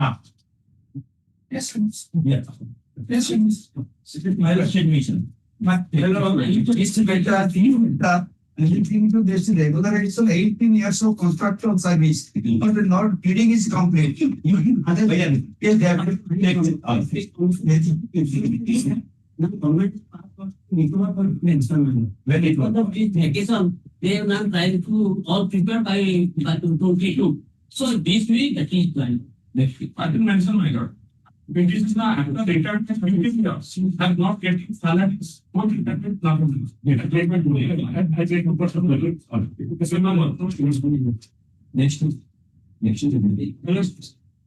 Ah. Yes. Yeah. Yes. Admission. But it's better thing the anything to this regularization 18 years of construction service. But not bidding is complete. Yes, they have to take when it was of this vacation, they have not tried to all prepared by 22. So this week at least plan. Next week. I didn't mention my God. When this is not after retirement, 15 years, I'm not getting salaries. What is that? I take my I take a person. Next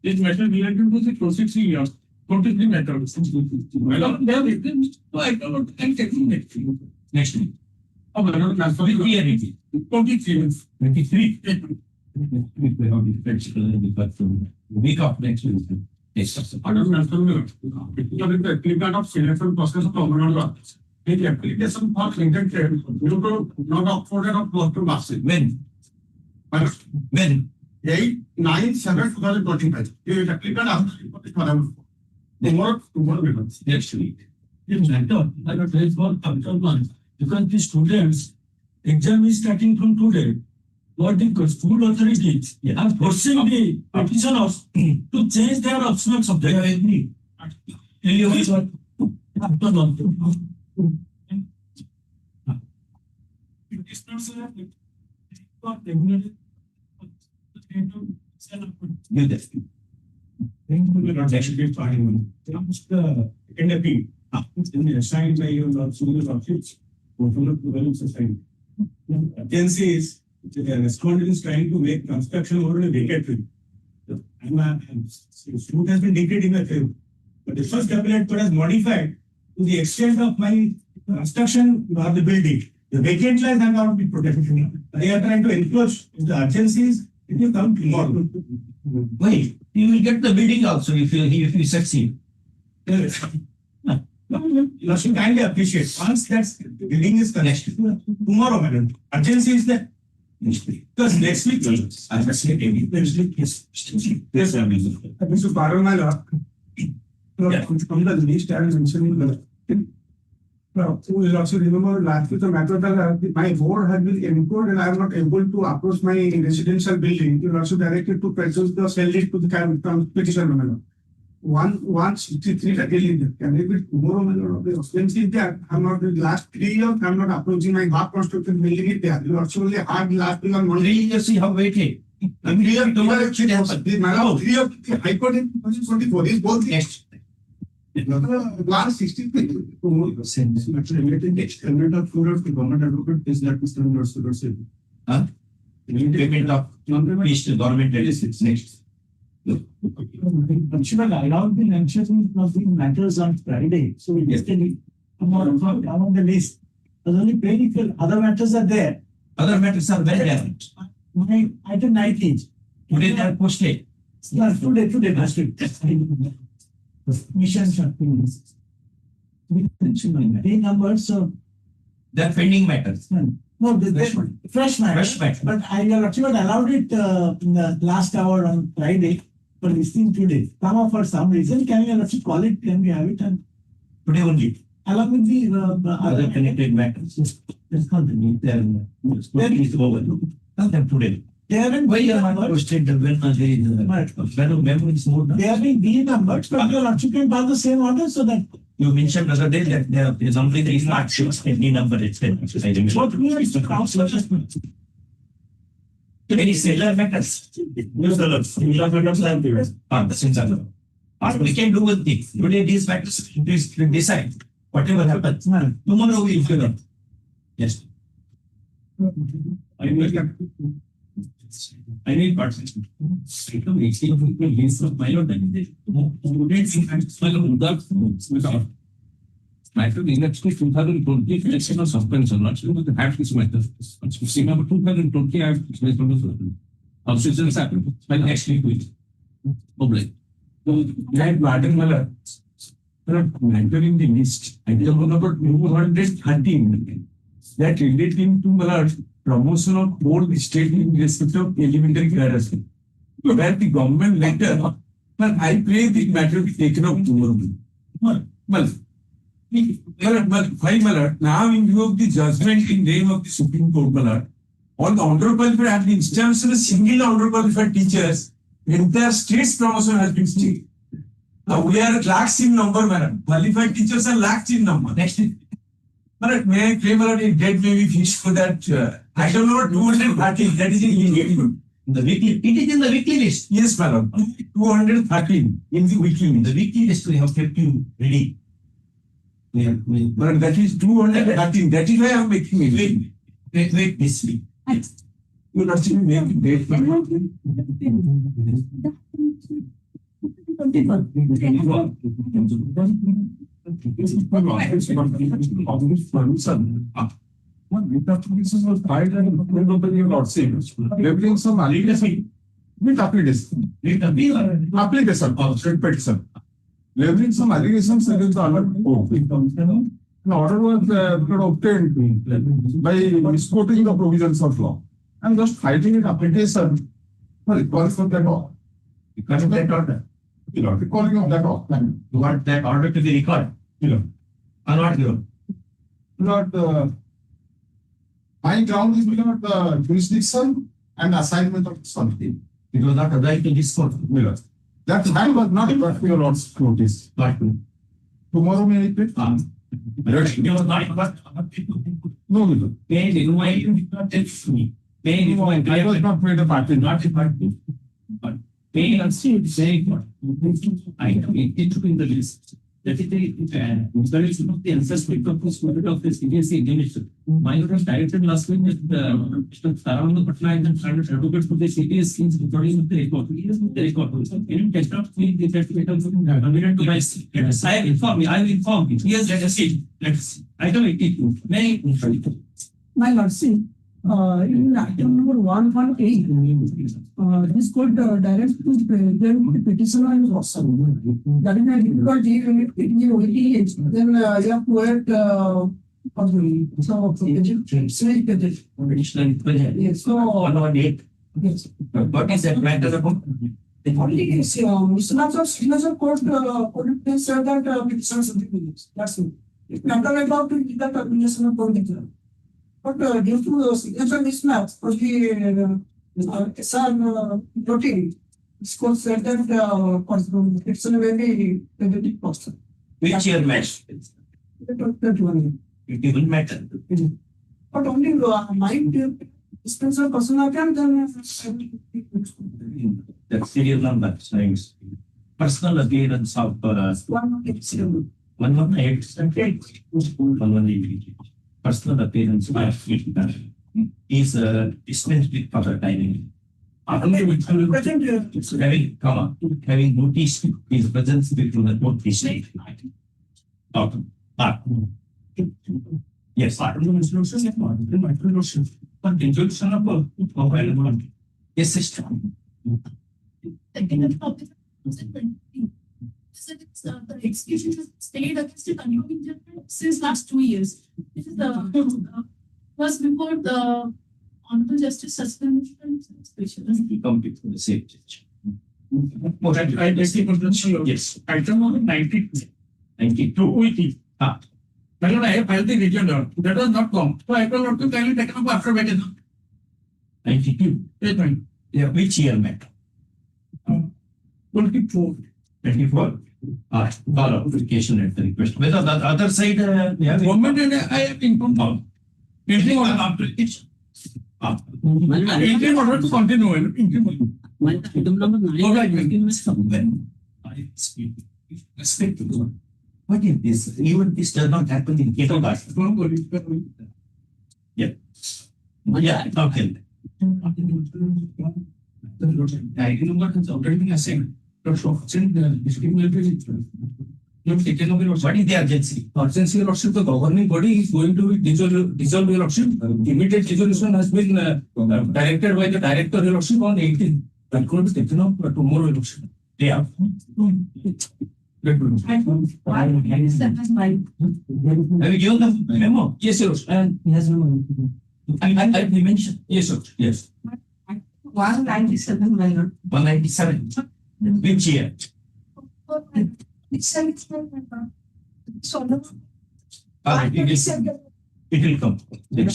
This matter related to the processing years. 23 matters. Well, they have written, so I cannot take next week. Next week. Oh, I don't know. 23. 23. Week of next week. Yes. I don't know. The applicant of selection process of government. The application for Clinton trade, you go not afforded of close to massive. When? 8/9/7/2025. The applicant after tomorrow Next week. It's better. I got raised for capital months because the students' exam is starting from today. What the school authorities are forcing the petitioners to change their optional subject. I agree. After month. It's not so give this. Actually, fine. The NFP assigned by your senior office, agencies, the respondent is trying to make construction over a vacant. Suit has been declared in my favor, but the first appellate court has modified to the extent of my construction or the building. The vacant lands have not been protected. They are trying to encroach the agencies. It will come tomorrow. Wait, you will get the bidding also if you succeed. You should kindly appreciate once that bidding is connected. Tomorrow, madam. Agency is there. Because next week, I have said next week, yes. Yes, sir. Mr. Paramala, from the list I was mentioning, you will also remember last week the matter that my board had been encoded and I am not able to approach my residential building. You will also directed to present the sell it to the petitioner. 163 again. Can I be tomorrow? The expensive there. I'm not the last 3 years. I'm not approaching my half construction building it there. You also only had last week on Monday. 3 years you have waited. I'm here tomorrow. It should happen. The High Court in 2024 is both next. Last 63. Payment of further to government advocate is that Mr. University said. Payment of fees to government agencies next. Should have allowed the mention of the matters on Friday. So we just come on the list. But only paid if other matters are there. Other matters are very different. My item 19. Today they are posted. Today, mission shopping. The numbers, so They are pending matters. no, fresh matter. Fresh matter. But I actually allowed it in the last hour on Friday for listing today. Come for some reason, can we actually call it? Can we have it? And Today only. along with the Other connected matters. Let's continue. Then is over. Tell them today. they haven't Why been you are not numbered. posted when the memory is more? They have been numbered, but you are occupying by the same order so that You mentioned the other day that the numbering is not any number itself. what we are to counsel. Any seller matters. Use the laws. The same seller. We can do one thing. Today these matters, please decide. Whatever happens. Tomorrow we will figure out. Yes. I need participation. Matter in actually 2020 election of suspension, not the have this matter. Remember 2020 I have based on the obstructions happened. When actually quit. Public. That Warden Mala, entering the list, I tell you about 213 that relating to Mala promotion of board state in respect of elementary care. Where the government later Well, I pray the matter be taken up tomorrow. Well, why, my lord? Now, in view of the judgment in name of the Supreme Court, my lord, all the underqualified have been instanced as single underqualified teachers. Entire state's promotion has been stayed. Now we are lakhs in number, madam. Qualified teachers are lakhs in number. Next, madam, may I claim that a dead may be fixed for that? I don't know, 213. That is in The weekly, it is in the weekly list. yes, madam. 213 in the weekly list. The weekly list we have kept you ready. Madam, that is 213. That is why I am making it. Wait this week. You are not seeing me making date. One reproduction was filed and approved of the new lordship, leveling some allegation. With application. Application, straight petition. Leveling some allegations against the honorable court. An order was obtained by misquoting the provisions of law. I'm just fighting an application for recalling of that law. Because of that order. Recalling of that law. You want that order to be recorded. Or not you? Not my ground is not the jurisdiction and assignment of something. It was not right to this court. That was not brought to your lord's notice. Not to. Tomorrow may I repeat? It was not but No, no. paid in my not tell me. Paid in my I was not made a party. not a party. But pay and see saying what I know it took in the list. That is the installation of the ancestral of the spirit of the CBSE administration. My was directed last week with Mr. Saravana Patnaik and Standard Advocates for the CBS schemes recording of the record. He is with the record. Can you test out the certificate of convenient to my I will inform you. Yes, let us see. Let's see. Item 82. May My lordship, in item number 118, this court directs to present the petitioner and also. That is a difficulty when it is OETH, then you have to wait for the some of the additional yes, so 118. yes. What is that matter about? The only is Mr. Signature Court could say that petitioner should be released. That's it. It's not about to get that administration of political. But due to signature mismatch for the SR protein, this court said that it's a very negative person. Which year match? That one. It will matter. But only mind dispensal personal can then The serial number saying personal appearance of 187. 118. Personal appearance is dispensed with further timing. Having noticed his presence before the court this night. Yes. Yes, sister. The execution has stayed against a continuing judgment since last 2 years. This is the was before the Honorable Justice Suspension Specialist. He come before the same judge. Yes. Item number 92. 92. I have filed the region down. That was not come. So I will not to kindly take up after vacation. 92. Yeah, which year matter? 24. 24. Call application at the request. Whether the other side, Government and I have informed. Interim order application. Interim order to continue. Interim order. Item number 9. Respect to God. What is this? Even this does not happen in kindergarten. Yeah. Yeah, okay. Item number has already been assigned. What is the urgency? Urgency lordship, the governing body is going to dissolve your lordship. Immediate resolution has been directed by the director of lordship on 18th. That could be taken up tomorrow lordship. Yeah. Let me know. Why is that my Have you given the memo? Yes, sir. And he has no. I mentioned. Yes, sir. Yes. 197 minor. 197. Which year? It's a so It will come. It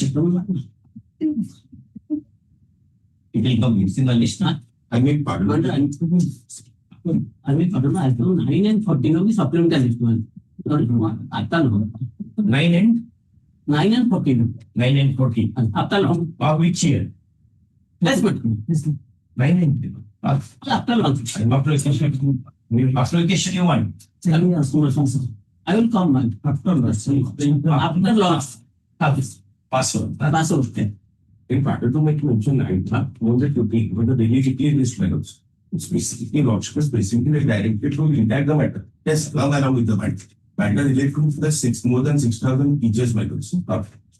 will come. It's in the list. I mean, pardon. I mean, 9 and 14 of the supplemental list one. आता लो 9 and 9 and 14 9 and 14. आता लो Which year? yes but 9 and आता लो application you want. tell me as soon as possible. I will come man after loss Password. password In fact, to make mention, was it looking for the daily weekly list levels? It's basically logic is basically directed to intact the matter. Yes, along with the matter. Matter related to the more than 6,000 teachers methods.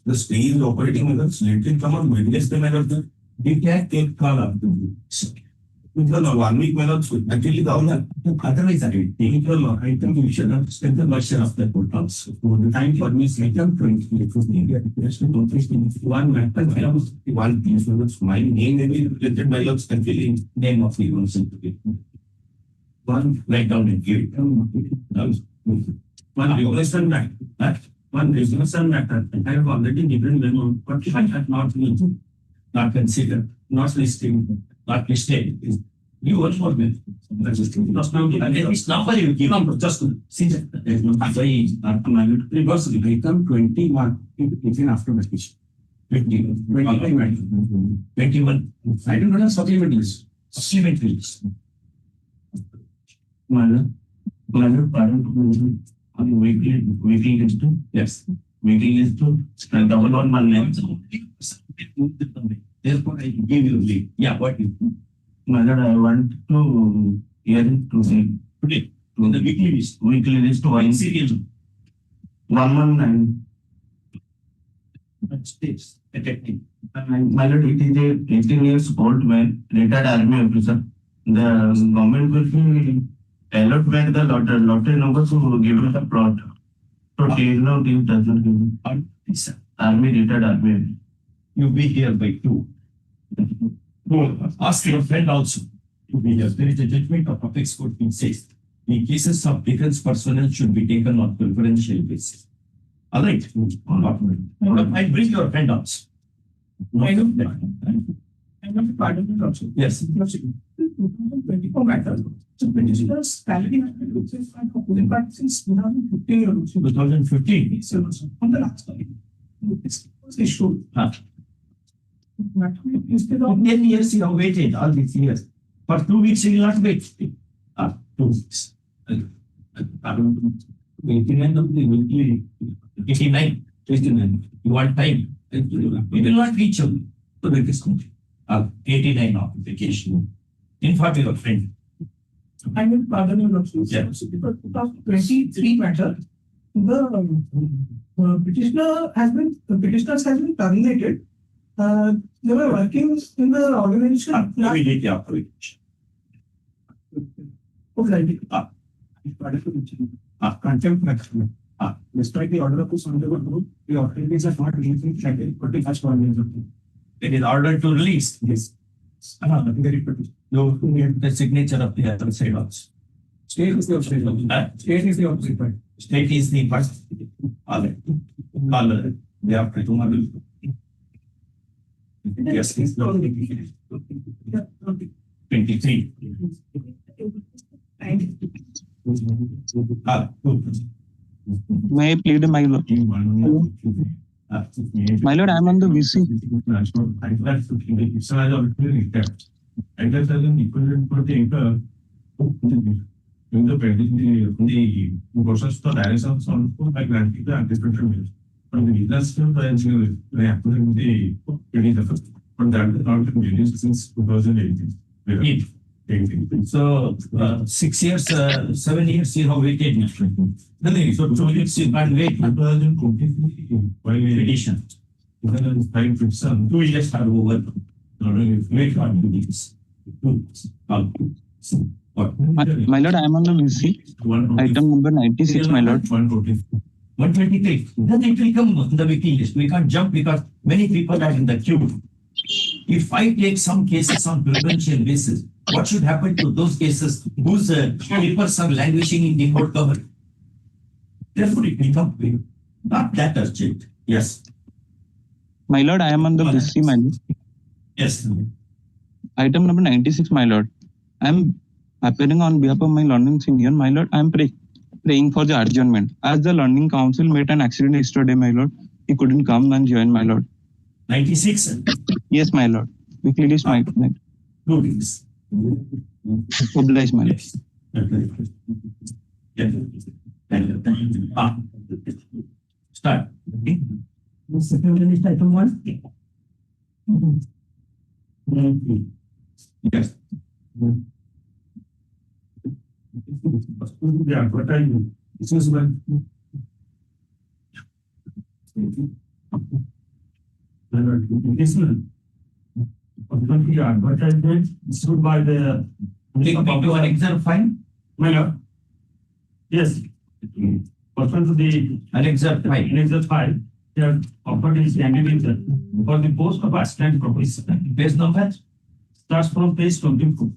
The stage operating methods later come on witness the method. They can take call up. No, 1 week methods actually the Otherwise, I think we should have spent the version of the portals. The time for me is later 20. One matter, one piece methods. My name may be related methods and filling name of the university. One write down and give it. One regulation matter. One regulation matter. I have already given them, but I have not been, not considered, not listing, not listed. You one more minute. Just now, and then this number you give them just see that there is no reverse Item 21 is in after vacation. 21. I don't know the supplement list. Supplementary list. Pardon, weekly list. Yes. Weekly list. And double on one name. Therefore, I give you leave. Yeah, what you Mother, I want to hear it today. today in the weekly list. Weekly list One serial 119. states detective. My lord, it is a 18 years old man, retired army officer. The government will be allot back the lottery number to give me the plot. So till now, it doesn't give me. Army, retired army. You be here by 2. Ask your friend also to be here. There is a judgment of apex court which says in cases of defense personnel should be taken on preferential basis. All right. I bring your friend also. I know that. I know the pardon also. Yes. 2024 matter. So petitioner's salary has been fixed by the but since 2015 or 2015. on the last time. This was issued. Instead of 10 years you have waited all these years. For 2 weeks you will not wait. 2 weeks. 89 of the weekly 89. You want time. We will not reach you to the discount. 89 application. Inform your friend. I will pardon your also. Yeah. Because 2023 matter, the petitioners has been terminated. They were working in the organization. Immediately after application. Contempt matter. Despite the order of the Honorable Group, the authorities are not releasing schedule for the first 1 year. It is ordered to release. Yes. Very pretty. You get the signature of the other side also. State is the opposite. State is the opposite part. State is the first. All right. All right. They have to tomorrow. Yes, it's 23. May I plead my lord? My lord, I am on the VC. In the process of directions on by granting the anticipation from the business they have put in the from that the not released since 2018. So 6 years, 7 years you have waited. So 2 years you can't wait. 2023 while we Petition. 2 years are over. Wait for 2 years. My lord, I am on the VC. Item number 96, my lord. 123. Then it will come in the waiting list. We can't jump because many people are in the queue. If I take some cases on preferential basis, what should happen to those cases whose papers are languishing in the court cover? Therefore, it will not be not that urgent. Yes. My lord, I am on the BC, my lord. Yes. Item number 96, my lord. I am appearing on behalf of my learning senior, my lord. I am praying for the adjournment. As the learning council met an accident yesterday, my lord, he couldn't come and join, my lord. 96. Yes, my lord. Weekly list, my lord. 2 weeks. Oblige, my lord. Start. Okay. Second list item 1. Yes. Yeah, but this is when. This one. The advertisement issued by the. Take me to an exam file. My lord. Yes. Pursuant to the Alexa file. Annexure 5, they have offered his candidate for the post of assistant professor. Page number. Starts from page 24.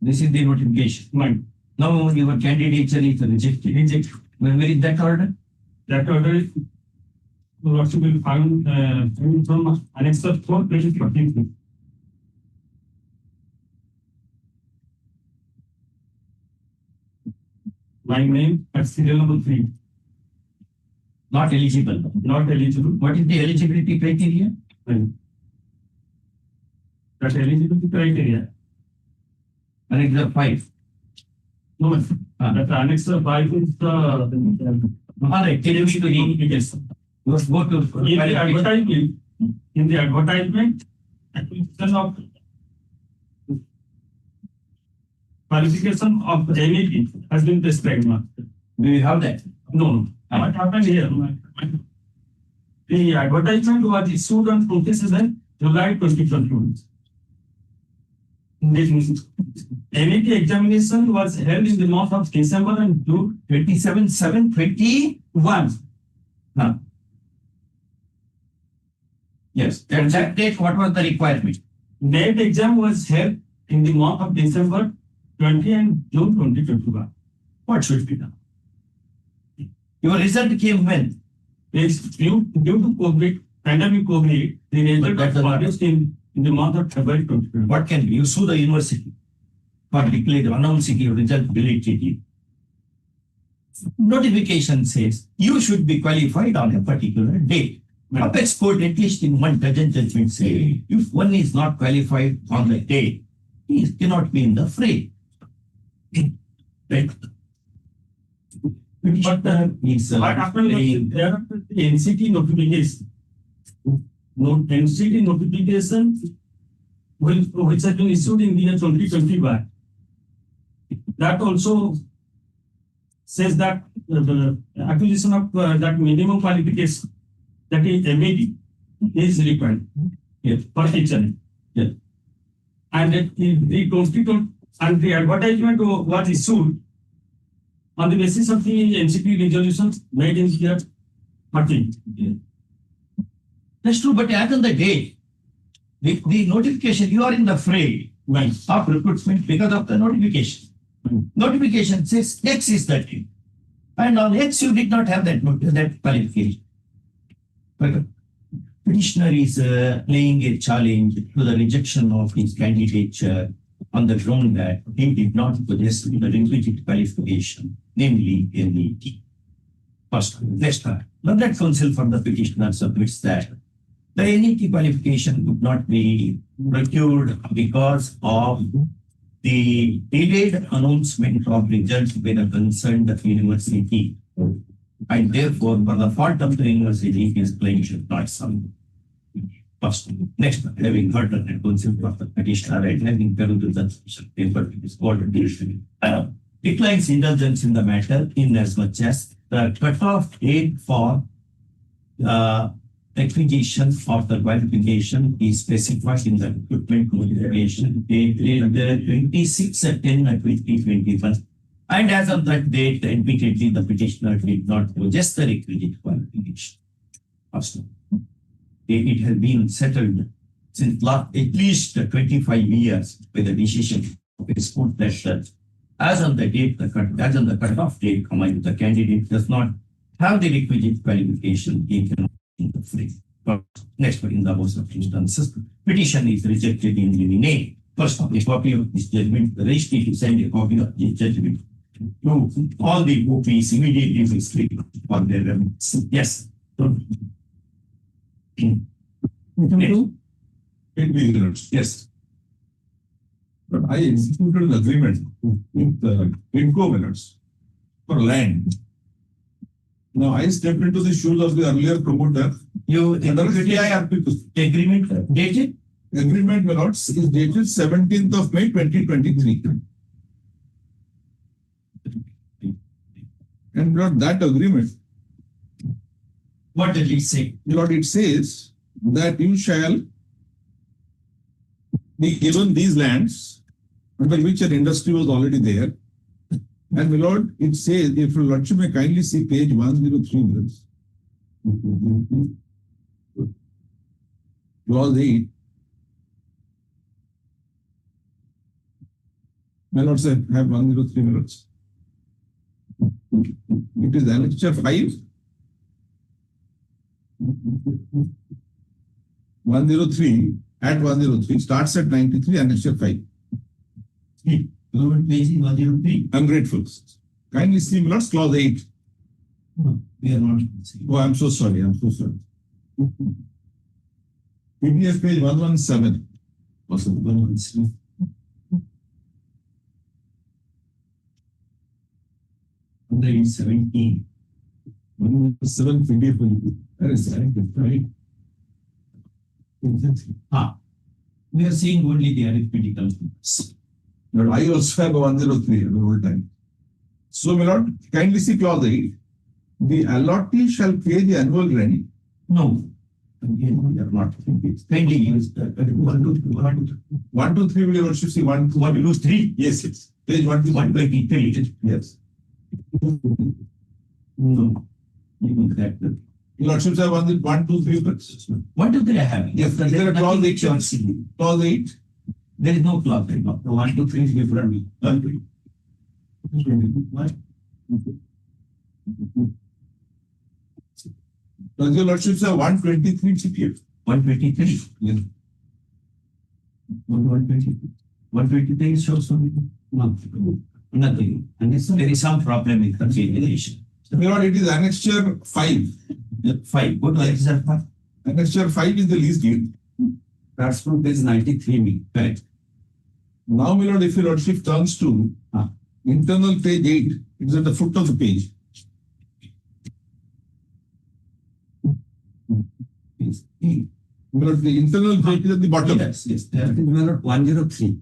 This is the notification. Mine. Now your candidature is rejected. Reject. Where is that order? That order will also be found from Annexure 4, page 43. My name at serial number 3. Not eligible. Not eligible. What is the eligibility criteria? That eligibility criteria. Annexure 5. No, that Annexure 5 is the. All right, tell me to read. Yes. Let's go to In the advertisement, acquisition of qualification of MEP has been prescribed. Do you have that? No. What happened here? The advertisement was issued on 27 July 2021. The MEP examination was held in the month of December and June 27/7/21. Huh. Yes. At that date, what was the requirement? NET exam was held in the month of December 20 and June 2021. What should be done? Your result came when? It's due to COVID, pandemic COVID, the result But was that- published in the month of February 2021. What can be? You sue the university for announcing your result belatedly. Notification says you should be qualified on a particular date. Apex court, at least in one dozen judgments, say if one is not qualified on the day, he cannot be in the fray. Right? But what happened was there are the NCT notification. NCT notification which has been issued in the year 2021. That also says that the acquisition of that minimum qualification, that is MED, is required for teacher. Yes. And the advertisement was issued on the basis of the NCP resolutions made in year 13. That's true, but as on the day, the notification, you are in the fray of recruitment because of the notification. Notification says X is the date. And on X, you did not have that qualification. But petitioner is laying a challenge to the rejection of his candidature on the ground that he did not possess the requisite qualification, namely NET. First, let's start. Learned counsel for the petitioner submits that the NET qualification could not be procured because of the delayed announcement of results by the concerned university. And therefore, for the fault of the university, his claim should not stand. First, next, having heard the counsel of the petitioner and having perused the paper, it is called declines indulgence in the matter in as much as the cutoff date for acquisition of the qualification is specified in the recruitment notification dated 26/10/2021. And as of that date, admittedly, the petitioner did not possess the requisite qualification. First, it has been settled since last at least 25 years by the decision of a school that as on the date, as on the cutoff date, the candidate does not have the requisite qualification, he cannot be free. But next, in the most of instances, petition is rejected in limine. First, a copy of this judgment, the registry to send a copy of this judgment to all the OPs immediately will sleep on their remits. Yes. Yes. But I executed an agreement with Inco Millers for land. Now I stepped into the shoes of the earlier promoter. You agreement dated? Agreement Millers is dated 17th of May 2023. And not that agreement. What did it say? Lord, it says that you shall be given these lands under which an industry was already there. And my lord, it says, if your lordship may kindly see page 103 minutes. Clause 8. My lord said, have 103 minutes. It is annexure 5. 103 at 103 starts at 93 annexure 5. Page 103. I'm grateful. Kindly see Millards clause 8. No, we are not. Oh, I'm so sorry. I'm so sorry. PDF page 117. Also, 117. 117. 117 PDF. That is right. We are seeing only the arithmetical numbers. But I also have a 103 the whole time. So, my lord, kindly see clause 8. The allottee shall pay the annual rent. No. Again, we are not. Kindly use 1, 2, 3 will your see 1, 2, 3. Yes, yes. Page 123. Yes. No. Even that. Your lordships have 1, 2, 3. What do they have? Yes, is there a clause 8? Clause 8. There is no clause. 1, 2, 3 is different. Does your lordships have 123 CPF? 123. Yes. 123 shows something. Nothing. And there is some problem with the calculation. Lord, it is annexure 5. 5. What was annexure 5? Annexure 5 is the lease deed. That's from page 93. Correct. Now, my lord, if your lordship turns to internal page 8, it is at the foot of the page. My lord, the internal page is at the bottom. Yes, yes. That is 103.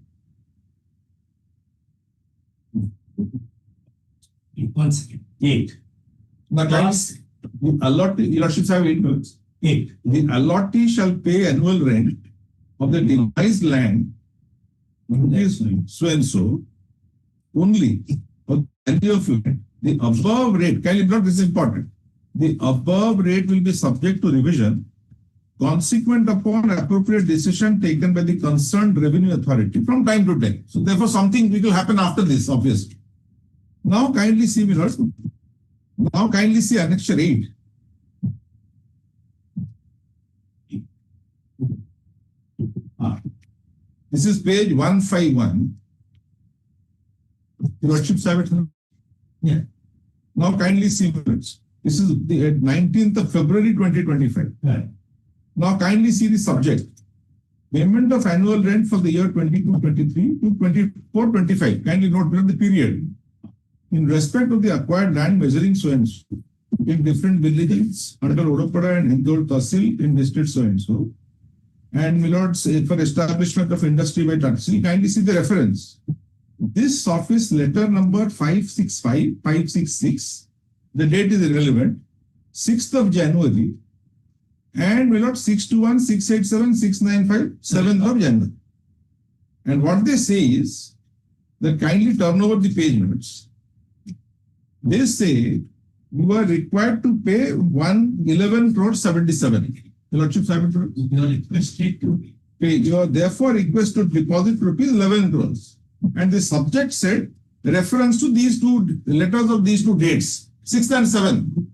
1 second. 8. Now, Clause the allottee, your lordships have 8 minutes. 8. The allottee shall pay annual rent of the devised land, is so and so, only for the value of land. The above rate, kindly note this is important. The above rate will be subject to revision consequent upon appropriate decision taken by the concerned revenue authority from time to time. So therefore, something will happen after this, obviously. Now kindly see, now kindly see annexure 8. This is page 151. Your lordships have it? Yeah. Now kindly see this. This is the 19th of February 2025. Right. Now kindly see the subject. Payment of annual rent for the year 22-23 to 24-25. Kindly note below the period. In respect of the acquired land measuring so and so in different villages under Odopada and Hindol Tahsil in district so and so. And my lord, for establishment of industry by Tahsil, kindly see the reference. This office letter number 565-566, the date is irrelevant, 6th of January, and my lord, 621-687-695, 7th of January. And what they say is that kindly turn over the page notes. They say you are required to pay 111 crore 77. The lordship have it. You are requested to You are therefore requested to deposit rupees 11 crores. And the subject said, reference to these two letters of these two dates, 6th and 7th.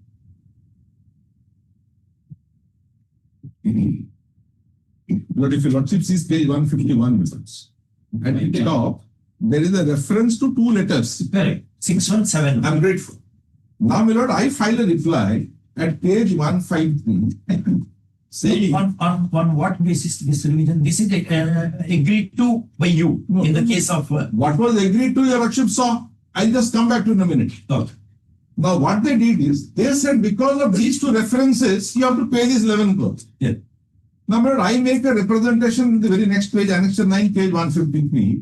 But if your lordship sees page 151 results, at the top, there is a reference to two letters. Correct. 617. I'm grateful. Now, my lord, I file a reply at page 153 saying, On what basis this revision? This is agreed to by you in the case of. What was agreed to, your lordship saw. I'll just come back to in a minute. Okay. Now, what they did is, they said because of these two references, you have to pay this 11 crores. Yeah. Now, my lord, I make a representation in the very next page, annexure 9, page 153,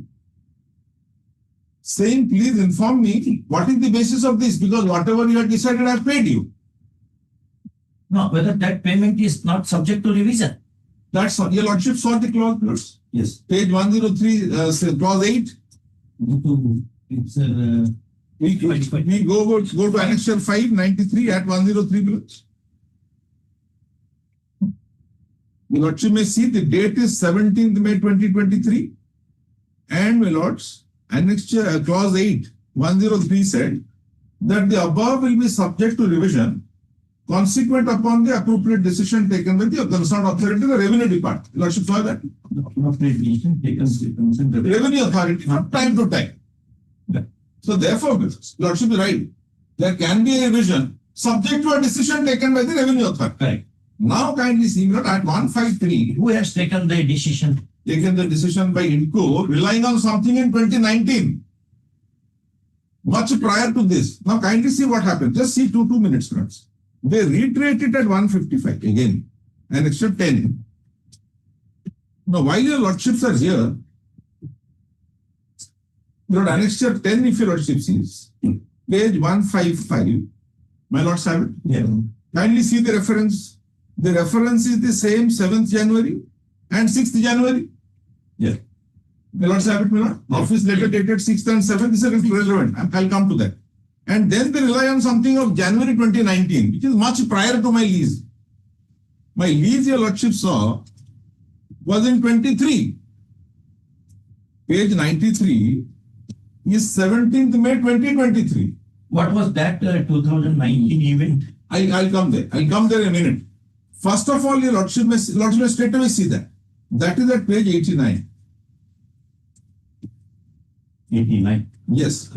saying, please inform me what is the basis of this, because whatever you have decided, I have paid you. No, whether that payment is not subject to revision. That's all. Your lordship saw the clause. Yes. Page 103, clause 8. It's We go to annexure 5, 93 at 103 clause. My lordship may see the date is 17th May 2023, and my lords, annexure clause 8, 103 said that the above will be subject to revision consequent upon the appropriate decision taken by the concerned authority, the revenue department. Your lordship saw that? Revenue authority from time to time. So therefore, lordship is right. There can be a revision subject to a decision taken by the revenue authority. correct. Now kindly see that at 153, Who has taken the decision? taken the decision by INCO relying on something in 2019. Much prior to this. Now kindly see what happened. Just see 2 minutes, friends. They reiterate it at 155 again. Annexure 10. Now while your lordships are here, Lord, annexure 10, if your lordship sees, page 155, my lords have it. Yeah. Kindly see the reference. The reference is the same 7th January and 6th January. Yeah. My lords have it, my lord. Office letter dated 6th and 7th is relevant. I'll come to that. And then they rely on something of January 2019, which is much prior to my lease. My lease, your lordship saw, was in 23. Page 93 is 17th May 2023. What was that 2019 event? I'll come there. I'll come there in a minute. First of all, your lordship may straight away see that. That is at page 89. 89. Yes.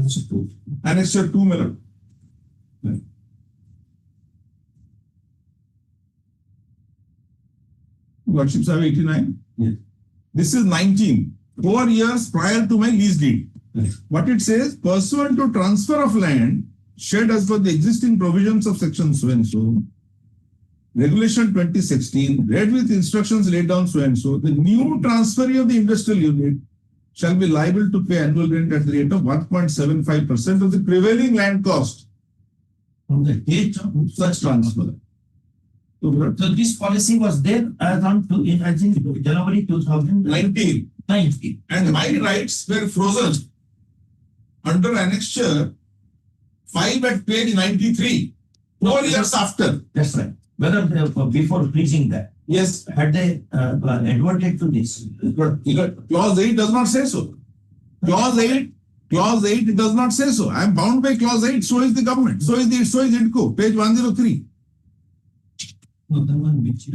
Annexure 2, my lord. Lordships have 89. Yes. This is 19. 4 years prior to my lease deed. Yes. What it says, pursuant to transfer of land shared as per the existing provisions of section so and so, regulation 2016, read with instructions laid down so and so, the new transferee of the industrial unit shall be liable to pay annual rent at the rate of 1.75% of the prevailing land cost From the date of such transfer. So this policy was there as on as in January 2019. 19. And my rights were frozen under annexure 5 at page 93, 4 years after. That's right. Whether before freezing that, Yes, had they adverted to this? but clause 8 does not say so. Clause 8 it does not say so. I am bound by clause 8, so is the government, so is IDCO, page 103. No, the one which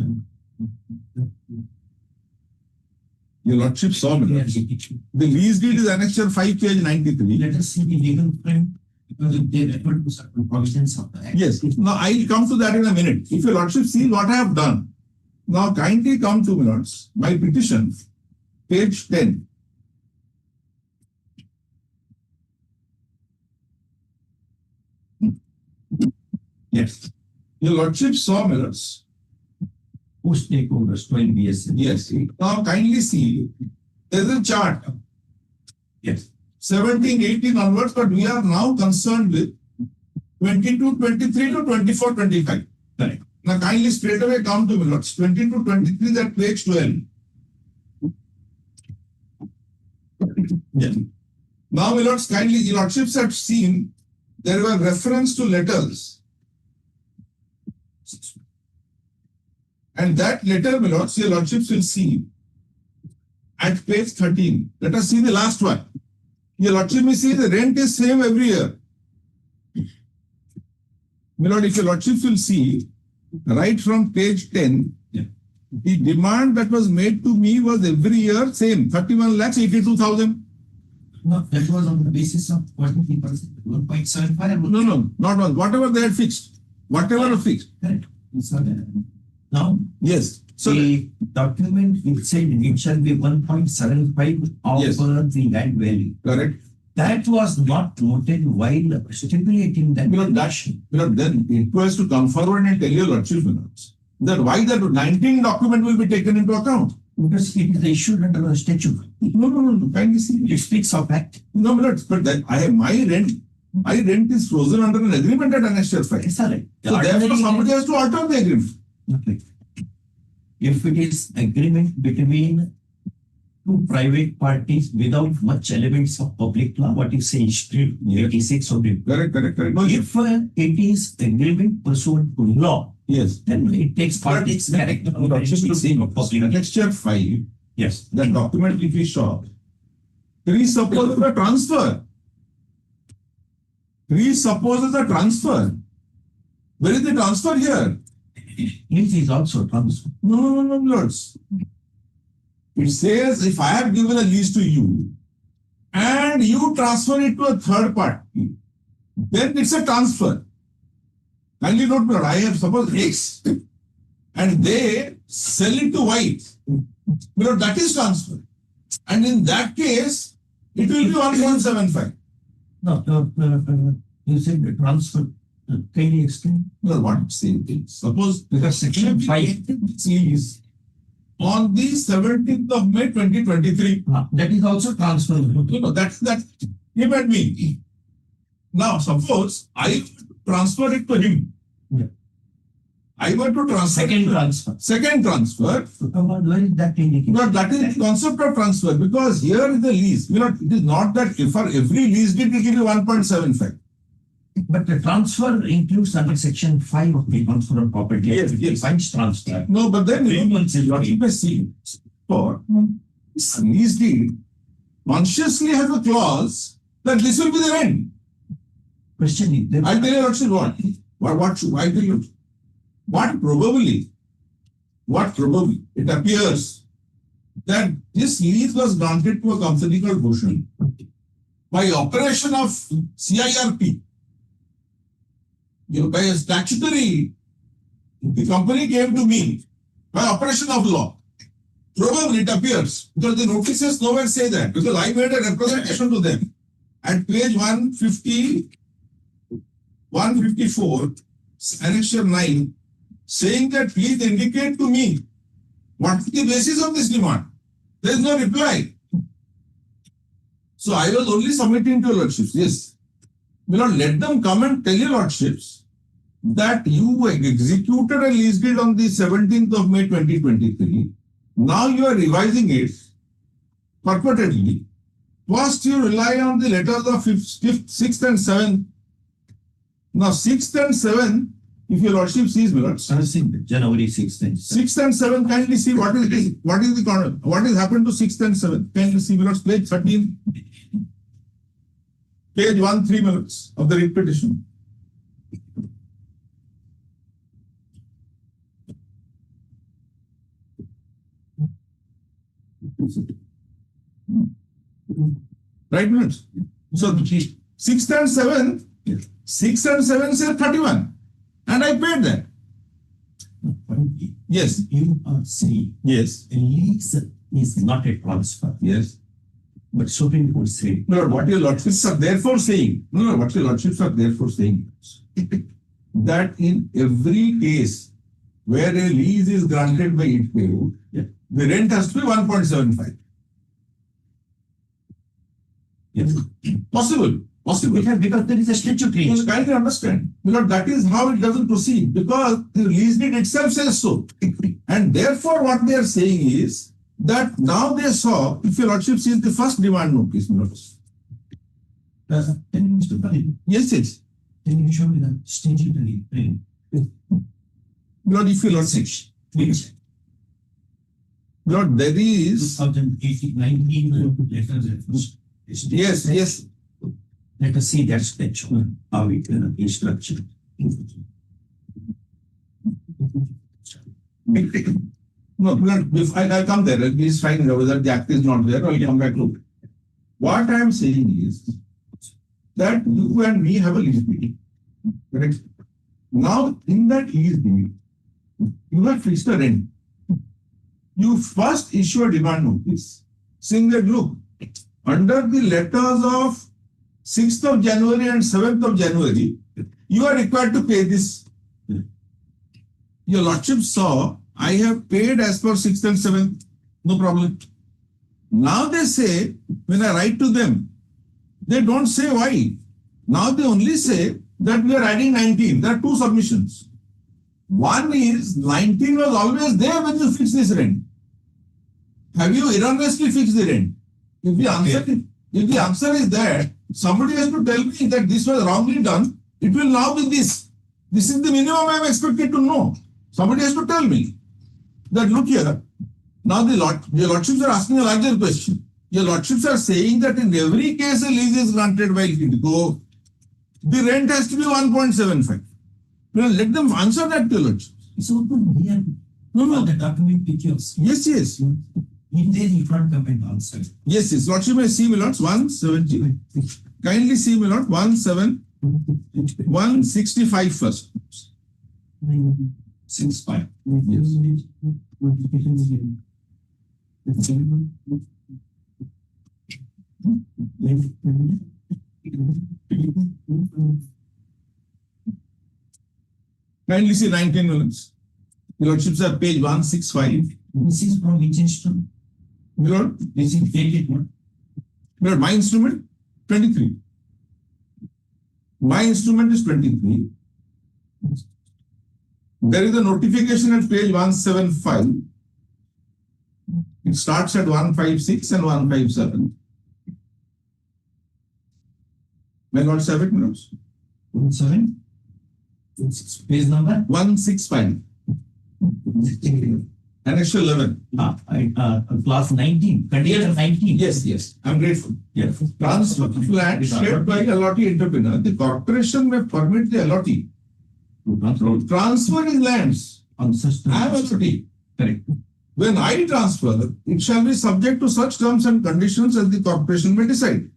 Your lordship saw me. The lease deed is annexure 5, page 93. let us see the legal frame because if they refer to certain provisions of the act. Yes, now I'll come to that in a minute. If your lordship sees what I have done, now kindly come to, my lords, my petition, page 10. Yes. Your lordship saw, my lords. Who stakeholders, 12 BS. Yes, now kindly see, there's a chart, Yes. 17, 18 onwards, but we are now concerned with 22, 23 to 24, 25. Correct. Now kindly straight away come to, my lords, 22, 23 at page 12. Yes. Now, my lords, kindly, your lordships have seen there were reference to letters. And that letter, my lords, your lordships will see at page 13. Let us see the last one. Your Lordship may see the rent is same every year. My Lord, if your Lordships will see, right from page 10, the demand that was made to me was every year same, 31,82,000. No, that was on the basis of 43%, 1.75. No, not one. Whatever they had fixed. Whatever fixed. Correct. Now, Yes. So, the document it said it shall be 1.75 of Yes. the land value. correct. That was not noted while stipulating that. Then it was to come forward and tell your Lordship that why that 19 document will be taken into account. Because it is issued under a statute. No. Kindly see. It speaks of act. No, my lord, but that I have my rent. My rent is frozen under an agreement at annexure 5. It's all right. So therefore somebody has to alter the agreement. Okay. If it is agreement between two private parties without much elements of public law, what you say is 86 of it. Correct. No, If it is agreement pursuant to law, yes. then it takes parties character of public law. Annexure 5, Yes. the document if we saw, presupposes a transfer. Presupposes a transfer. Where is the transfer here? It is also transfer. No, lords. It says if I have given a lease to you and you transfer it to a third party, then it's a transfer. Kindly note, my lord, I have suppose X and they sell it to Y. My lord, that is transfer. And in that case, it will be 1.75. No, you said the transfer. Can you explain? No, what I'm saying is, suppose Because section 5, is on the 17th of May 2023. that is also transfer. No, that's him and me. Now, suppose I transfer it to him. Yeah. I want to transfer. Second transfer. Where is that indicated? No, that is the concept of transfer because here is the lease. It is not that if for every lease deed it will be 1.75. But the transfer includes under section 5 of the transfer of property. Yes. Defines transfer. No, but then 3 months is what you may see for lease deed consciously has a clause that this will be the rent. Question is, I'll tell you what should I tell you? What probably it appears that this lease was granted to a company called Bhushan by operation of CIRP. By a statutory, the company came to me by operation of law. Probably it appears because the notices nowhere say that because I made a representation to them at page 150, 154, annexure 9, saying that please indicate to me what is the basis of this demand. There is no reply. So I was only submitting to your lordships. Yes. Will not let them come and tell your lordships that you executed a lease deed on the 17th of May 2023. Now you are revising it purportedly. First you rely on the letters of 5th, 6th and 7th. Now 6th and 7th, if your lordship sees, my lords, January 6th. 6th and 7th, kindly see what is happened to 6th and 7th. Kindly see, my lords, page 13, page 1-3, my lords, of the writ petition. Right, my lords? So 6th and 7th, 6 and 7 say 31. And I paid that. Yes. You are saying Yes. a lease is not a transfer. Yes. But Supreme Court said No, what your lordships are therefore saying, what your lordships are therefore saying that in every case where a lease is granted by ITPU, the rent has to be 1.75. yes. Possible. Because there is a statutory. You kindly understand. Because that is how it doesn't proceed. Because the lease deed itself says so. And therefore what they are saying is that now they saw, if your lordship sees the first demand notice, notice. Can you, Mr. Khalid, Yes, yes. can you show me the statutory? Lord, if your lordship. Which Lord, there is, 2018-19 letters. yes, yes. Let us see that sketch, how it is structured. No, if I'll come there, please find out whether the act is not there, I'll come back to it. What I am saying is that you and me have a lease deed. Correct? Now, in that lease deed, you have fixed a rent. You first issue a demand notice, saying that, look, under the letters of 6th of January and 7th of January, you are required to pay this. Your Lordship saw, I have paid as per 6th and 7th, no problem. Now they say, when I write to them, they don't say why. Now they only say that we are adding 19. There are two submissions. One is 19 was always there when you fix this rent. Have you erroneously fixed the rent? If the answer is that, somebody has to tell me that this was wrongly done, it will now be this. This is the minimum I am expected to know. Somebody has to tell me that, look here, now your Lordships are asking a larger question. Your Lordships are saying that in every case a lease is granted by HIDCO, the rent has to be 1.75. Well, let them answer that to your Lordships. It's open here. No. The document pictures. Yes. In there you can't come and answer. Yes. Lordship may see me, Lords, 170. Kindly see me, Lord, 165 first. 65. Yes. Kindly see 19 minutes. Your Lordships have page 165. This is from which instrument? Lord, This is dated one. Lord, my instrument, 23. My instrument is 23. There is a notification at page 175. It starts at 156 and 157. May not have it, Lords? 7. Page number? 165. Annex 11. Class 19. Condition 19. Yes. I'm grateful. Yes. Transfer of land shared by allottee entrepreneur. The corporation may permit the allottee to transfer his lands. On such I am allottee. Correct. When I transfer, it shall be subject to such terms and conditions as the corporation may decide.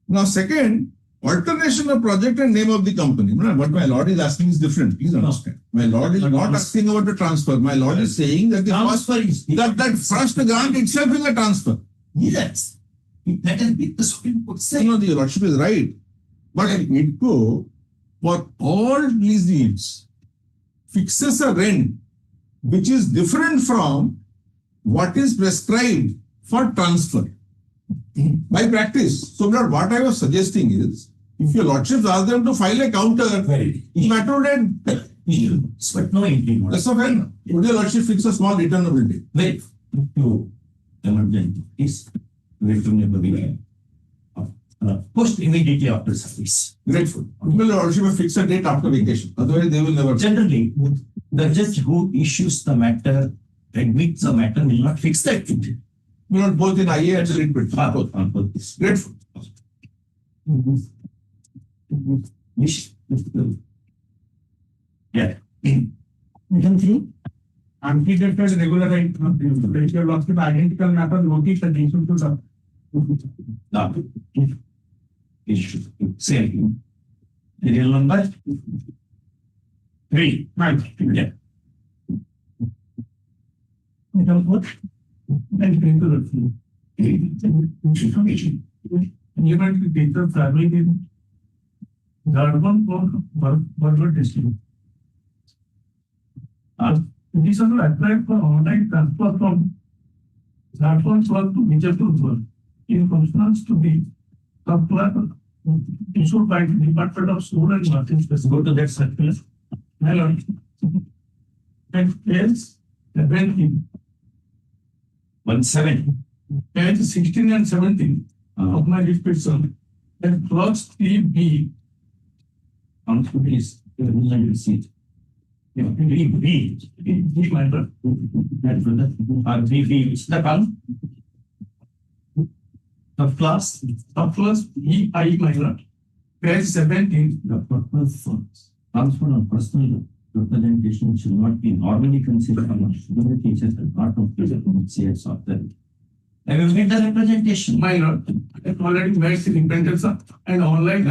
Now, second, alternation of project and name of the company. What my Lord is asking is different. Please understand. My Lord is not asking about the transfer. My Lord is saying that the that first grant itself is a transfer. Yes. That has been the Supreme Court saying. No, the Lordship is right. But HIDCO, for all lease deeds, fixes a rent which is different from what is prescribed for transfer by practice. So, Lord, what I was suggesting is, if your Lordships ask them to file a counter, it matter would end. But no entry. That's not fair. Would your Lordship fix a small returnability? Wait. To emergent is returnability. Post immediately after service. Grateful. Will your Lordship will fix a date after vacation? Otherwise, they will never. Generally, the judge who issues the matter, admits the matter, will not fix that date. Will not both in IA and writ bit. Grateful. Yeah. Item 3. Antedated regular right. If your Lordship identical matter, notice addition to the. Issue. Same. Serial number 3. Right. Yeah. Item 4. Implement data survey in Jharkhand for Burger district. Petitioner applied for online transfer from Jharkhand work to Bijapur work in consonance to the circular issued by the Department of School and Marketing. Go to that circular. Hello. And page 17, 17. page 16 and 17 of my description. And clause 3B On to this receipt. the column? Subclass EI minor, page 17. The purpose of transfer of personal representation should not be normally considered among the teachers as part of the CS of the. I will make the representation. Minor, I've already made the implementation and online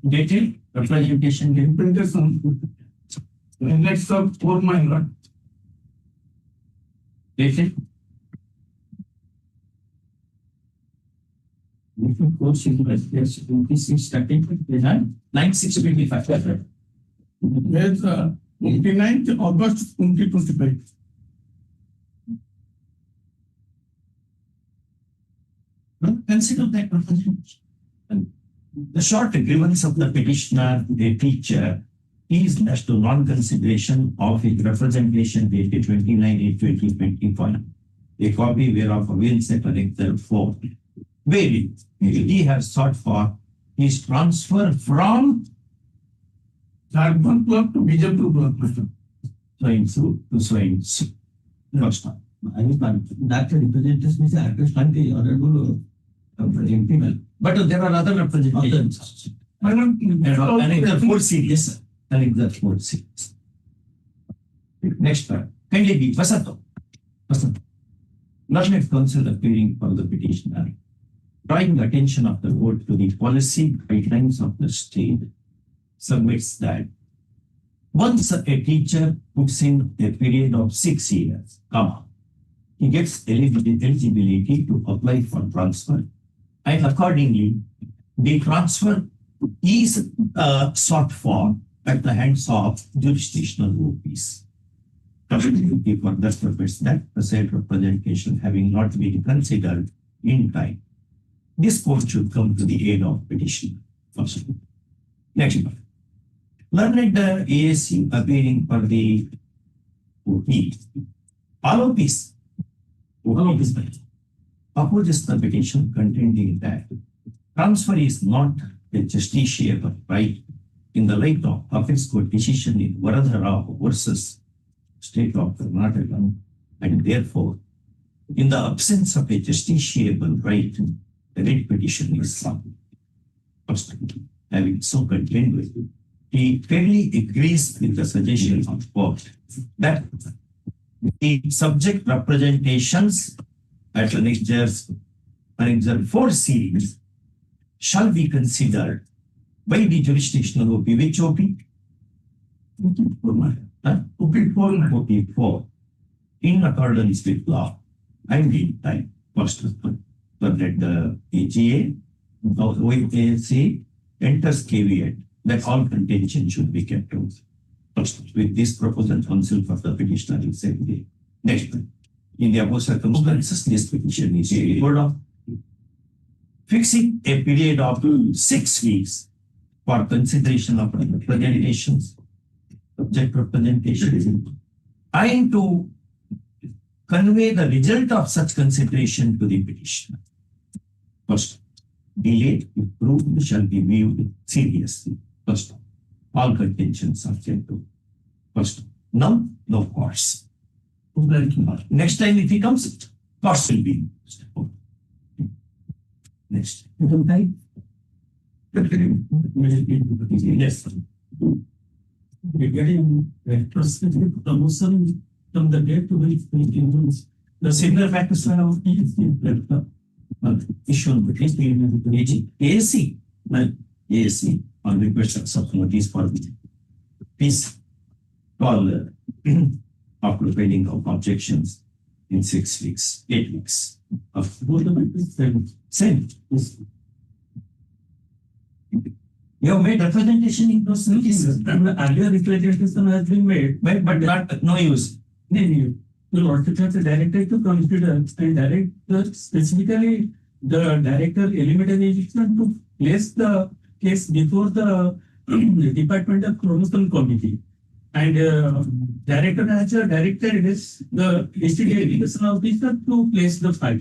Detail representation given. implementation. And next up, 4 minor. Detail. Different course this is starting with 9625. Page 29th August 2025. Consider that representation. The short grievance of the petitioner, the teacher, is as to non-consideration of his representation dated 29/8/2025. A copy whereof avails at Annexure 4. Wherein he has sought for his transfer from Jharkhand block to Bijapur block. so and so to so and so. First one. That representation is understand the honorable implement. But there are other representations. Annexure 4 series. Annexure 4 series. Next one. Kindly be Vasanto. Learned counsel appearing for the petitioner, drawing attention of the board to the policy guidelines of the state, submits that once a teacher puts in a period of 6 years, he gets eligibility to apply for transfer, and accordingly, the transfer is sought for at the hands of jurisdictional OPs. For that purpose, that the said representation having not been considered in time, this court should come to the aid of petitioner. Next one. Learned ASC appearing for the OP. All OPs opposes the petition contending that transfer is not a justiciable right in the light of Apex Court decision in Varadhara versus State of Karnataka, and therefore, in the absence of a justiciable right, the writ petition is sought. Having so contended, he fairly agrees with the suggestion of court that the subject representations at Annexure 4 series shall be considered by the jurisdictional OP. Which OP? OP4 in accordance with law and in time. First, but that the AGA, OAC enters caveat that all contention should be kept out. First, with this proposal, counsel for the petitioner is said. Next, in the above circumstances, this petition is a word of fixing a period of 6 weeks for consideration of representations, subject representations, and to convey the result of such consideration to the petitioner. First, delay, if proved, shall be viewed seriously. First, all contentions are kept to. First, now, no course. Next time, if he comes, course will be used. Next. Yes. Regarding retrospective promotion from the date to which it includes The similar factors are issued between ASC on request of subcommittees for peace call after filing of objections in 6 weeks, 8 weeks of both of it is same. You have made representation in those cases, and the earlier representation has been made, but not no use. then you also have the director to consider and director specifically the director elimination to place the case before the Department of Promotion Committee. And director has directed the district education officer to place the file.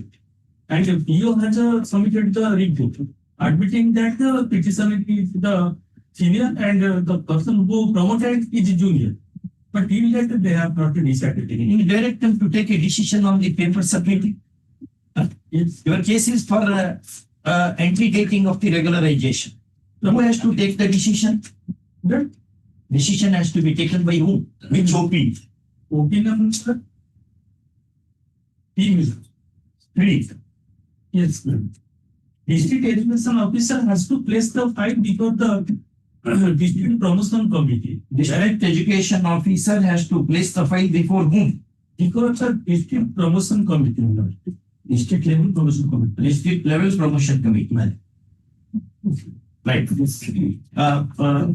And PO has submitted the report admitting that the petition is the senior and the person who promoted is junior. But till that they have not decided. You direct them to take a decision on the paper submitted. Yes. Your case is for entry taking of the regularization. Who has to take the decision? That Decision has to be taken by whom? Which OP? OP number. Team is. Three. Yes. District education officer has to place the file before the district promotion committee. District education officer has to place the file before whom? Because the district promotion committee. District level promotion committee. District level promotion committee. Right. 5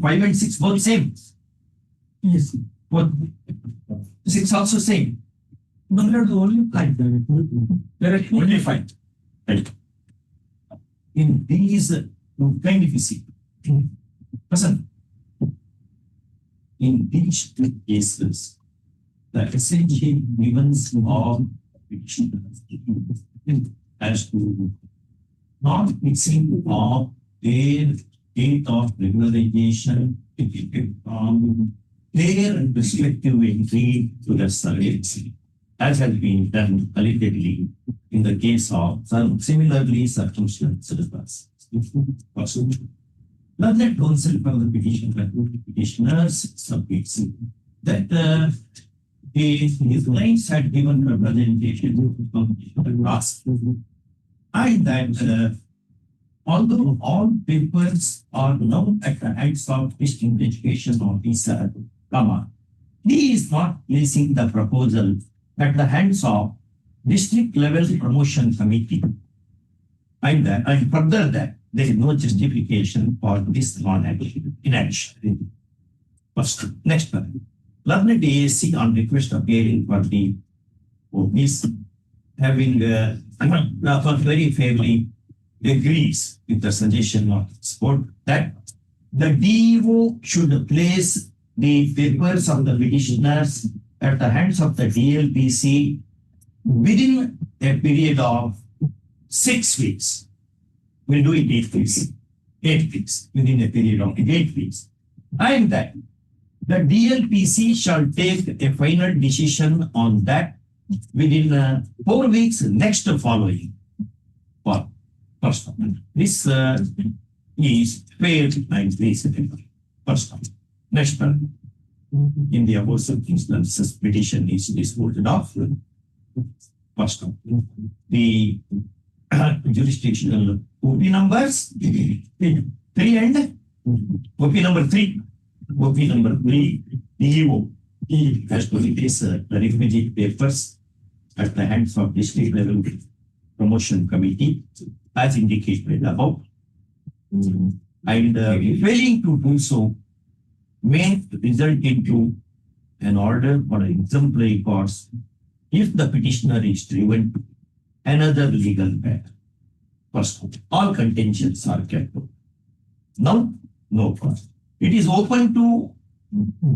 and 6 both same. Yes. Both 6 also same. No, there are only five. There are Only 5. Right. In these, kind of you see. Listen. In these two cases, the essential events of as to not mixing of their date of regularization from their respective entry to the service, as has been done allegedly in the case of some similarly circumstances. Learned counsel for the petitioners submits that his clients had given representation of the last, and that although all papers are now at the hands of district education officer, he is not placing the proposal at the hands of district level promotion committee. And further that there is no justification for this inaction. First, next one. Learned ASC on request appearing for the OPs having very fairly agrees with the suggestion of sport that the DEO should place the papers of the petitioners at the hands of the DLPC within a period of 6 weeks. We'll do it 8 weeks. 8 weeks, within a period of 8 weeks. And that the DLPC shall take a final decision on that within 4 weeks next following. Well, first one. This is fair and reasonable. First one. Next one. In the above circumstances, petition is disposed of. First one. The jurisdictional OP numbers 3 and OP number 3. OP number 3, DEO. He has to release the requisite papers at the hands of district level promotion committee as indicated above. And failing to do so may result into an order for an exemplary course if the petitioner is driven to another legal matter. First, all contentions are kept. Now, no course. It is open to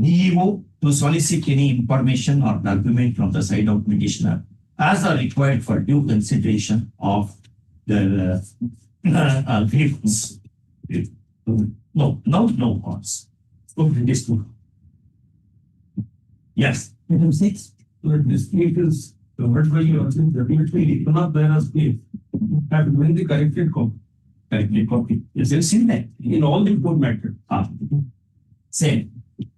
DEO to solicit any information or document from the side of petitioner as are required for due consideration of the grievance. No cause. Okay, this two. Yes. Item 6. This case is covered by your definitely cannot bear as case. Have given the corrected copy. Corrected copy. Yes, you've seen that In all the report matter. Same.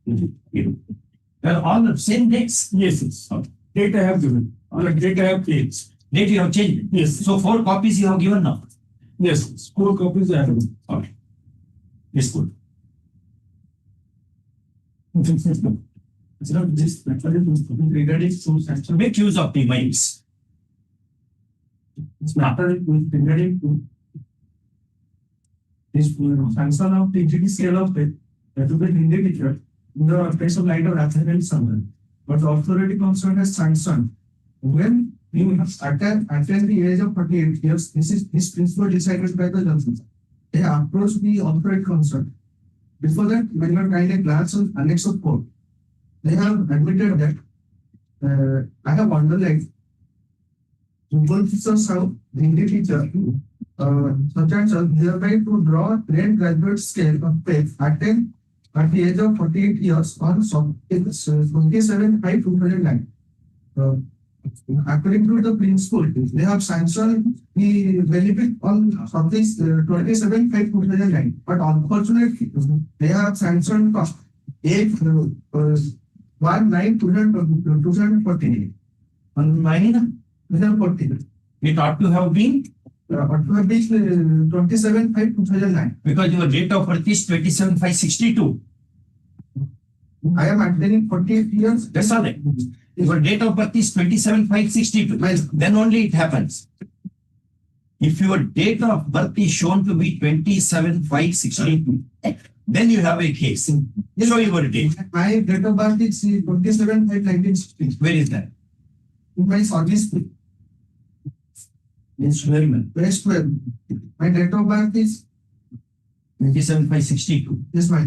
They're all the same dates. Yes, yes. Date I have given. Or like date I have changed. Date you have changed. Yes. So 4 copies you have given now. Yes. 4 copies I have given. Okay. It's good. So this method is regarding to sanction. Make use of the minds. This matter is regarding to this sanction of the GD scale of it to be indicated in the place of light of apparent summary. But the authority concerned has sanctioned when you attend the age of 48 years, this principle decided by the judges. They approach the authority concerned. Before that, when you are kind of glance on annex of court, they have admitted that I have underlined. Officers have the teacher such and such hereby to draw trained graduate scale of pay attained at the age of 48 years on 27/5/2009. According to the principle, they have sanctioned the benefit on of this 27/5/2009, but unfortunately, they have sanctioned 1/9/2014. On 2014. it ought to have been 27/5/2009. because your date of birth is 27/5/62. I am attaining 48 years. That's all right. Your date of birth is 27/5/62. Then only it happens. If your date of birth is shown to be 27/5/62, then you have a case. Show your date. My date of birth is 27/5/1960. Where is that? In my service, Means where, man? West 12. My date of birth is 27/5/62. yes, my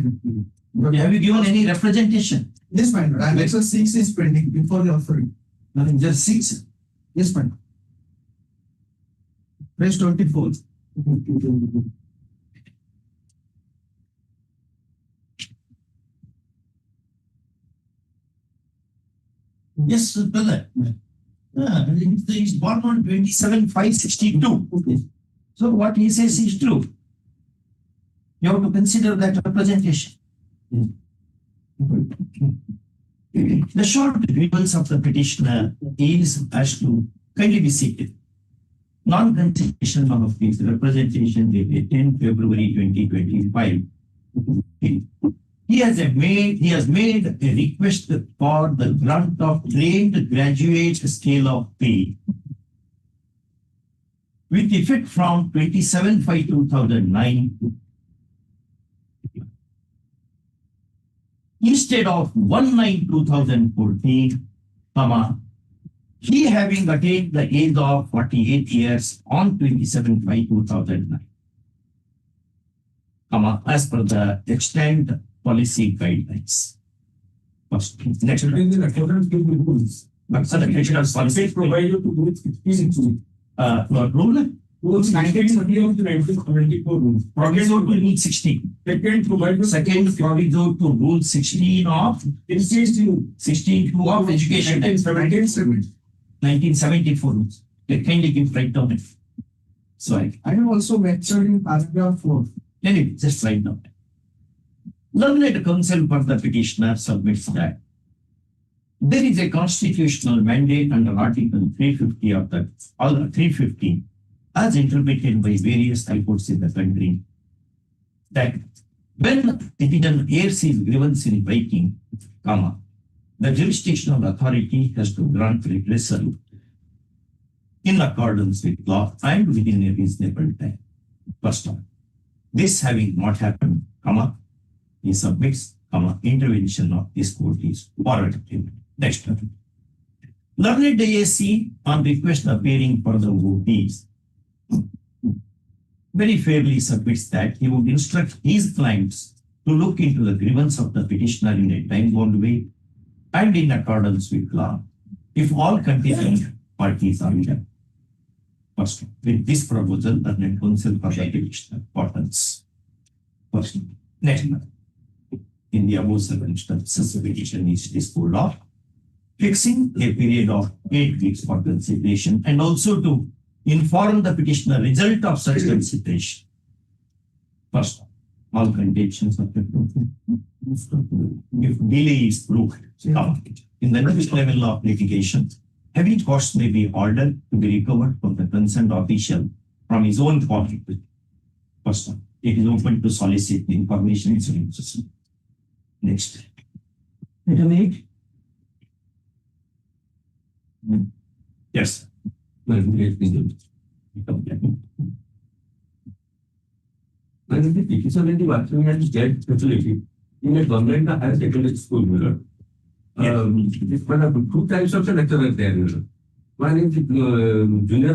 Have you given any representation? yes, my lord. Annex 6 is pending before the offering. Nothing, just 6. Yes, my lord. Page 24. Yes, brother. He is born on 27/5/62. So what he says is true. You have to consider that representation. The short grievance of the petitioner is as to kindly be seated. Non-consideration of his representation dated 10 February 2025. He has made a request for the grant of trained graduate scale of pay with effect from 27/5/2009 instead of 1/9/2014, he having attained the age of 48 years on 27/5/2009, as per the extant policy guidelines. First, next. It is in accordance with the rules. But sir, the petitioner's policy Provide you to do it 16 rule. Rules 1930 of the 1974 rules. Proviso to rule 16. Second, provide you. Second, proviso to rule 16 of 16 of education. 1974 rules. They kindly give right down it. Sorry. I have also mentioned in paragraph 4. Anyway, just write down. Learned counsel for the petitioner submits that there is a constitutional mandate under Article 350 of the 350 as interpreted by various high courts in the country that when a citizen airs his grievance in writing, the jurisdictional authority has to grant redressal in accordance with law and within a reasonable time. First one. This having not happened, he submits, intervention of this court is warranted. Next one. Learned AAC on request appearing for the OPs very fairly submits that he would instruct his clients to look into the grievance of the petitioner in a time-bound way and in accordance with law if all contingent parties are there. First, with this proposal, learned counsel for the petitioner orders. First, next one. In the above circumstances, the petition is disposed of, fixing a period of 8 weeks for consideration and also to inform the petitioner result of such consideration. First, all conditions of the if delay is proved, in the next level of litigation, heavy costs may be ordered to be recovered from the concerned official from his own pocket. First, it is open to solicit the information. Next. Item 8. Yes. When the petitioner in the working and get facility in a government higher secondary school, there are 2 types of lecturer there. One is junior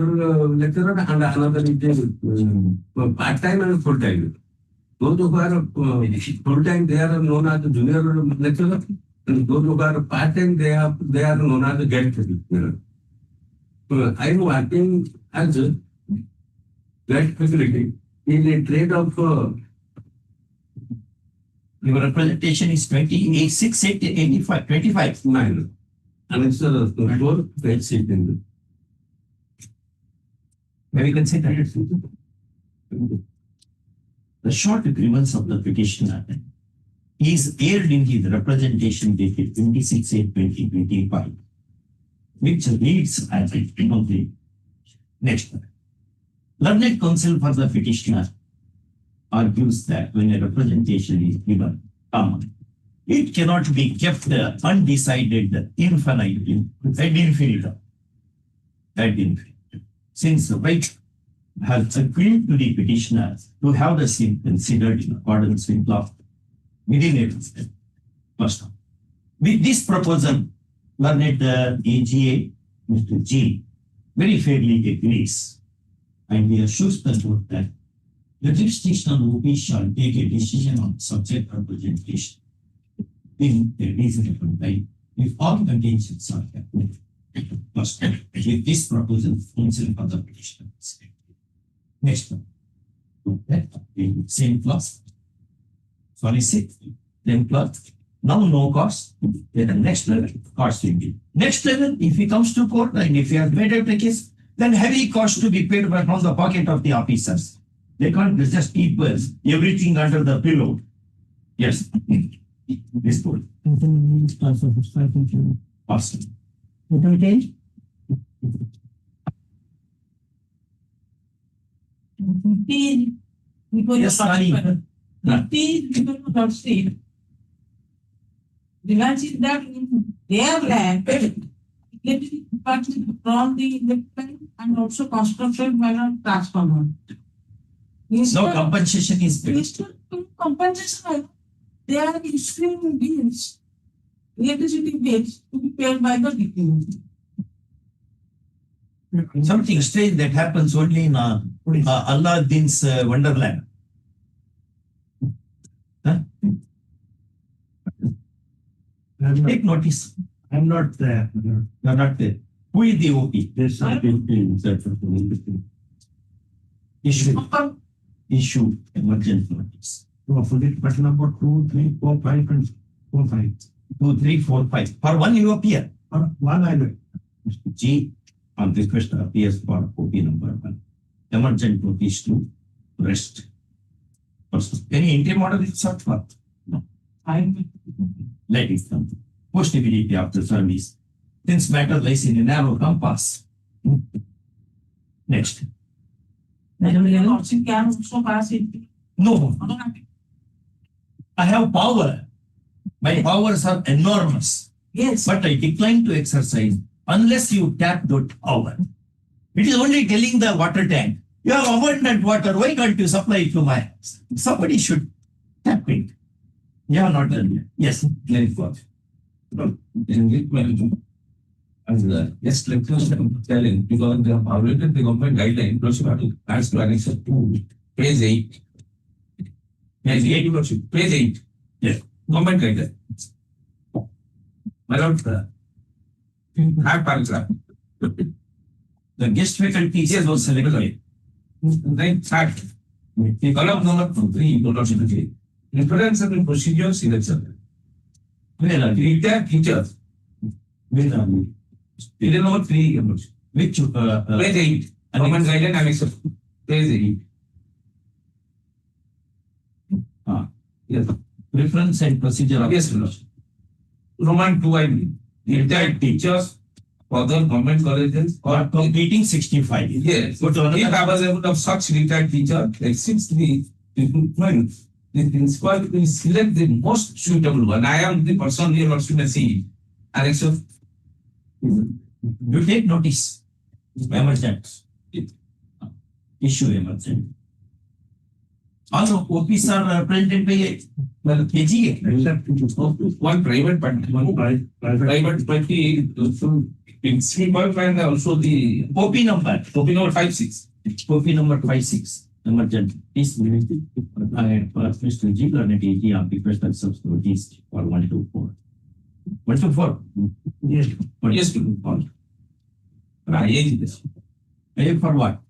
lecturer and another is part-time and full-time. Those who are full-time, they are known as the junior lecturer, and those who are part-time, they are known as the guest lecturer. I am working as that facility in a trade of Your representation is 25. 9. And it's a floor trade seat in the. Maybe you can say that. The short grievance of the petitioner is aired in his representation dated 26/8/2025, which reads as the next. Learned counsel for the petitioner argues that when a representation is given, it cannot be kept undecided infinitely ad infinitum. Since the right has agreed to the petitioner to have the same considered in accordance with law within a first. With this proposal, learned AGA, Mr. G, very fairly agrees, and he assures the court that the jurisdictional OP shall take a decision on subject representation in a reasonable time if all conditions are met. First, with this proposal, counsel for the petitioner. Next one. Same clause. Sorry, same clause. Now no cost. Then the next level, cost will be. Next level, if he comes to court and if he has made up the case, then heavy cost to be paid from the pocket of the officers. They can't just keep everything under the pillow. Yes. This board. Awesome. Yes, Nani. Imagine that their land, electricity department from the electric and also construction by a transformer. No compensation is paid. Compensation, they are issuing bills, electricity bills to be paid by the DPU. Something strange that happens only in Aladdin's Wonderland. Huh? Take notice. I'm not there. You are not there. Who is the OP? There's something Issue emergent notice. for the question number 2, 3, 4, 5, and 4, 5. 2, 3, 4, 5. For one you appear. Or one I know. Mr. G on request appears for OP number 1. Emergent notice to rest. First, any interim order is sought for? No. Let it come. Postability of the service. Since matter lies in a narrow compass. Next. Can also pass it. No. I have power. My powers are enormous. Yes. But I decline to exercise unless you tap that power. It is only telling the water tank, you have abundant water, why can't you supply it to my house? Somebody should tap it. You have not done it. Yes, very good. And yes, lecturers telling because they have violated the government guideline, Procedural as to annex 2, page 8. Page 8, page 8. Yes, government guideline. My lord, have paragraph. The guest faculty is also selected. Then fact. Column number 3, Procedural. Reference and procedures in itself. Where are you? Retired teachers. Where are you? Page number 3, Which page 8. Government guideline annex 2, page 8. Yes. Preference and procedure of Yes, Lord. Roman 2, I mean. Retired teachers for the government colleges or are completing 65. yes. Go to another- If I was able to have such retired teacher, like since the recruitment, the principal will select the most suitable one. I am the person here or should I see. And accept. You take notice. Emergent. Issue emergent. All OPs are presented by AGA. One private party, one private party, principal and also the OP number. OP number 56. OP number 56. Emergent. Is limited. Mr. G. Planet AG on the first and substitutes for 1 to 4. 1 to 4. Yes. But Yes, to all. I age this. for what?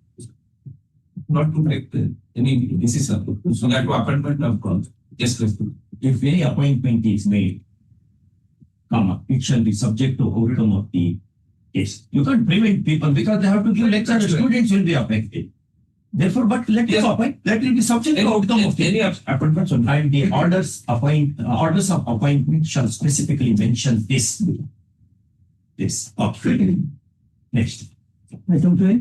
not to take any decision. So that appointment of God. Yes, please. If any appointment is made, it shall be subject to outcome of the case. You can't prevent people because they have to give lecture, students will be affected. Therefore, but let it appoint, let it be subject to outcome of Any appointment. and the orders of appointment shall specifically mention this. This. Okay. Next. Item 12.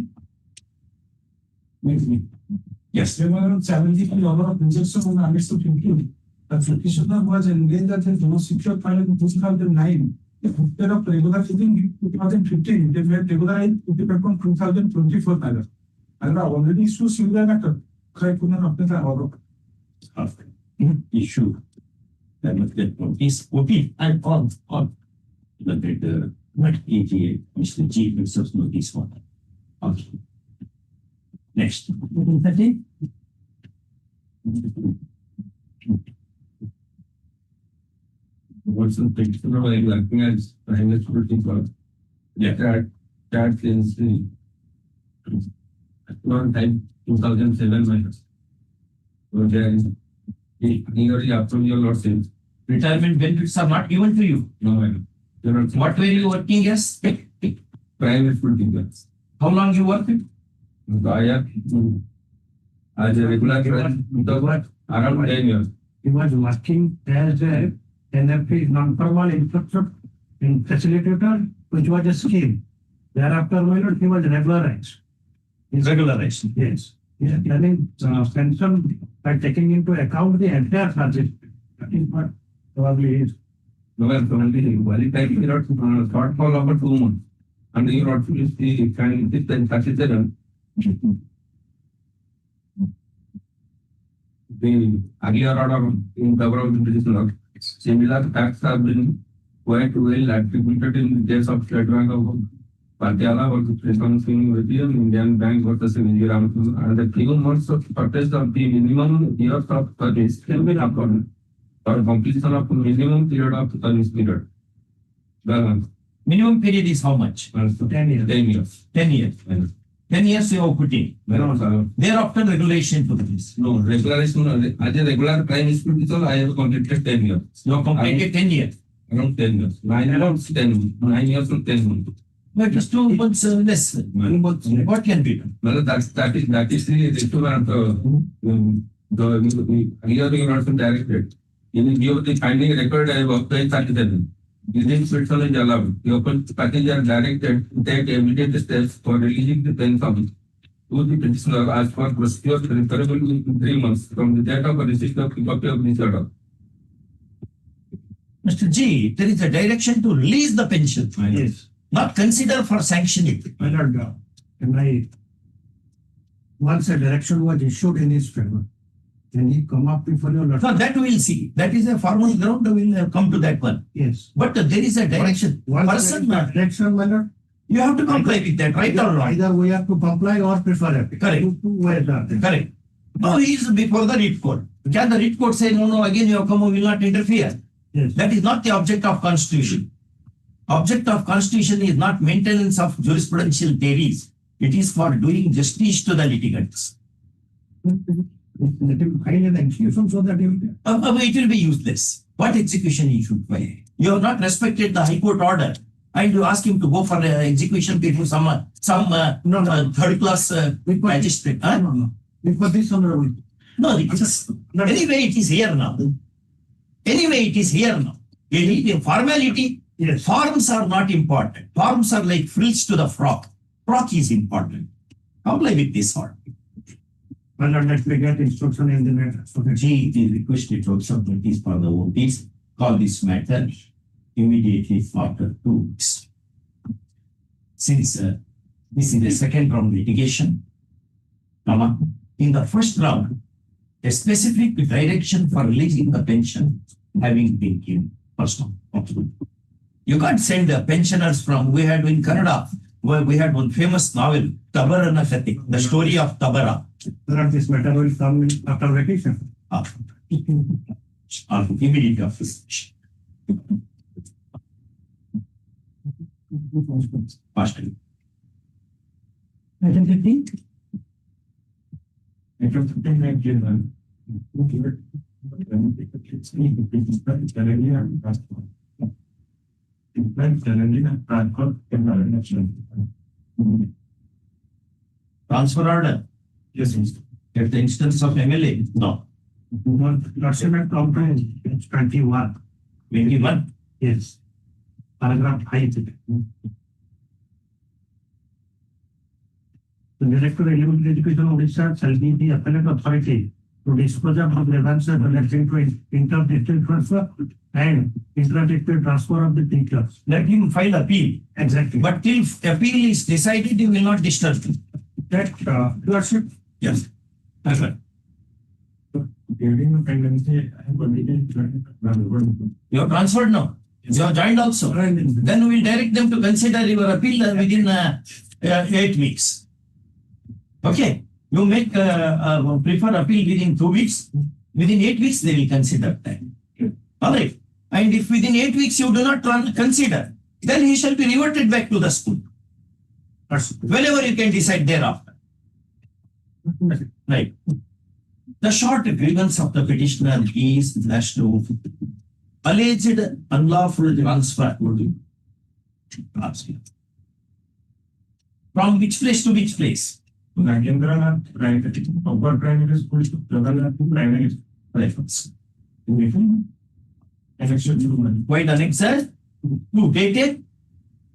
Yes. There were around 70 number of injections on the understood include. The petitioner was engaged as a homosexual file in 2009. Instead of regularizing in 2015, they made regularized with effect from 2024 matter. And already issued similar matter. Correct, Issue. That must get notice. OP and all. But not AGA, Mr. G himself notice one. Okay. Next. Item 13. What's the picture of acting as private security guard? Yeah. That since the long time 2007 minus. So then he already approved your lordship. Retirement benefits are not given to you. No, madam. You're not What were you working as? private security guards. How long you worked? I have as a regular around 10 years. He was working as a NFP non-formal instructor in facilitator, which was a scheme. Thereafter, he was regularized. Regularized. Yes. He is getting pension by taking into account the entire service. That is what probably is. No, only one time you got shortfall over 2 months. And you got to see kind of 37. The earlier order in favor of the British law, similar facts have been quite well attributed in the case of State Bank of Patiala versus Prism Singh Vitium, Indian Bank versus Vijay Ramakrishnan, and the 3 months of purchase of the minimum years of service can be accorded for completion of minimum period of service period. The Minimum period is how much? 10 years. 10 years. 10 years. 10 years you have put in. Thereafter regulation to this. No, regularization, as a regular prime minister, I have completed 10 years. You have completed 10 years. Around 10 years. 9 years to 10 months. But it's 2 months less. 2 months. What can be done? Well, that is the instrument the earlier you are directed. In the finding record, I have applied 37. Using Switzerland is allowed. The open package are directed to take immediate steps for releasing the pen sum to the petitioner as per procedure referable in 3 months from the date of receipt of copy of this order. Mr. G, there is a direction to release the pension. Yes. Not consider for sanctioning it. My lord, once a direction was issued in his favor, can he come up before your lordship? So that we will see. That is a formal ground. We will come to that one. Yes. But there is a direction. Person, direction, my lord. You have to comply with that, right or wrong? Either we have to comply or prefer it. Correct. Two ways are there. Correct. No, he is before the writ court. Can the writ court say, no, again you have come, we will not interfere? Yes. That is not the object of constitution. Object of constitution is not maintenance of jurisprudential theories. It is for doing justice to the litigants. Let him file an execution so that he will get. It will be useless. What execution he should file? You have not respected the High Court order, and you ask him to go for execution before some third class magistrate. Huh? No. Before this honorable. No, it is, anyway, it is here now. Anyway, it is here now. A formality. Yes. Forms are not important. Forms are like frills to the frock. Frock is important. Comply with this order. Well, let me get instruction in the matter. So that G, it is requested to accept notice for the OPs. Call this matter immediately after 2 weeks. Since this is the second round litigation, in the first round, a specific direction for releasing the pension having been given. First round. You can't send the pensioners from, we had in Kannada, where we had one famous novel, Tabarana Kati, the story of Tabara. this matter will come after vacation. Immediate office. Faster. Item 15. Transfer order. Yes, Mr. At the instance of MLA, no. Document complaint, page 21. 21. Yes. Paragraph 5. The Director of Elementary Education Odisha shall be the appellate authority to dispose of grievances relating to inter-district transfer and intra-district transfer of the teachers. Let him file appeal. Exactly. But till appeal is decided, you will not disturb him. That, Lordship, Yes. during the pregnancy, I have already joined. You have transferred now. You have joined also. Then we will direct them to consider your appeal within 8 weeks. Okay. You make prefer appeal within 2 weeks. Within 8 weeks, they will consider that. All right. And if within 8 weeks you do not consider, then he shall be reverted back to the school. Whenever you can decide thereafter. Right. The short grievance of the petitioner is as to alleged unlawful transfer from which place to which place? Nagendranath Primary, Upper Primary School to Jagannath Primary School. Election to Quite annexed to dated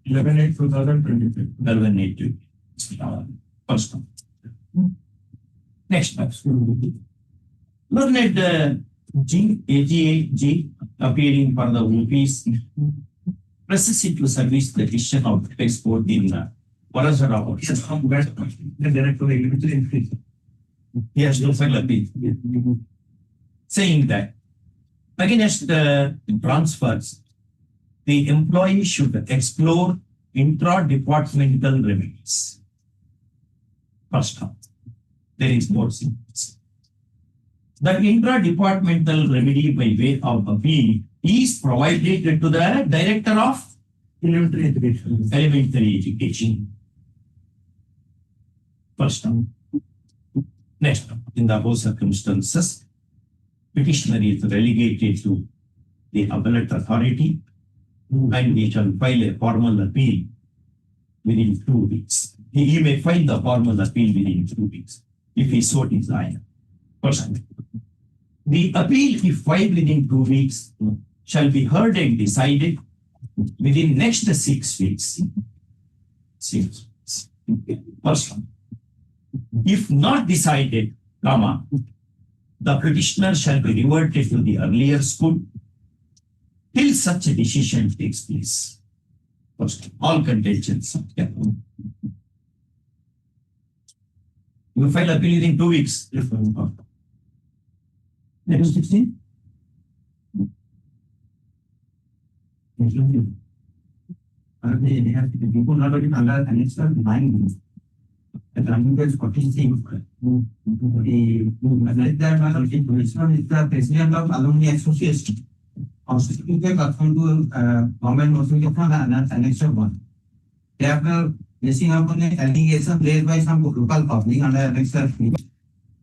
11/8/2023. 11/8. First one. Next one. Learned AGA appearing for the OPs presses into service the decision of the export in Orissa. Yes, from that, the Director of Elementary Education. He has to file appeal, saying that against the transfers, the employee should explore intra-departmental remedies. First one, there is more things. The intra-departmental remedy by way of appeal is provided to the Director of Elementary Education. Elementary Education. First one. Next one, in the above circumstances, petitioner is relegated to the appellate authority and he shall file a formal appeal within 2 weeks. He may file the formal appeal within 2 weeks if he so desires. First, the appeal, if filed within 2 weeks, shall be heard and decided within next 6 weeks. 6 weeks. First one. If not decided, comma, the petitioner shall be reverted to the earlier school till such a decision takes place. First, all contentions. You file appeal within 2 weeks. Next 16. People not only under annexure 9. And I'm going to continue. The is the president of Alumni Association. Constituting the government to government notification and annexure 1. They are basing upon the allegation raised by some local public under annexure 3.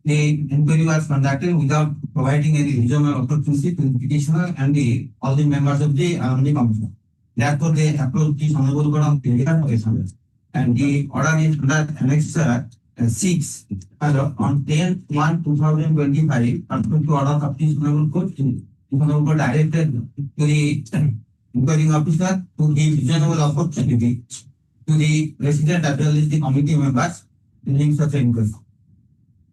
The inquiry was conducted without providing any reasonable opportunity to the petitioner and all the members of the alumni commission. Therefore, they approached the Hon'Ble Court of Orissa and the order is under annexure 6 on 10/1/2025 pursuant to order of the Hon'Ble Court. The Hon'Ble Court directed to the inquiring officer to give reasonable opportunity to the president as well as the committee members during such an inquiry.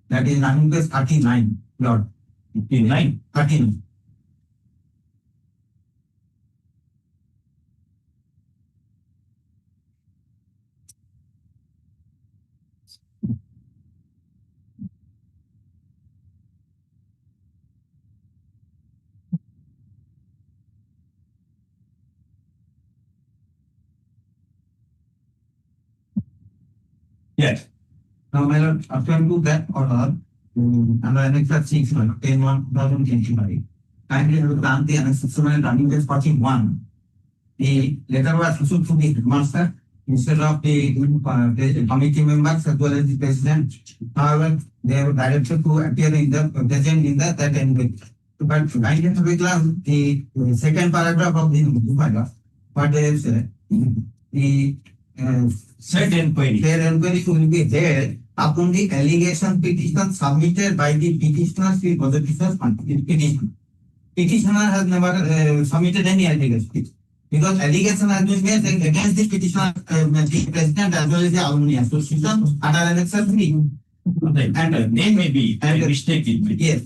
That is running case 39, Lord. 39. 39. Yes. Now, my lord, according to that order, under annexure 6, 10/1/2025, kindly grant the annexure running case 41. The letter was issued to the headmaster instead of the committee members as well as the president. However, they have directed to appear in the present in the that inquiry. But I can the second paragraph of the paragraph, what they have said, the Said inquiry. their inquiry will be there upon the allegation petition submitted by the petitioner for the petition. Petitioner has never submitted any allegation. Because allegation has been made against the petitioner, the president as well as the alumni association under Annex 3. And they may be mistaken. Yes.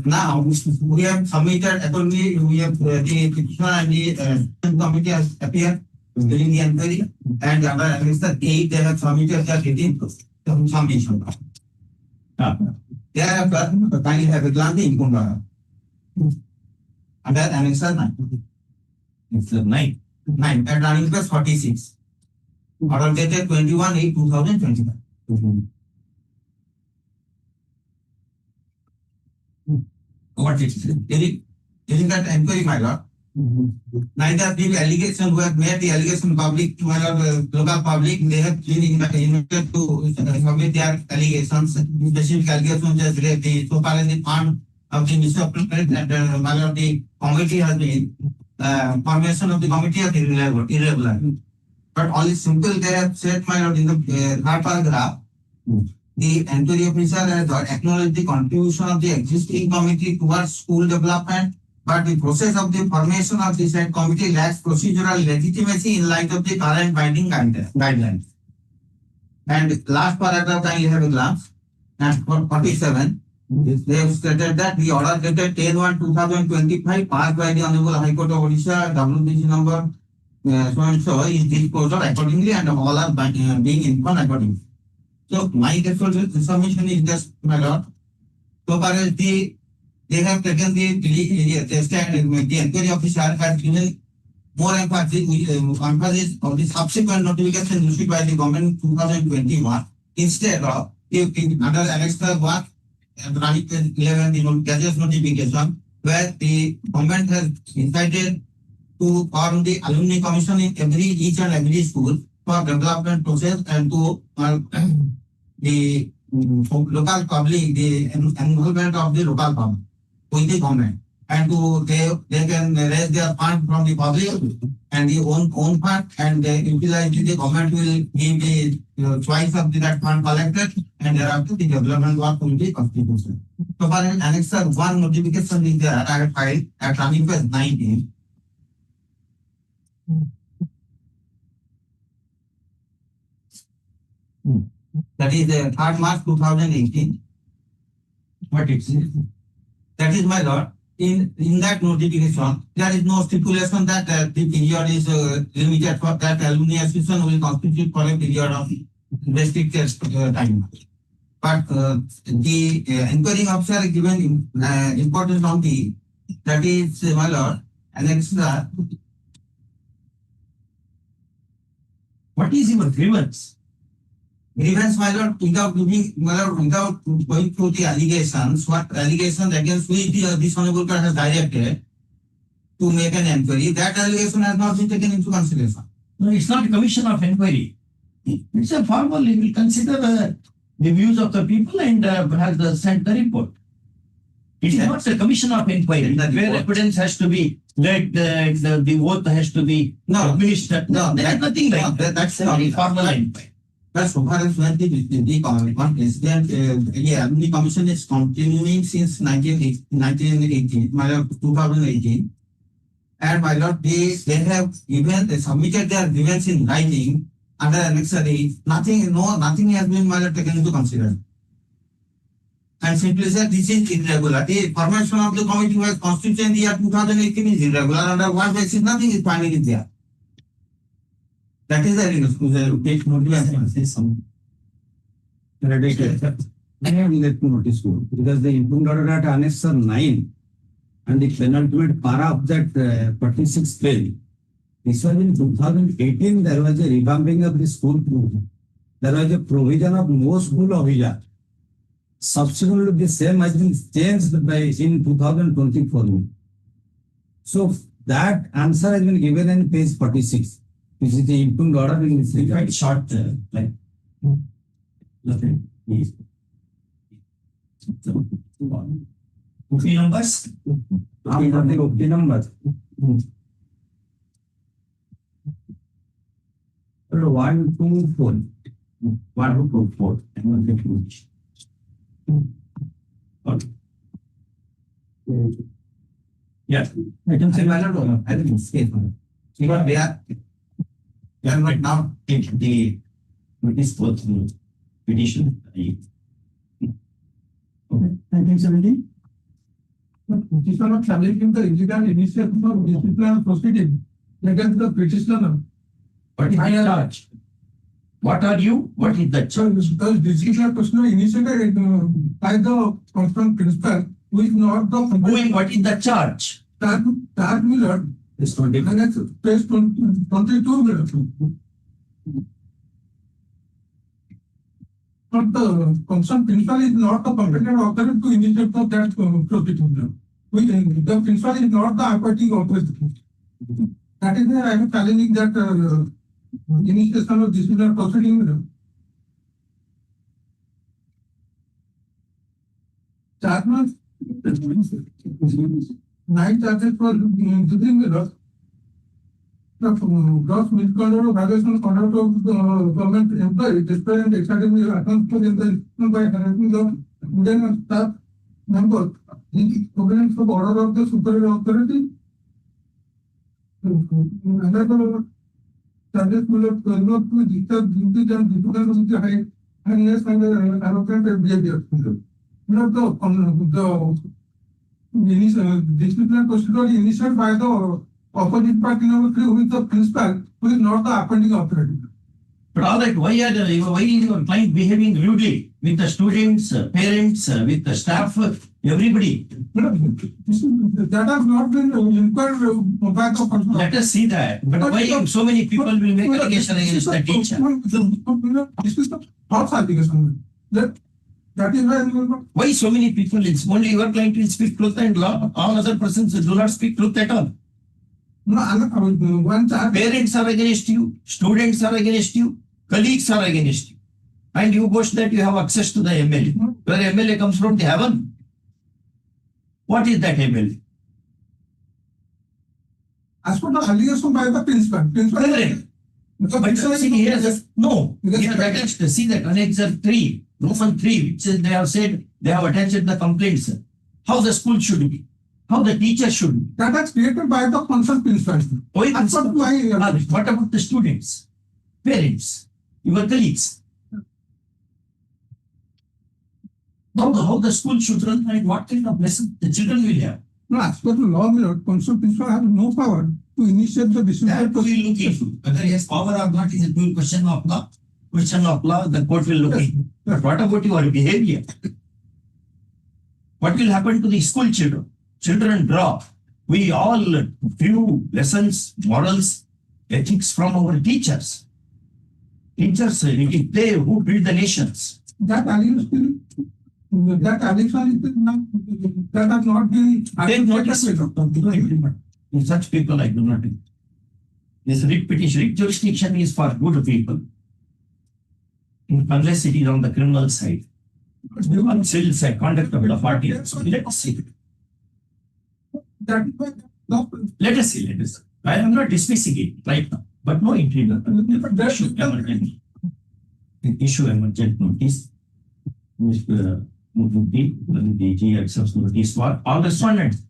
Now, we have submitted, accordingly, we have the petitioner and the committee has appeared during the inquiry, and under Annex 8, they have submitted their written submission. Thereafter, kindly have a glance in Kunda. Under Annex 9. It's the 9. 9 at running plus 46. Order dated 21/8/2025. What it says. During that inquiry, my lord, neither the allegation who have made the allegation public, my lord, local public, they have been invited to submit their allegations, specific allegations as the so far as the fund of the misappropriate and my lord, the committee has been formation of the committee is irregular. But only simple they have said, my lord, in the third paragraph, the inquiry officer has acknowledged the contribution of the existing committee towards school development, but the process of the formation of the said committee lacks procedural legitimacy in light of the current binding guidelines. And last paragraph, I have a glance. And for 47, they have stated that the order dated 10/1/2025 passed by the Hon'Ble High Court of Orissa, WBC number so and so is disposed of accordingly, and all are being informed accordingly. So my submission is just, my lord, so far as they have taken the stand, the inquiry officer has given more emphasis of the subsequent notification issued by the government in 2021 instead of under Annex 1 running 11, the gadget notification, where the government has decided to form the alumni commission in each and every school for development process and to the local public, the involvement of the local public with the government, and to they can raise their fund from the public and the own fund, and they utilize the government will give the choice of that fund collected, and thereafter the development work will be constituted. So far as Annex 1 notification is there, I have filed at running phase 19. That is 3rd March 2018. What it says. That is, my lord. In that notification, there is no stipulation that the period is limited for that alumni association will constitute for a period of restricted time. But the inquiry officer given importance on the, that is, my lord, Annex. What is your grievance? Grievance, my lord, without going through the allegations, what allegations against which this Hon'Ble Court has directed to make an inquiry, that allegation has not been taken into consideration. No, it's not a commission of inquiry. It's a formal, he will consider the views of the people and has sent the report. It is not a commission of inquiry, where evidence has to be led, the oath has to be administered. No, there is nothing like that. That's a formal inquiry. But so far as when the president, alumni commission is continuing since 1918, my lord, 2018. And my lord, they have even submitted their grievance in writing under Annex 8. Nothing has been, my lord, taken into consideration. And simply said, this is irregular. The formation of the committee was constituted in the year 2018 is irregular. Under what basis, nothing is finding it there. That is the case notice. I have let notice because the impugned order at Annex 9 and the penultimate para of that 46th page. This was in 2018. There was a revamping of the school. There was a provision of no school officer. Subsequently, the same has been changed in 2024. So that answer has been given in page 46. This is the impugned order in this regard. Quite short, like. Nothing. Yes. Okay, numbers? I'm not the okay number. 1, 2, 4. 1, 2, 4. And 1, 2, 4. Okay. Yeah. I can say valid. I think it's safe. Because they are right now in the notice for the petition. Okay, 1917. Petitioner challenging the illegal initiation of disciplinary proceeding against the petitioner. What is the charge? What are you? What is the charge? The disciplinary proceeding initiated by the concerned principal who is not the Going, what is the charge? That Miller. It's 20. And that's page 22 Miller. But the concerned principal is not the competent authority to initiate of that proceeding. The principal is not the appointing authority. That is why I am challenging that initiation of disciplinary proceeding. Charges 9 charges for giving the gross misconduct or violation of conduct of the government employee, despite and academic accounts in the by harassing the student and staff members in evidence of order of the superior authority. Another charges will not to discharge duties and difficult with the highness and arrogant behavior. The disciplinary procedure initiated by the opposite party number 3, who is the principal, who is not the appointing authority. But all that, why is your client behaving rudely with the students, parents, with the staff, everybody? That has not been inquired by the person. Let us see that. But why so many people will make allegation against the teacher? This is the false allegation. That is Why so many people? It's only your client will speak truth and law. All other persons do not speak truth at all. no, one charge. Parents are against you, students are against you, colleagues are against you. And you boast that you have access to the MLA. Where MLA comes from the heaven. What is that MLA? As for the allegation by the principal. Correct. But see here, no, here attached, see that Annexure 3, Roman 3, which is they have said they have attached the complaints. How the school should be, how the teacher should be. That is created by the concerned principal. Why That's principal? why. What about the students, parents, your colleagues? How the school should run and what kind of lessons the children will have? No, as per the law, concerned principal has no power to initiate the disciplinary That we will look into. Whether he has power or not is a pure question of law. Question of law, the court will look into. But what about your behavior? What will happen to the school children? Children draw. We all view lessons, morals, ethics from our teachers. Teachers, they who build the nations. That allegation is not, that has not been. They notice it. In such people, I do not think. This writ petition, writ jurisdiction is for good people. Unless it is on the criminal side. On civil side, conduct of the party. Let us see. Let us see. I am not dismissing it right now, but no entry. Issue emergent notice. Mr. Mukti, the DG accepts notice for all respondents.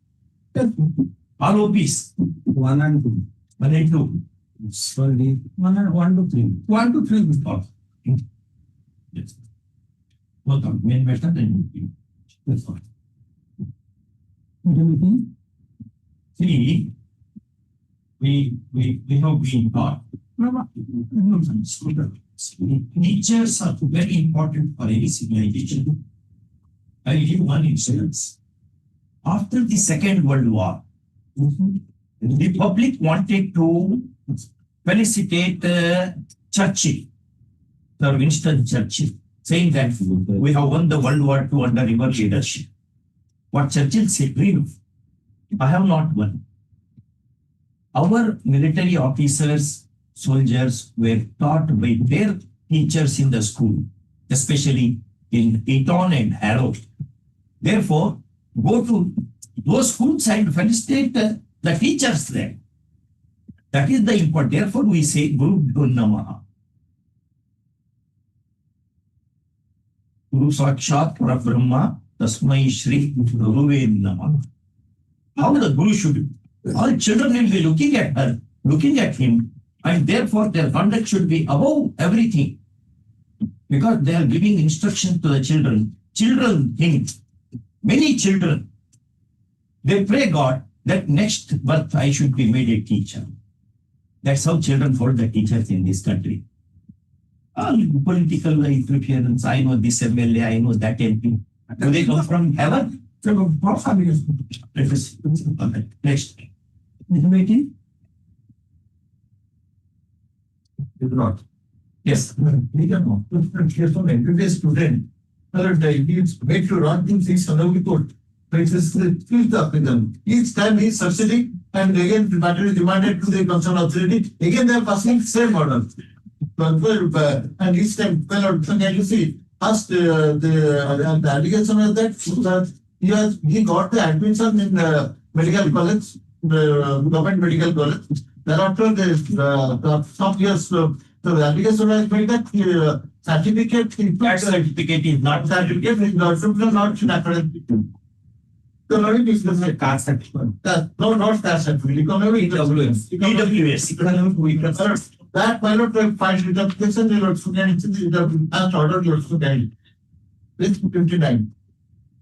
All OPs. 1 and 2. 1 and 2. Sorry. 1 to 3. 1 to 3. Yes. Both are main method and that's all. See, we have been taught. Teachers are very important for any civilization. I will give one instance. After the Second World War, the public wanted to felicitate Churchill, Sir Winston Churchill, saying that we have won the World War II under your leadership. What Churchill said, I have not won. Our military officers soldiers were taught by their teachers in the school, especially in Eton and Harrow. Therefore, go to those schools and felicitate the teachers there. That is the important. Therefore, we say Guru Namaha. Guru Sakshat Parabrahma Tasmai Shri Guruve Namaha. How the Guru should be. All children will be looking at her, looking at him, and therefore their conduct should be above everything. Because they are giving instruction to the children. Children think, many children, they pray God that next birth I should be made a teacher. That's how children follow the teachers in this country. All political interference, I know this MLA, I know that MP. Do they come from heaven? Let us next. Waiting? Yes. Here's from MBBS student. He is made to run things in Hon'Ble Court. So it is filled up with them. Each time he is succeeding, and again the matter is remanded to the concerned authority. Again they are passing same order. And each time, well, can you see? First, the allegation was that he got the admission in medical college, government medical college. Thereafter, some years, the allegation was made that certificate is not certificate is not academic. So now it is the caste certificate. No, not caste certificate. Economic EWS. That pilot files interpretation, they wrote students in the last order, you also carry. Page 59.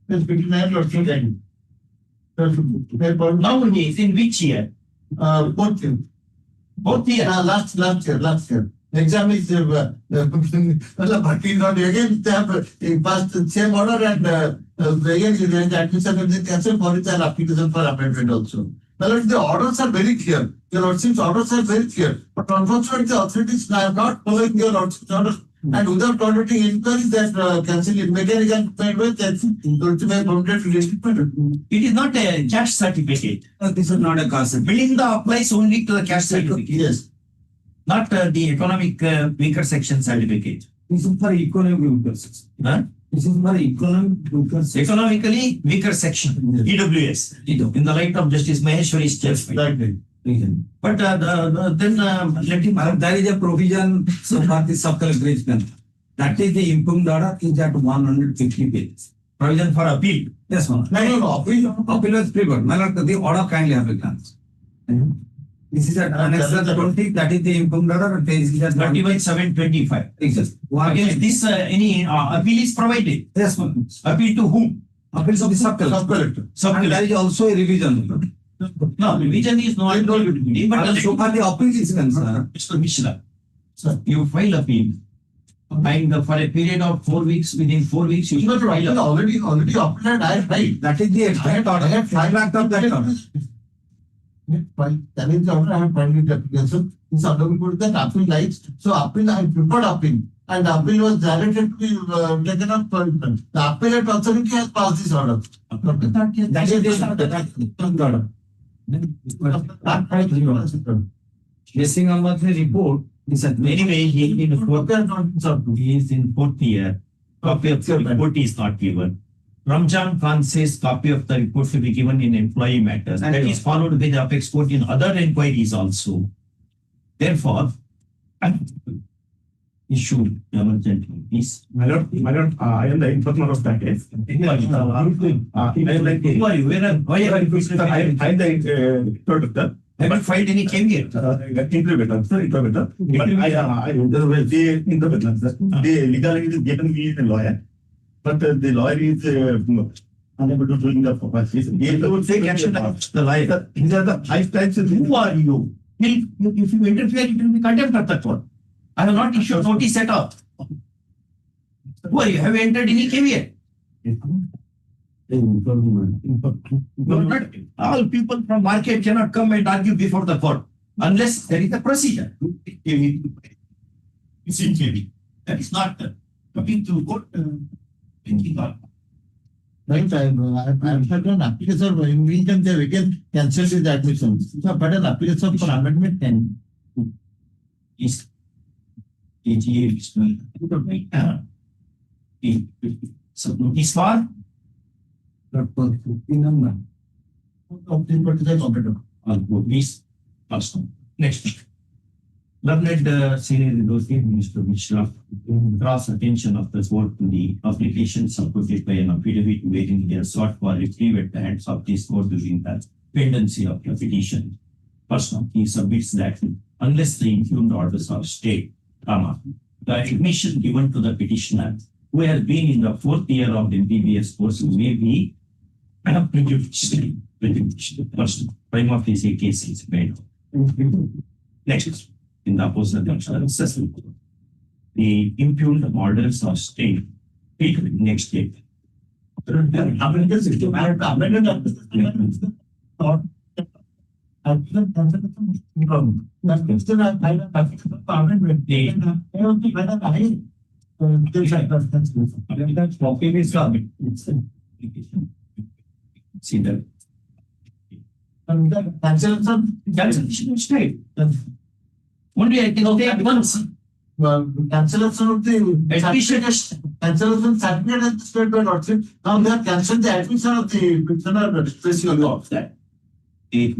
Page 59, you also carry. Nowadays, in which year? Both year. Both year. Last year. Exam is Bhatti is not again, they have passed the same order and again the admission will be cancelled for it and application for amendment also. Well, the orders are very clear. Your Lordship's orders are very clear. But unfortunately, the authorities are not following your Lordship's orders. And without conducting inquiries that cancelling mechanical payment, that's permitted to It is not a cash certificate. This is not a caste certificate. Belinda applies only to the cash certificate. Yes. Not the economic weaker section certificate. This is for economic weaker section. Huh? This is for economic weaker section. Economically weaker section. EWS. In the light of Justice Maheshwari's judgment. But then let him. There is a provision so far the sub-collector is done. That is the impugned order is at 150 pages. Provision for appeal. Yes, ma'am. No, Appeal was prepared. My lord, the order kindly have a glance. This is at annexure 20, that is the impugned order. This is at 31,725. Exactly. Against this, any appeal is provided. Yes, ma'am. Appeal to whom? Appeals of the sub-collector. And there is also a revision. No, revision is not but so far the appeal is concerned. Mr. Mishra, sir, you file appeal. And for a period of 4 weeks, within 4 weeks, you should file appeal. Already applied, I filed. That is the exact order. I have filed of that order. That is the order I have filed with the application. This Hon'Ble Court that appeal lies. So appeal, I prepared appeal. And appeal was directed to be taken up. The appellate authority has passed this order. That is the order. Basing on what the report is at Anyway, he is in fourth year. Copy of the report is not given. Ramjan Khan says copy of the report to be given in employee matters. And that is followed by the apex court in other inquiries also. Therefore, issue emergent notice. My lord, I am the informer of that case. Who are you? Why are you? I am the doctor. Have you filed any caveat? Interpreter, sir, interpreter. But the interpreter, sir. The legality is given me a lawyer. But the lawyer is unable to do the process. They will take action against the lawyer. These are the high stripes. Who are you? If you interfere, it will be contempt of the court. I have not issued notice at all. Who are you? Have you entered any caveat? All people from market cannot come and argue before the court unless there is a procedure. That is not coming to court. Right, I have had an application for meantime they can cancel his admission. So I've had an application for amendment 10. is AGA so notice for number. of the particular operator on notice person. Next. Learned senior negotiator Mr. Mishra draws attention of the court to the application supported by an affidavit wherein they are sought for reprieve at the hands of this court during the pendency of the petition. First, he submits that unless the impugned orders are stayed, the admission given to the petitioner who has been in the fourth year of the MBBS course may be prejudiced. First, prima facie case is made. Next, in the opposite successful, the impugned orders are stayed. Next day. See that. Cancellation is stayed. Only I can take once. Cancellation of the Admission. cancellation certificate and statement or now they have cancelled the admission of the petitioner registration Of that. The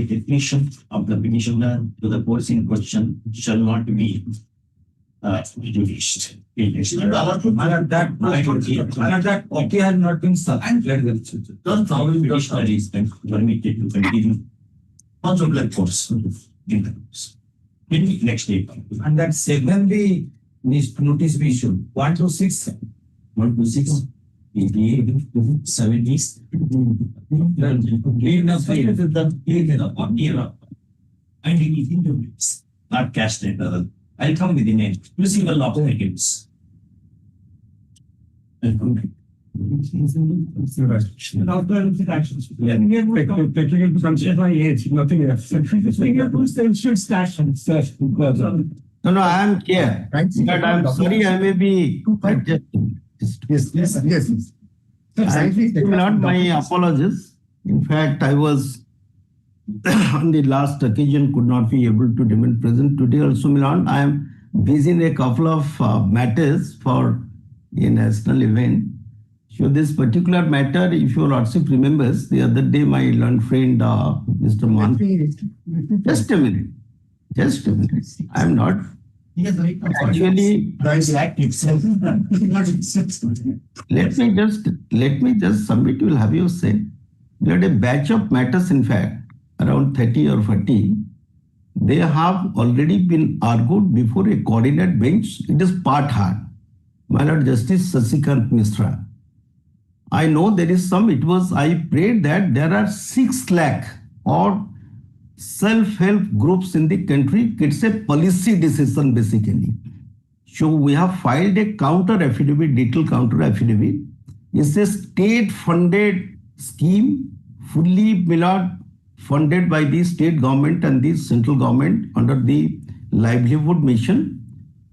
definition of the petitioner to the course in question shall not be reduced. That copy has not been circulated. Petitioner is permitted to continue consular course in the course. Next day. And that secondly, this notice we issued 1 to 6. 1 to 6. 70s. And it is in the weeks, not casted. I'll come with the name. Crucible of seconds. Taking into consideration my age, nothing else. No, I am here. But I am sorry, I may be adjusting. Yes. Not my apologies. In fact, I was on the last occasion could not be able to remain present today. Also, Milan, I am busy in a couple of matters for a national event. So this particular matter, if your lordship remembers, the other day my learned friend, Mr. Mohan. Just a minute. I am not. Actually, let me just submit, you will have your say. We had a batch of matters, in fact, around 30 or 40. They have already been argued before a coordinate bench. It is part hard. My Lord Justice Sasikant Mishra. I know there is some, I prayed that there are 6 lakh or self-help groups in the country. It's a policy decision basically. So we have filed a counter affidavit, detailed counter affidavit. It's a state-funded scheme, fully funded by the state government and the central government under the livelihood mission.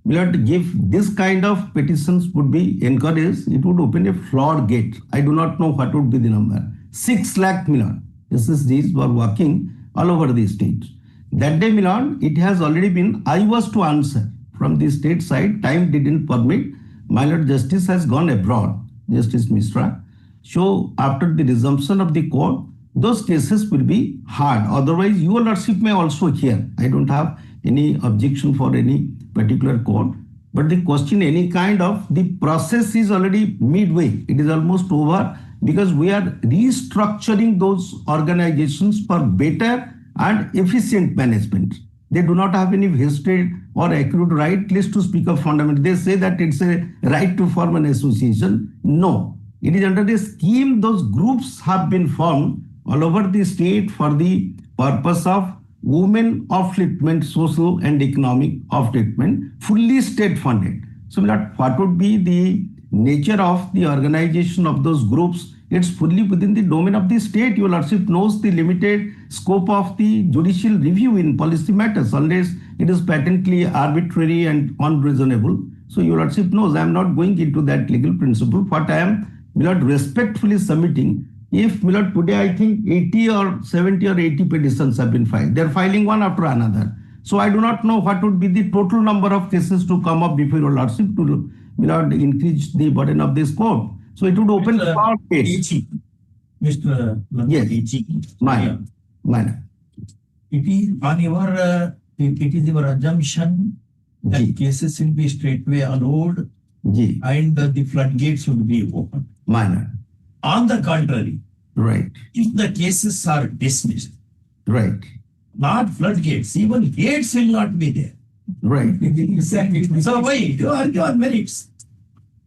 We have to give this kind of petitions would be encouraged. It would open a floodgate. I do not know what would be the number. 6 lakh million SSGs were working all over the state. That day, Milan, it has already been, I was to answer from the state side. Time didn't permit. My Lord Justice has gone abroad, Justice Mishra. So after the resumption of the court, those cases will be hard. Otherwise, your lordship may also hear. I don't have any objection for any particular court. But the question, any kind of, the process is already midway. It is almost over because we are restructuring those organizations for better and efficient management. They do not have any vested or accrued right, at least to speak of fundamental. They say that it's a right to form an association. No, it is under the scheme those groups have been formed all over the state for the purpose of women upliftment, social and economic upliftment, fully state funded. So what would be the nature of the organization of those groups? It's fully within the domain of the state. Your lordship knows the limited scope of the judicial review in policy matters unless it is patently arbitrary and unreasonable. So your lordship knows I am not going into that legal principle. What I am respectfully submitting, if today I think 80 or 70 or 80 petitions have been filed. They are filing one after another. So I do not know what would be the total number of cases to come up before your lordship to increase the burden of this court. So it would open for case. Mr. Yes. Mine. It is on your, it is your assumption that cases will be straightway allowed and the floodgates will be opened. Minor. On the contrary, Right. if the cases are dismissed, Right. not floodgates, even gates will not be there. Right. So why? Your merits.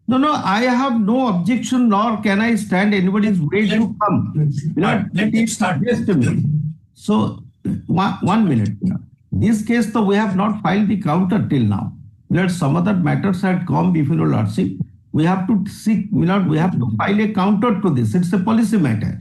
No, I have no objection, nor can I stand anybody's way to come. Let them start. Just a minute. So, 1 minute. This case, though, we have not filed the counter till now. Some other matters had come before your lordship. We have to seek, we have to file a counter to this. It's a policy matter.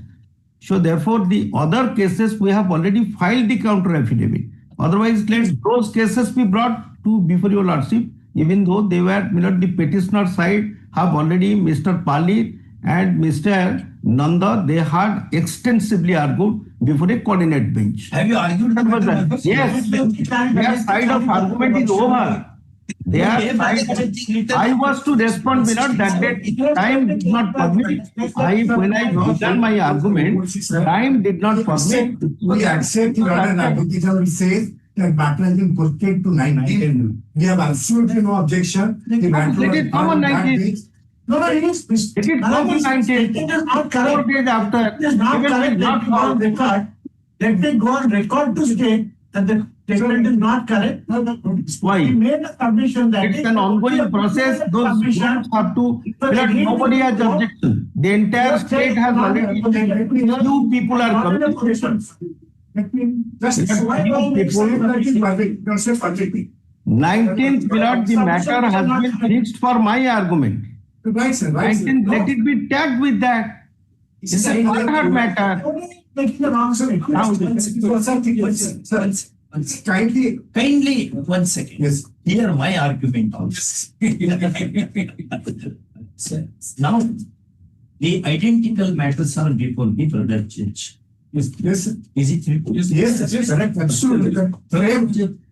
So therefore, the other cases, we have already filed the counter affidavit. Otherwise, let those cases be brought to before your lordship, even though they were, the petitioner side have already, Mr. Pali and Mr. Nanda, they had extensively argued before a coordinate bench. Have you argued? Yes, their side of argument is over. I was to respond, that time did not permit. When I began my argument, time did not permit. We accept your advocate will say that matter has been posted to 19. We have absolutely no objection. The matter Let it come on 19. No, it is. Let it come on 19. It is not 4 correct. days after. It is not correct. Let me go on record. Let me go on record to state that the statement is not correct. Why? We made a submission that It's an ongoing process. Those groups have to, nobody has objection. The entire state has already, few people are coming. Let me just people 19th, the matter has been fixed for my argument. Right, sir. Right, sir. 19th, let it be tagged with that. It's a not matter. Making the wrong Kindly, 1 second. Yes. Hear my argument also. Now, the identical matters are before the brother judge. Yes, sir. Is it true? Yes, correct. Absolutely.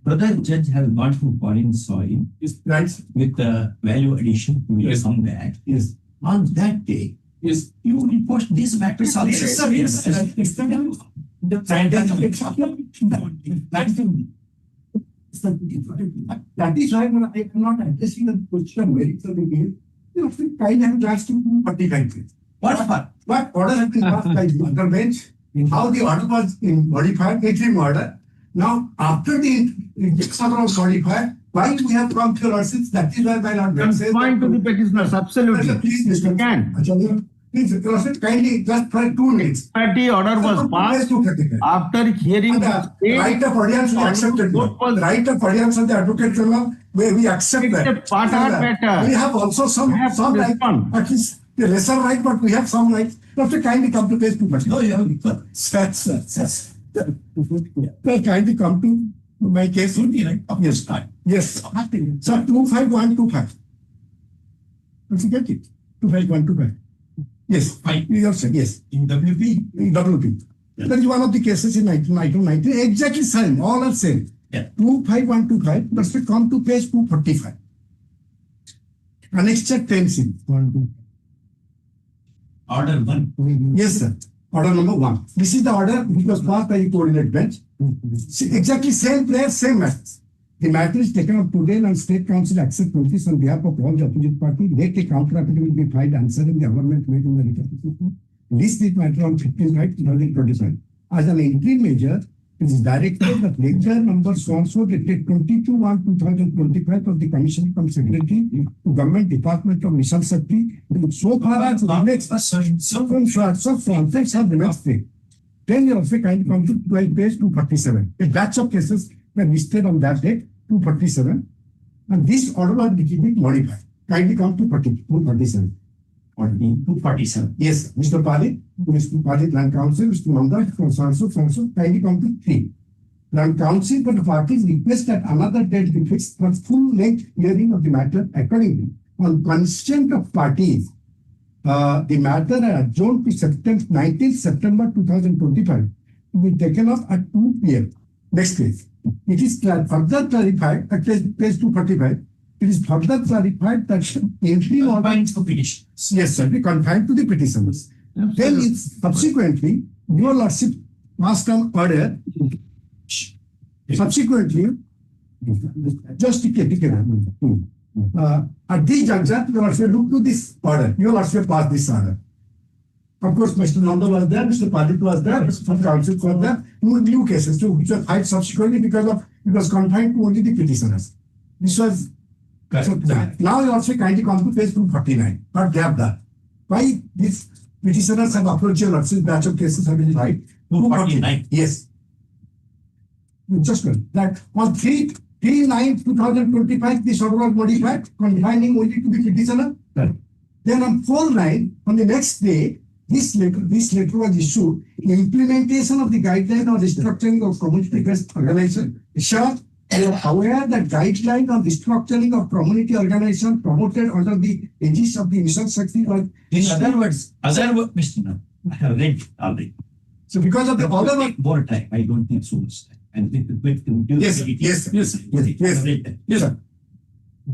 Brother judge has gone to foreign soil Right. with the value addition to some back. Yes. On that day, you will post these matters also. Yes, sir. Yes, sir. That is why when I am not addressing the question very thoroughly. You kind of asked to 45 days. What order has been passed by the other bench? How the order was modified, interim order. Now, after the rejection of modified, why we have come to our sins? That is why my Lord Ben says. Point to the petitioners, absolutely. Please, Mr. Can. Please, Your Lordship, kindly just for 2 minutes. Party order was passed after hearing the state. Right of audience we accepted. Right of audience of the Advocate General, where we accept It's that. a part of matter. We have also some right, at least the lesser right, but we have some rights. You have to kindly come to page 2. No, you have Kindly come to my case. Yes. Yes. Sir, 25125. Let's get it. 25125. Yes. Yes. in WP. In WP. That is one of the cases in 1990. Exactly same. All are same. Yeah. 25125. Let's come to page 245. Annexure 10C. Order 1. Yes, sir. Order number 1. This is the order which was passed by the coordinate bench. Exactly same place, same matters. The matter is taken up today and State Council accept notice on behalf of all the opposite party. Let a counter affidavit will be filed answering the government made in the representation. List this matter on 15th right, 2025. As an interim measure, it is directed that lecture number so-and-so dated 22/1/2025 of the Commission from Secretary to Government Department of Mission Safety. So far as the next some sorts of contexts have remained state. 10 years of kind come to 12 page 247. A batch of cases were listed on that date, 247. And this order was little modified. Kindly come to 247. 247. Yes, Mr. Pali, Land Council, Mr. Nanda, so kindly come to 3. Land Council for the parties request that another date be fixed for full-length hearing of the matter accordingly. On consent of parties, the matter adjourned to 19th September 2025 to be taken up at 2 p.m. Next page. It is further clarified at page 245. It is further clarified that every Confined to petition. yes, sir, be confined to the petitioners. Then it's subsequently, your lordship passed an order. Subsequently, just at this juncture, your lordship look to this order. Your lordship passed this order. Of course, Mr. Nanda was there, Mr. Padit was there, Mr. Council was there. New cases too, which were filed subsequently because of it was confined to only the petitioners. This was so now you also kindly come to page 249. What they have done. Why these petitioners have approached your lordship, batch of cases have been filed. 249. Yes. Just that on 3/9/2025, this order was modified, confining only to the petitioner. Then on 4/9, on the next day, this letter was issued. Implementation of the guideline on restructuring of community-based organization. Sure, you are aware that guideline on restructuring of community organization promoted under the aegis of the mission section was. In other words, Mr. Nanda, I have read already. So because of the other one. More time, I don't think so much time. And Yes, sir.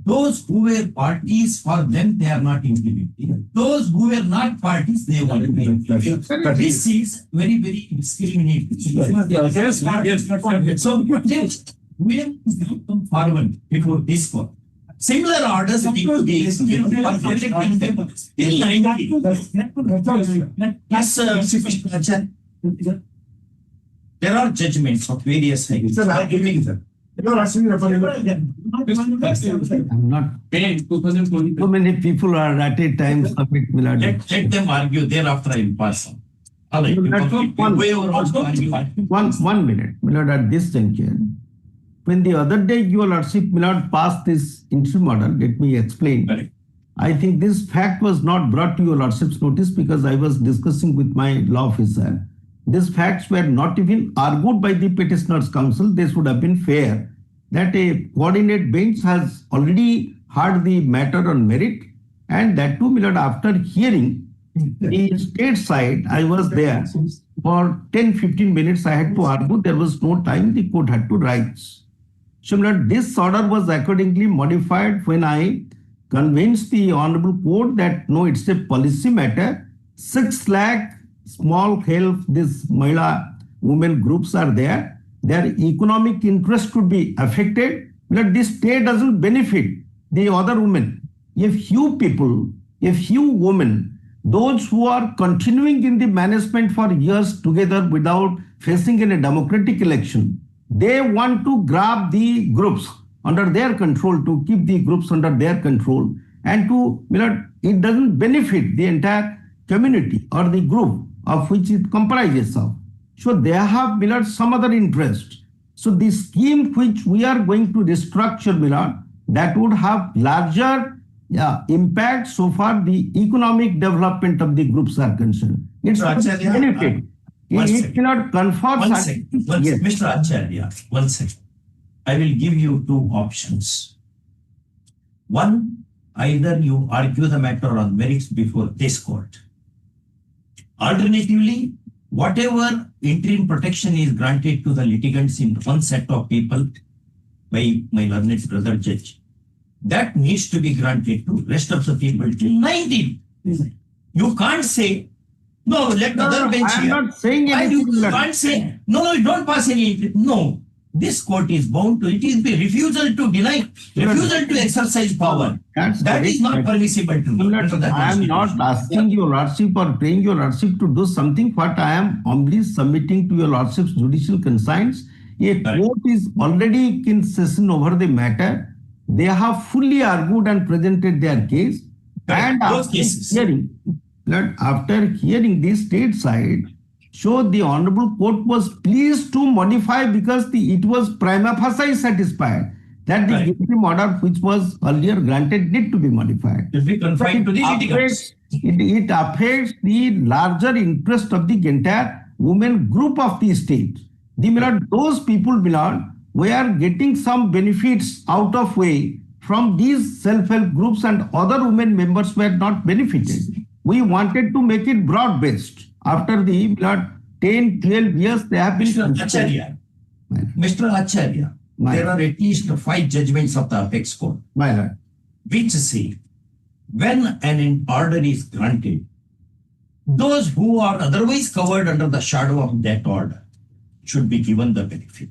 Those who were parties, for them, they are not implementing. Those who were not parties, they want to be implemented. This is very, very discriminating. So, we have to come forward before this court. Similar orders need to be executed. Yes, there are judgments of various high courts. Sir, I am giving sir. You are asking referring. I'm not. In So many people are at a time submit Milad. Let them argue, thereafter I will pass on. All right, you complete. Way over also argue. One minute, Milord, at this juncture. When the other day your lordship Milord passed this interim order, let me explain. Correct. I think this fact was not brought to your lordship's notice because I was discussing with my law officer. These facts were not even argued by the petitioner's counsel. This would have been fair that a coordinate bench has already heard the matter on merit, and that too, Milord, after hearing the state side, I was there for 10-15 minutes. I had to argue. There was no time. The court had to write. So, Milord, this order was accordingly modified when I convinced the Honorable Court that no, it's a policy matter. 6 lakh small help, these Mahila women groups are there. Their economic interest could be affected, but this state doesn't benefit the other women. A few people, a few women, those who are continuing in the management for years together without facing any democratic election, they want to grab the groups under their control, to keep the groups under their control, and to, it doesn't benefit the entire community or the group of which it comprises of. So they have, some other interest. So the scheme which we are going to restructure, that would have larger impact so far the economic development of the groups are concerned. It's benefit. It cannot confer. Mr. Acharya, 1 second. I will give you 2 options. One, either you argue the matter on merits before this court. Alternatively, whatever interim protection is granted to the litigants in one set of people by my learned brother judge, that needs to be granted to rest of the people till 19. You can't say, no, let the other bench I am here. not saying anything. You can't say, no, you don't pass any. No, this court is bound to, it is the refusal to deny, refusal to exercise power. That is not permissible to me. I am not asking your lordship or praying your lordship to do something. What I am humbly submitting to your lordship's judicial conscience. A court is already in session over the matter. They have fully argued and presented their case. And after hearing the state side, so the Honorable Court was pleased to modify because it was prima facie satisfied that the interim order which was earlier granted need to be modified. It affects the larger interest of the entire women group of the state. Those people were getting some benefits out of way from these self-help groups, and other women members were not benefited. We wanted to make it broad-based. After the 10, 12 years, they have been. Acharya, Mr. Acharya, My there lord. are at least 5 judgments of the apex court My lord. which say when an order is granted, those who are otherwise covered under the shadow of that order should be given the benefit.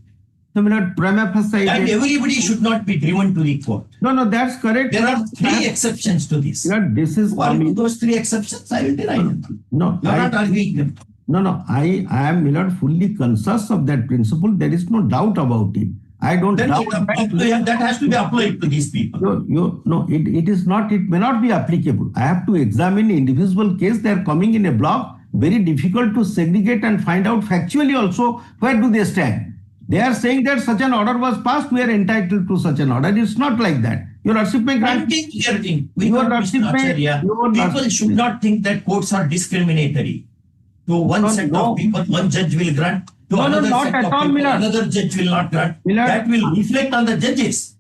So, my lord, prima facie. And everybody should not be driven to the court. No, that's correct. There are 3 exceptions to this. My lord, this is What are coming. those 3 exceptions? I will deny them. No, You are not arguing them. No, I am, my lord, fully conscious of that principle. There is no doubt about it. I don't Then doubt that has to be applied to these people. No, it is not, it may not be applicable. I have to examine individual case. They are coming in a block, very difficult to segregate and find out factually also where do they stand. They are saying that such an order was passed, we are entitled to such an order. It's not like that. Your lordship may grant. People should not think that courts are discriminatory. To one set of people, one judge will grant. To another not set at of all, people, Milord. another judge will not grant. Milord. That will reflect on the judges,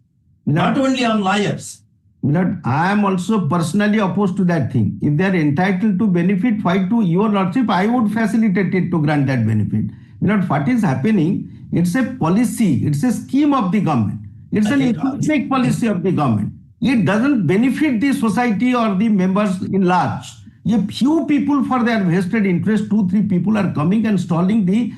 not only on lawyers. Milord, I am also personally opposed to that thing. If they are entitled to benefit, why to your lordship, I would facilitate it to grant that benefit. Milord, what is happening? It's a policy, it's a scheme of the government. It's an economic policy of the government. It doesn't benefit the society or the members in large. A few people for their vested interest, 2-3 people are coming and stalling the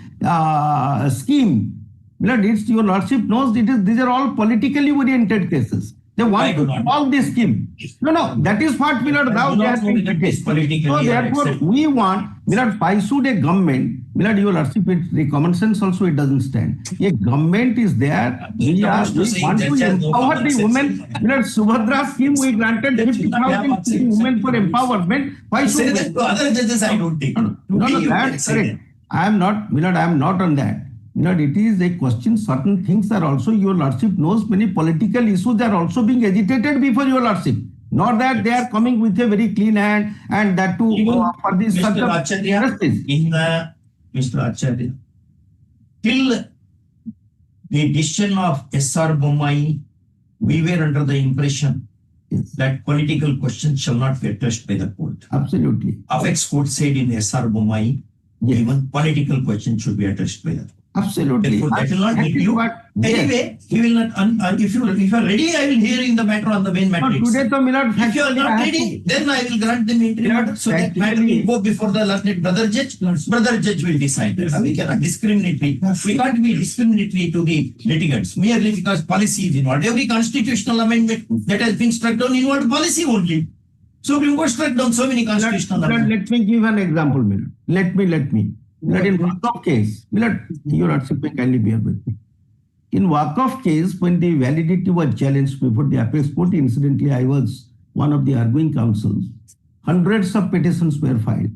scheme. Milord, it's your lordship knows these are all politically oriented cases. They want to solve this scheme. No, that is what Milord now they are being criticised. So therefore, we want, Milord, why should a government, Milord, your lordship, the common sense also it doesn't stand. A government is there. We want to empower the women. Milord, Subhadra scheme, we granted 50,000 women for empowerment. Why should Say that to other judges, I don't think. No, that's correct. I am not, Milord, I am not on that. Milord, it is a question, certain things are also, your lordship knows many political issues are also being agitated before your lordship. Not that they are coming with a very clean hand and that too for this Mr. Acharya, Mr. Acharya, till the decision of S.R. Bommai, we were under the impression that political questions shall not be addressed by the court. Absolutely. Apex court said in S.R. Bommai, even political questions should be addressed by the court. Absolutely. Therefore, that will not make you. Anyway, he will not. If you are ready, I will hear in the matter on the main matter. Today, so Milord, if you are not ready, then I will grant them interim order so that matter will go before the learned brother judge. Brother judge will decide that. We cannot discriminatory. We can't be discriminatory to the litigants merely because policy is involved. Every constitutional amendment that has been struck down involved policy only. Supreme Court struck down so many constitutional amendments. Let me give an example, Milord. Let me. Milord, in Wakaf case, Milord, your lordship may kindly bear with me. In Wakaf case, when the validity was challenged before the apex court, incidentally, I was one of the arguing counsels. Hundreds of petitions were filed.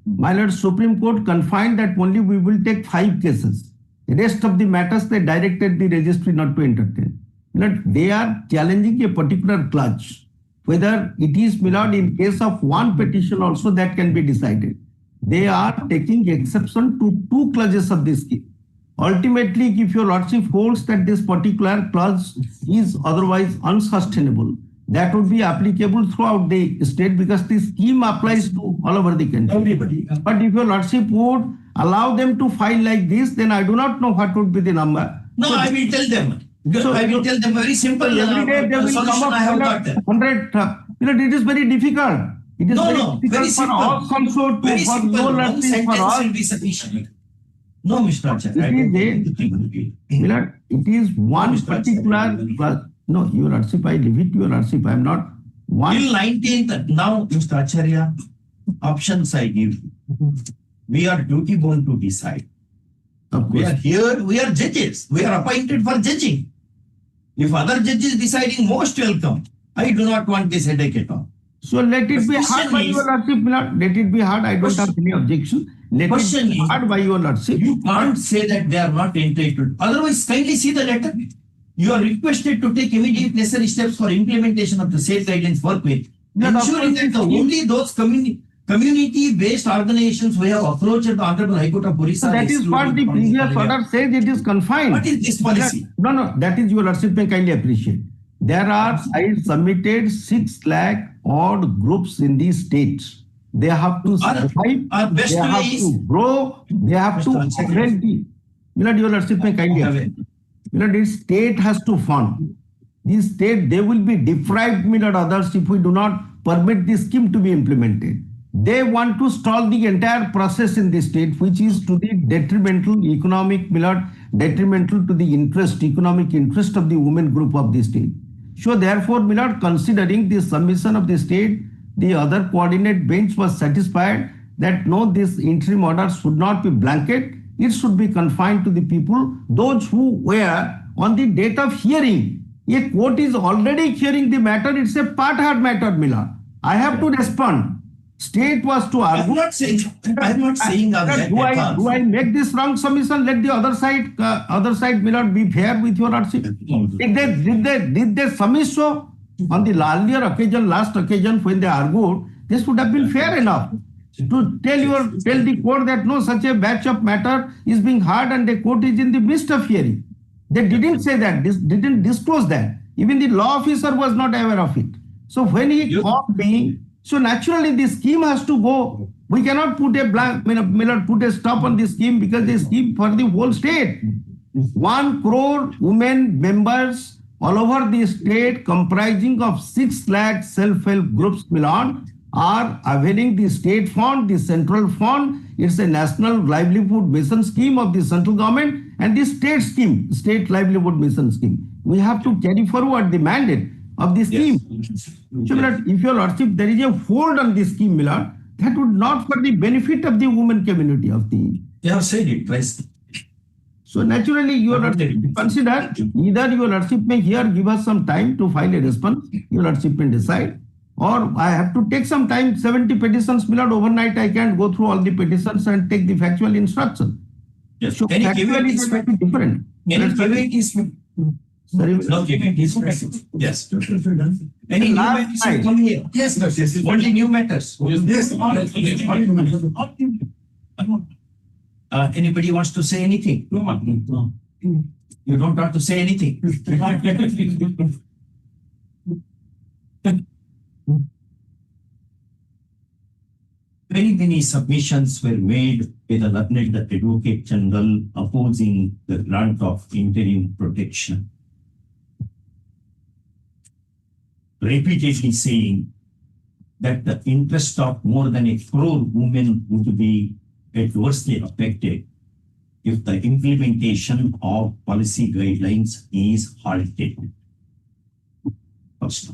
My Lord, Supreme Court confined that only we will take 5 cases. The rest of the matters, they directed the registry not to entertain. Milord, they are challenging a particular clause. Whether it is, Milord, in case of one petition also that can be decided. They are taking exception to 2 clauses of this scheme. Ultimately, if your lordship holds that this particular clause is otherwise unsustainable, that would be applicable throughout the state because the scheme applies to all over the country. Everybody. But if your lordship would allow them to file like this, then I do not know what would be the number. No, I will tell them. I will tell them very simple. Every day they will come up I have got them. 100. It is very difficult. It is very difficult simple. for us also to Very for simple. no One lordships for sentence us. will be sufficient. No, Mr. Acharya. Milord, it is one particular clause. No, your lordship, I leave it to your lordship. I am not one. Till 19th, now, Mr. Acharya, options I give. We are duty bound to decide. We are here, we are judges. We are appointed for judging. If other judges deciding, most welcome. I do not want this headache at all. So let it be hard by your lordship, Milord. Let it be hard. I don't have any objection. Let it be hard by your lordship. You can't say that they are not entitled. Otherwise, kindly see the letter. You are requested to take immediate necessary steps for implementation of the safe guidelines forthwith, ensuring that only those community-based organizations who have approached the Hon'Ble High Court of Orissa. That is what the previous order says. It is confined. What is this policy? No. That is your lordship may kindly appreciate. There are, I submitted 6 lakh odd groups in these states. They have to survive. They have to grow. They have to upgrade the. Milord, your lordship may kindly explain. Milord, the state has to fund. This state, they will be deprived, Milord, others if we do not permit this scheme to be implemented. They want to stall the entire process in the state, which is to the detrimental economic, Milord, detrimental to the interest, economic interest of the women group of the state. So therefore, Milord, considering the submission of the state, the other coordinate bench was satisfied that no, this interim order should not be blanket. It should be confined to the people, those who were on the date of hearing. A court is already hearing the matter. It's a part-heard matter, Milord. I have to respond. State was to argue. I'm not saying that. Do I make this wrong submission? Let the other side, Milord, be fair with your lordship. Did they submit so? On the last occasion when they argued, this would have been fair enough to tell the court that no such a batch of matter is being heard and the court is in the midst of hearing. They didn't say that, didn't disclose that. Even the law officer was not aware of it. So when he called me, so naturally the scheme has to go. We cannot put a stop on this scheme because the scheme for the whole state. 1 crore women members all over the state comprising of 6 lakh self-help groups, Milord, are availing the state fund, the central fund. It's a national livelihood mission scheme of the central government and the state scheme, state livelihood mission scheme. We have to carry forward the mandate of the scheme. So, Milord, if your lordship, there is a hold on this scheme, Milord, that would not for the benefit of the women community of the. They have said it twice. So naturally, your lordship consider either your lordship may here give us some time to file a response, your lordship may decide, or I have to take some time, 70 petitions, Milord, overnight I can't go through all the petitions and take the factual instruction. Yes. So factually it might be different. Yes. Any new matters come here? Yes. Only new matters. Yes. Anybody wants to say anything? No. You don't have to say anything. Many submissions were made by the learned Advocate General opposing the grant of interim protection, repeatedly saying that the interest of more than 1 crore women would be adversely affected if the implementation of policy guidelines is halted. First,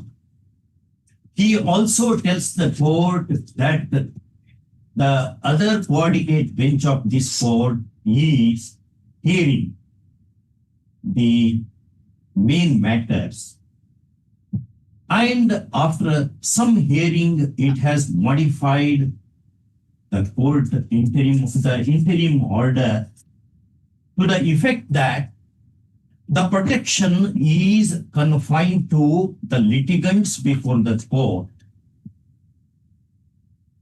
he also tells the court that the other coordinate bench of this court is hearing the main matters, and after some hearing, it has modified the court interim order to the effect that the protection is confined to the litigants before the court,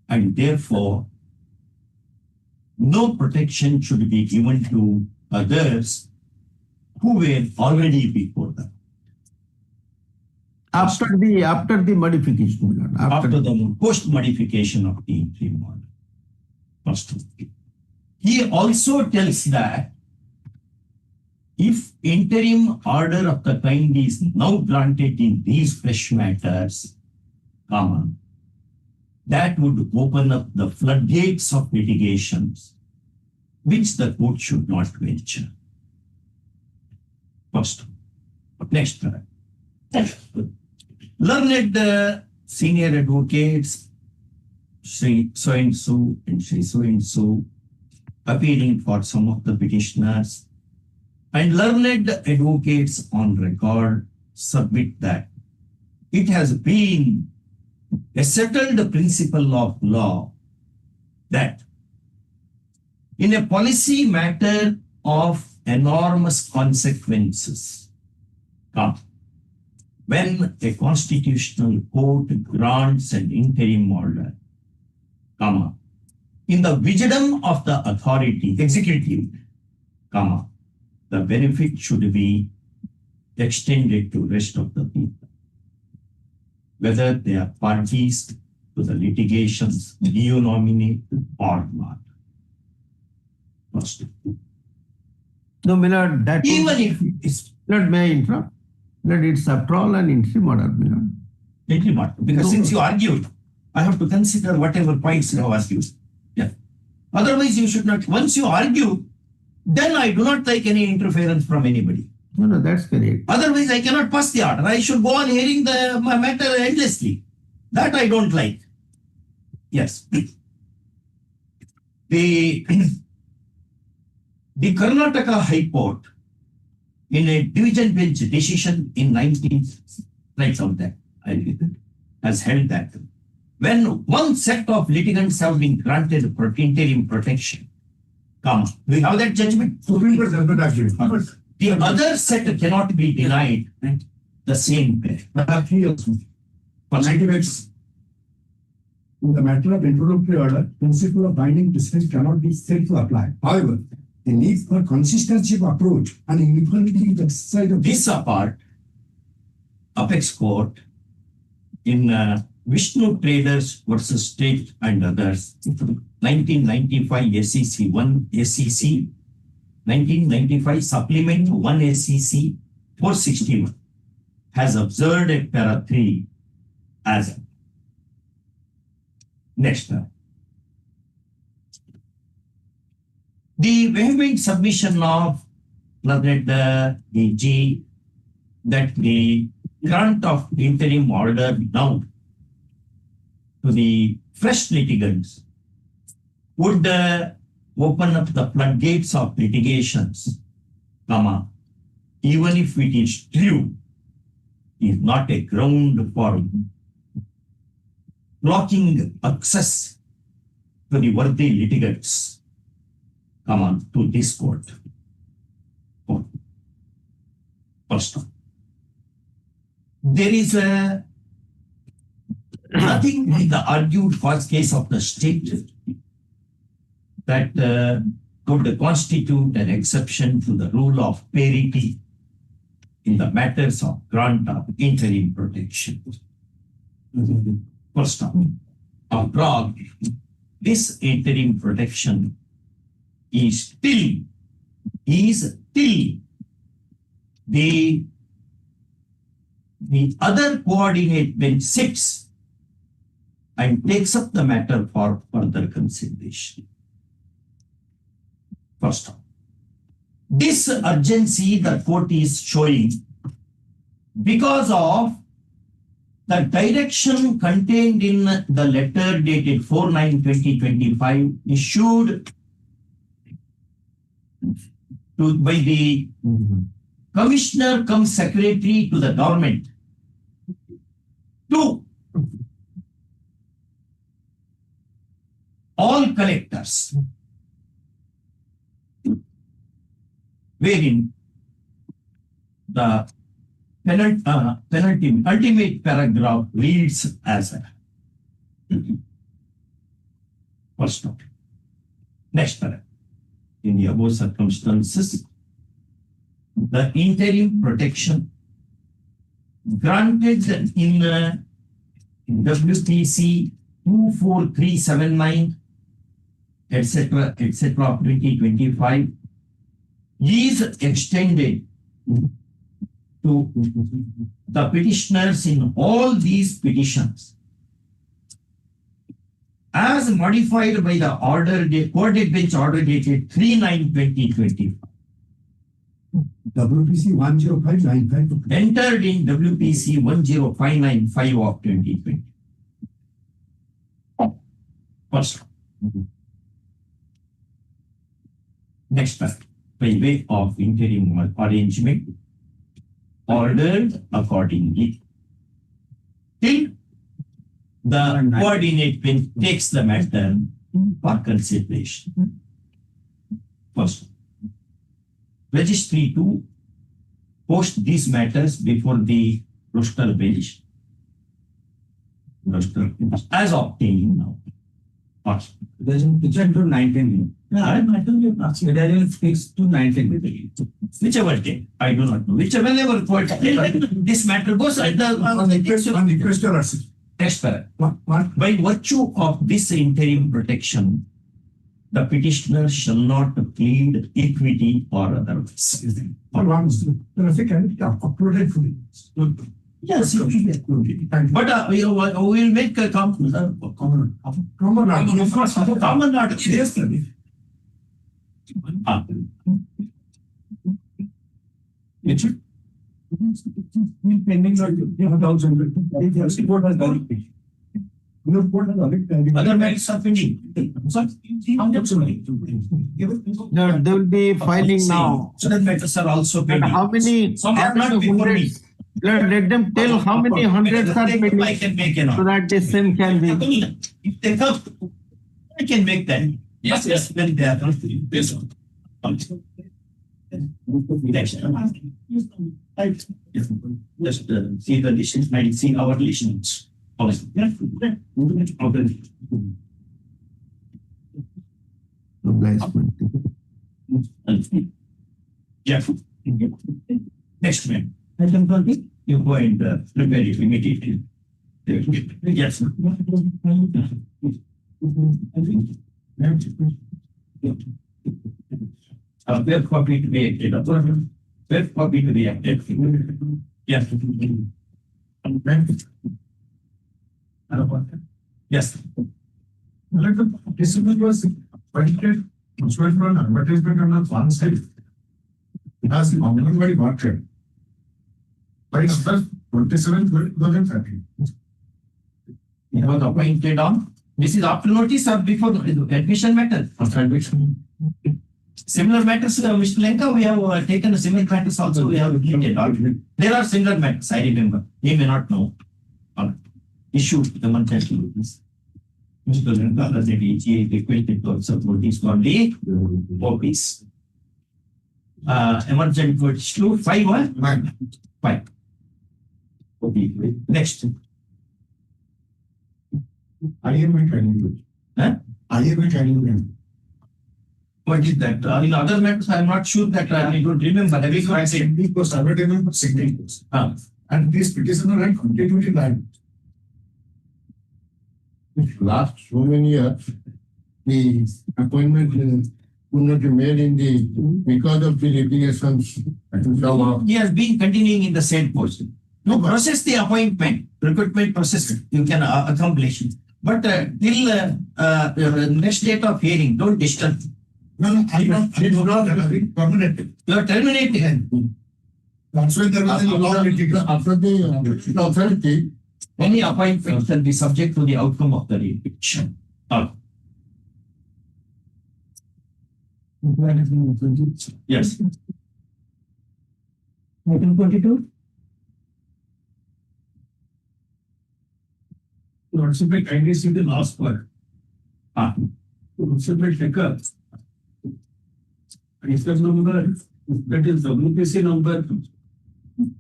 and therefore no protection should be given to others who were already before them. After the modification, after the post modification of the interim order. He also tells that if interim order of the kind is now granted in these fresh matters, that would open up the floodgates of litigations, which the court should not venture. First, next paragraph. Learned senior advocates, Shri so-and-so and Shri so-and-so, appearing for some of the petitioners, and learned advocates on record submit that it has been a settled principle of law that in a policy matter of enormous consequences, when a constitutional court grants an interim order, in the wisdom of the authority, executive, the benefit should be extended to rest of the people, whether they are parties to the litigations denominated or not. First. No, Milord, that Even if it's Milord, may I interrupt? Milord, it's after all an interim order, Milord. little more, because since you argued, I have to consider whatever points you have argued. Yeah. Otherwise, you should not. Once you argue, then I do not like any interference from anybody. No, that's correct. Otherwise, I cannot pass the order. I should go on hearing the matter endlessly. That I don't like. Yes. The Karnataka High Court, in a division bench decision in 19, writes out that, has held that when one set of litigants have been granted interim protection, we have that judgment. Supreme Court judgment actually. The other set cannot be denied the same way. For 90 minutes, in the matter of introductory order, principle of binding precedent cannot be said to apply. However, the need for consistency of approach and uniformity in the exercise of This apart, Apex Court in Vishnu Traders versus State and others, 1995 SEC 1 SEC, 1995 Supplement 1 SEC 461 has observed a para 3 as next. The vehement submission of the AG that the grant of interim order now to the fresh litigants would open up the floodgates of litigations, even if it is true, is not a ground for blocking access to the worthy litigants, to this court. First of all, there is nothing in the argued cause case of the state that could constitute an exception to the rule of parity in the matters of grant of interim protection. First of all, after all, this interim protection is still the other coordinate bench sits and takes up the matter for further consideration. First of all, this urgency the court is showing because of the direction contained in the letter dated 4/9/2025 issued by the Commissioner cum Secretary to the government to all collectors, wherein the ultimate paragraph reads as first note. Next paragraph. In the above circumstances, the interim protection granted in WPC 24379, etc., 2025 is extended to the petitioners in all these petitions as modified by the coordinate bench order dated 3/9/2025. WPC 10595 entered in WPC 10595 of 2020. First. Next part. By way of interim arrangement, ordered accordingly. Till the coordinate bench takes the matter for consideration. First, registry to post these matters before the roster bench. Roster as obtained now. First. There's a picture to 19. It has fixed to 19. Whichever day, I do not know. Whenever court this matter goes, request or next paragraph. By virtue of this interim protection, the petitioner shall not plead equity or otherwise. For one, I think I uploaded fully. Yes, it will be uploaded. But we will make a common order. Yes, sir. It should. Pending or you have doubts on it. If the report has done it. The report has done it. Other matters are pending. They will be filing now. So that matters are also And pending. how many? Some are not before me. hundreds? Let them tell how many hundreds are I pending can make an so order. that the same can be. If they come, I can make that. Yes, when they are not based on. Just see the listeners, might see our listeners. Yeah. Next man. You go and prepare it immediately. Yes. Where copy to be acted upon. Where copy to be acted. Yes. Yes. Like the participant was appointed, transferred for an advertisement on the one side. As the Anganwadi market. By number 27, 2013. He was appointed on. This is after notice or before the admission matter? After admission. Similar matters, Mr. Lenka, we have taken similar matters also, we have admitted. There are similar matters, I remember. He may not know. Issue the monthly notice. Mr. Lenka, the DG requested to observe notice for the copies. Emergent notice 2, 5 or 5. Okay, next. IMA training. IMA training. What is that? In other matters, I am not sure that I don't remember. I said because advertisement for signatures. And this petitioner had continuity land. Last so many years, the appointment could not be made in the, because of the litigations. He has been continuing in the same post. No, process the appointment, recruitment process, you can accomplish it. But till next date of hearing, don't disturb. No, I did not permanent. You are terminating. That's when there was a law litigation. After the authority, Any appointment shall be subject to the outcome of the petition. Yes. Item 22. Lordship may kindly see the last part. Lordship may take up. Instance number, that is WPC number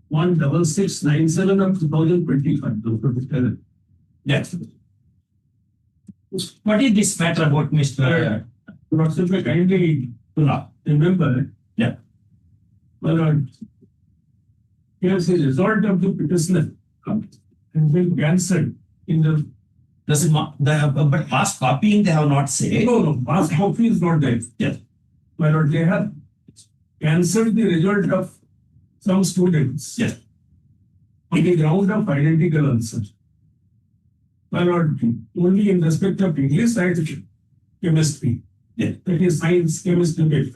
16697 of 2025. Yes. What is this matter about Mr. Lordship may kindly remember. Yeah. My lord, here's the result of the petitioner has been cancelled in the. Does it not, but past copying they have not said. No, past copy is not there. Yes. My lord, they have cancelled the result of some students. Yes. On the ground of identical answer. My lord, only in respect of English and chemistry. Yes. That is science, chemistry.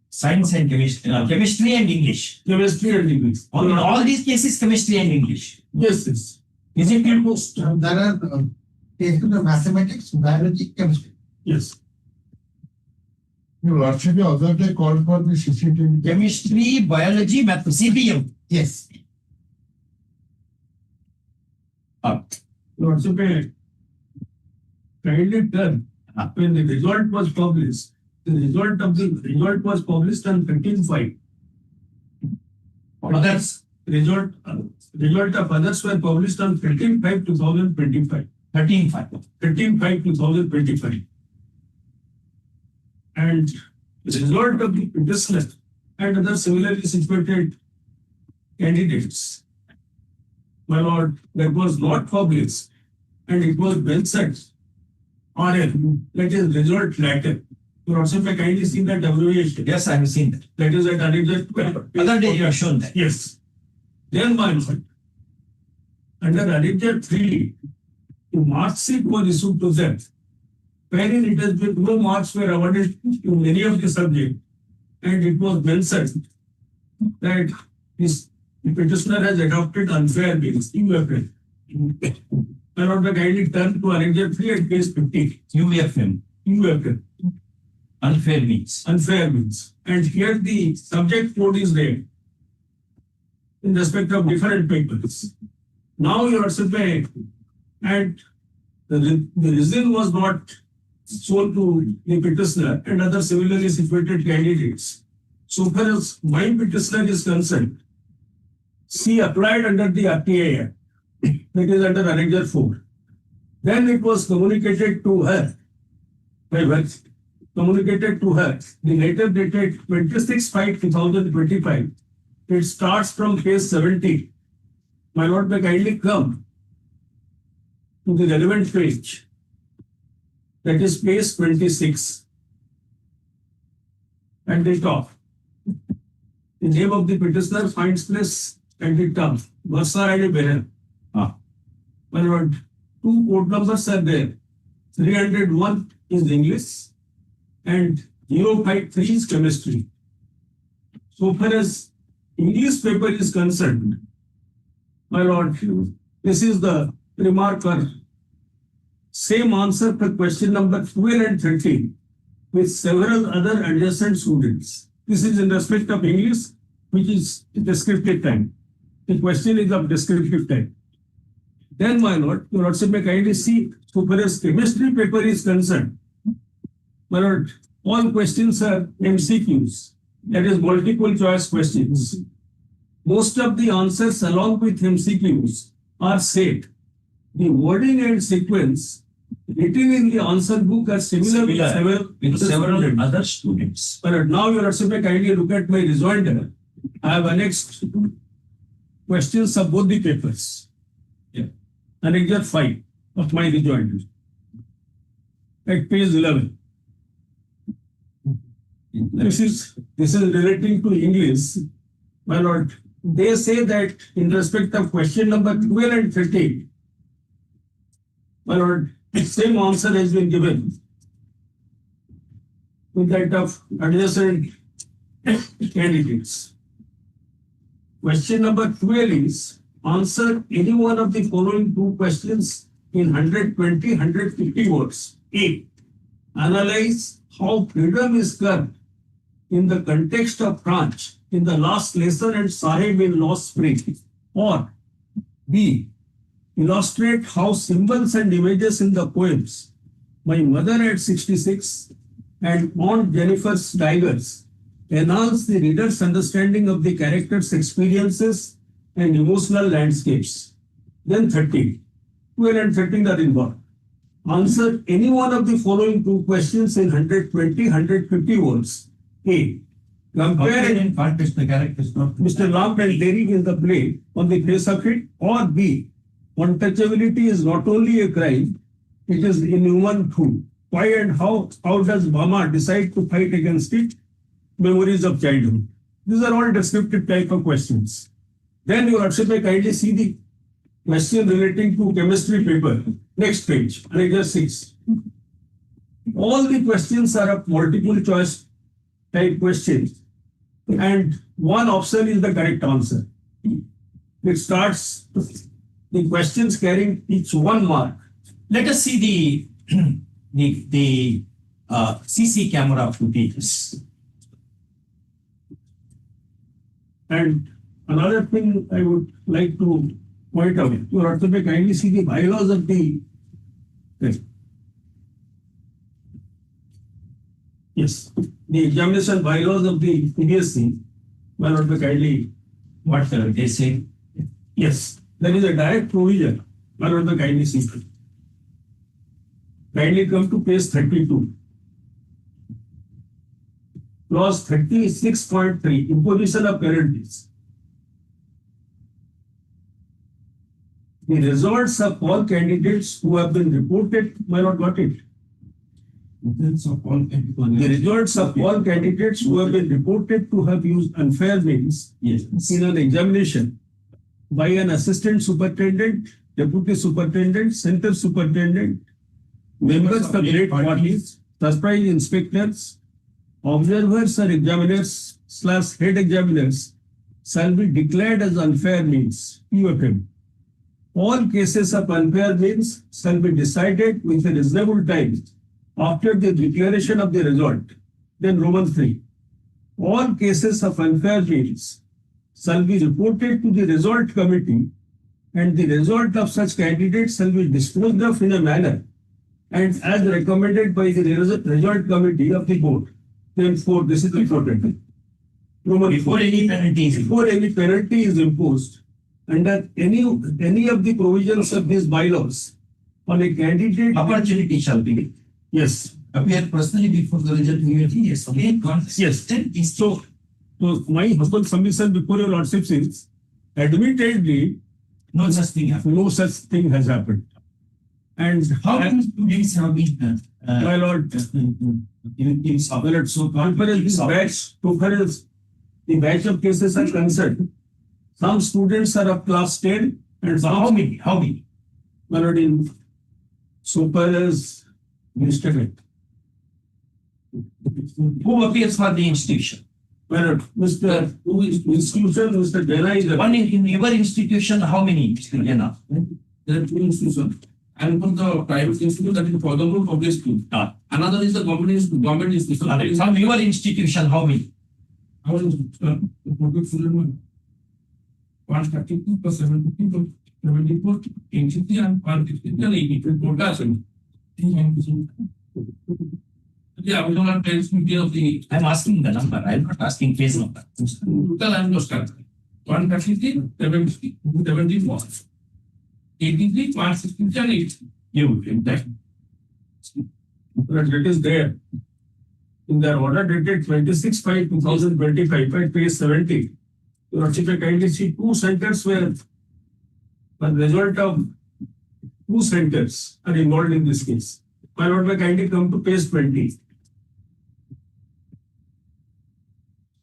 Science and chemistry, chemistry and English. Chemistry and English. In all these cases, chemistry and English. Yes, yes. Is it almost? There are cases of mathematics, biology, chemistry. Yes. your lordship the other day called for the CCTV. Chemistry, biology, math, CPM. Yes. Lordship, kindly tell when the result was published. The result was published on 13/5. Others, Result of others were published on 13/5/2025. 13/5. 13/5/2025. And the result of the petitioner and other similarly situated candidates, my lord, that was not published and it was mentioned RL, that is result letter. You also may kindly see that abbreviation. Yes, I have seen that. That is at annexure 12. Other day you have shown that. Yes. Then my lord, under annexure 3, the mark sheet was issued to them, wherein it has been no marks were awarded to many of the subjects, and it was mentioned that the petitioner has adopted unfair means, UFL. My lord, the kindly turn to annexure 3 at page 50. UFM, UFL. unfair means. Unfair means. And here the subject code is there in respect of different papers. Now you are saying, and the reason was not shown to the petitioner and other similarly situated candidates. So far as my petitioner is concerned, she applied under the RTI Act, that is under annexure 4. Then it was communicated to her by words. Communicated to her the letter dated 26/5/2025. It starts from page 70. My lord, may kindly come to the relevant page. That is page 26. At the top, the name of the petitioner finds place at the top. Versa and Beher. My lord, 2 code numbers are there. 301 is English and 053 is chemistry. So far as English paper is concerned, my lord, this is the remark or same answer for question number 12 and 13 with several other adjacent students. This is in respect of English, which is descriptive time. The question is of descriptive time. Then, my lord, your lordship may kindly see, so far as chemistry paper is concerned, my lord, all questions are MCQs, that is multiple choice questions. Most of the answers along with MCQs are set. The wording and sequence written in the answer book are similar with several other students. But now your lordship may kindly look at my rejoinder. I have annexed questions of both the papers. Annexure 5 of my rejoinder. At page 11. This is relating to English. My lord, they say that in respect of question number 12 and 13, my lord, the same answer has been given with that of adjacent candidates. Question number 12 is answer any one of the following 2 questions in 120, 150 words. A. Analyze how freedom is curbed in the context of French in the last lesson and Sahib in Lost Spring. Or B. Illustrate how symbols and images in the poems My Mother at 66 and Aunt Jennifer's Tigers enhance the reader's understanding of the character's experiences and emotional landscapes. Then 13. 12 and 13 are involved. Answer any one of the following 2 questions in 120, 150 words. A. Compare in context the characters not. Mr. Lamp and Derry in the play on the face of it. Or B. Untouchability is not only a crime, it is inhuman too. Why and how does Bama decide to fight against it? Memories of childhood. These are all descriptive type of questions. Then you also may kindly see the question relating to chemistry paper. Next page, annexure 6. All the questions are of multiple choice type questions, and one option is the correct answer. It starts the questions carrying each 1 mark. Let us see the CC camera footage. And another thing I would like to point out, you also may kindly see the bylaws of the yes, the examination bylaws of the PSC. Why not be kindly What they say? yes, there is a direct provision. Why not be kindly see? Kindly come to page 32. Clause 36.3, imposition of penalties. The results of all candidates who have been reported may not got it. The results of all candidates who have been reported to have used unfair means in an examination by an assistant superintendent, deputy superintendent, center superintendent, members of great parties, surprise inspectors, observers or examiners / head examiners shall be declared as unfair means, UFM. All cases of unfair means shall be decided with a reasonable time after the declaration of the result. Then Roman 3. All cases of unfair means shall be reported to the result committee, and the result of such candidates shall be disposed of in a manner and as recommended by the result committee of the board. Then 4. This is important. Before any penalty is imposed under any of the provisions of these bylaws on a candidate, opportunity shall be yes, appear personally before the result committee. Yes, okay. Yes. So my humble submission before your lordship is, admittedly, No such thing happened. no such thing has happened. And How many students have been my lord, in so far as this batch, so far as the batch of cases are concerned, some students are of class 10 and some how many? How many? my lord, in so far as Mr. Who appears for the institution? My lord, Mr. Institution, Mr. Jena is One in your institution, how many, Mr. Jena? There are two institutions. And from the private institute, that is for example public school. Another is the government institution. From your institution, how many? Our institution, the public student 132 plus 72 plus 74, 83 and 163 and 82 total. Yeah, we don't have 10 of the I'm asking the number. I'm not asking phase number. total. I'm just calculating. 133, 70, 74, 83, 163 and 80. You, that. It is there. In their order dated 26/5/2025 at page 70, your lordship may kindly see two centers where the result of two centers are involved in this case. My lord may kindly come to page 20.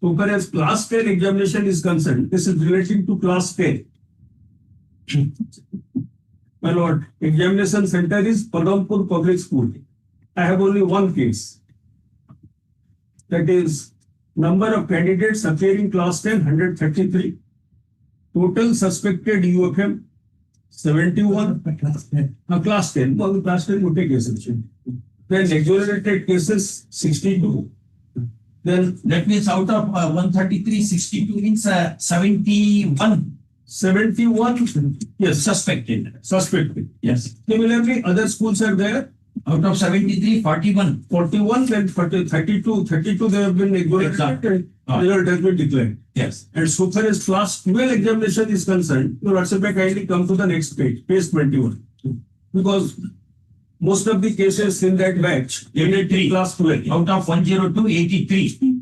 So far as class 10 examination is concerned, this is relating to class 10. My lord, examination center is Padampur Public School. I have only one case. That is, number of candidates appearing class 10, 133. Total suspected UFM, 71. Class 10. Well, class 10 would take cases. Then exonerated cases, 62. Then That means out of 133, 62 means 71 71. Yes, suspected. suspected. Yes. Similarly, other schools are there. Out of 73, 41. 41, then 32 they have been exonerated and result has been declared. Yes. And so far as class 12 examination is concerned, your lordship may kindly come to the next page, page 21. Because most of the cases in that batch, 83. class 12, Out of 102, 83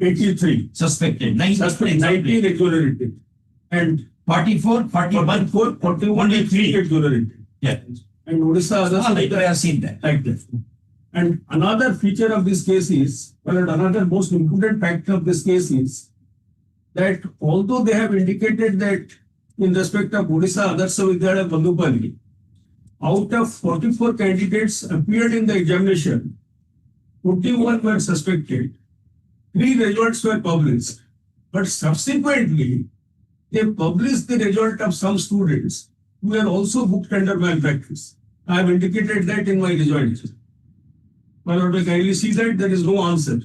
83, suspected. 19 19 exonerated. And 44, 41. 41, Only three. exonerated. Yeah. And Odisha others Like I have seen that. like that. And another feature of this case is, well, another most important factor of this case is that although they have indicated that in respect of Odisha Adarsa Vidyalaya Bandupalli, out of 44 candidates appeared in the examination, 41 were suspected, 3 results were published. But subsequently, they published the result of some students who were also booked under malpractice. I have indicated that in my rejoinder. My lord, may kindly see that there is no answer.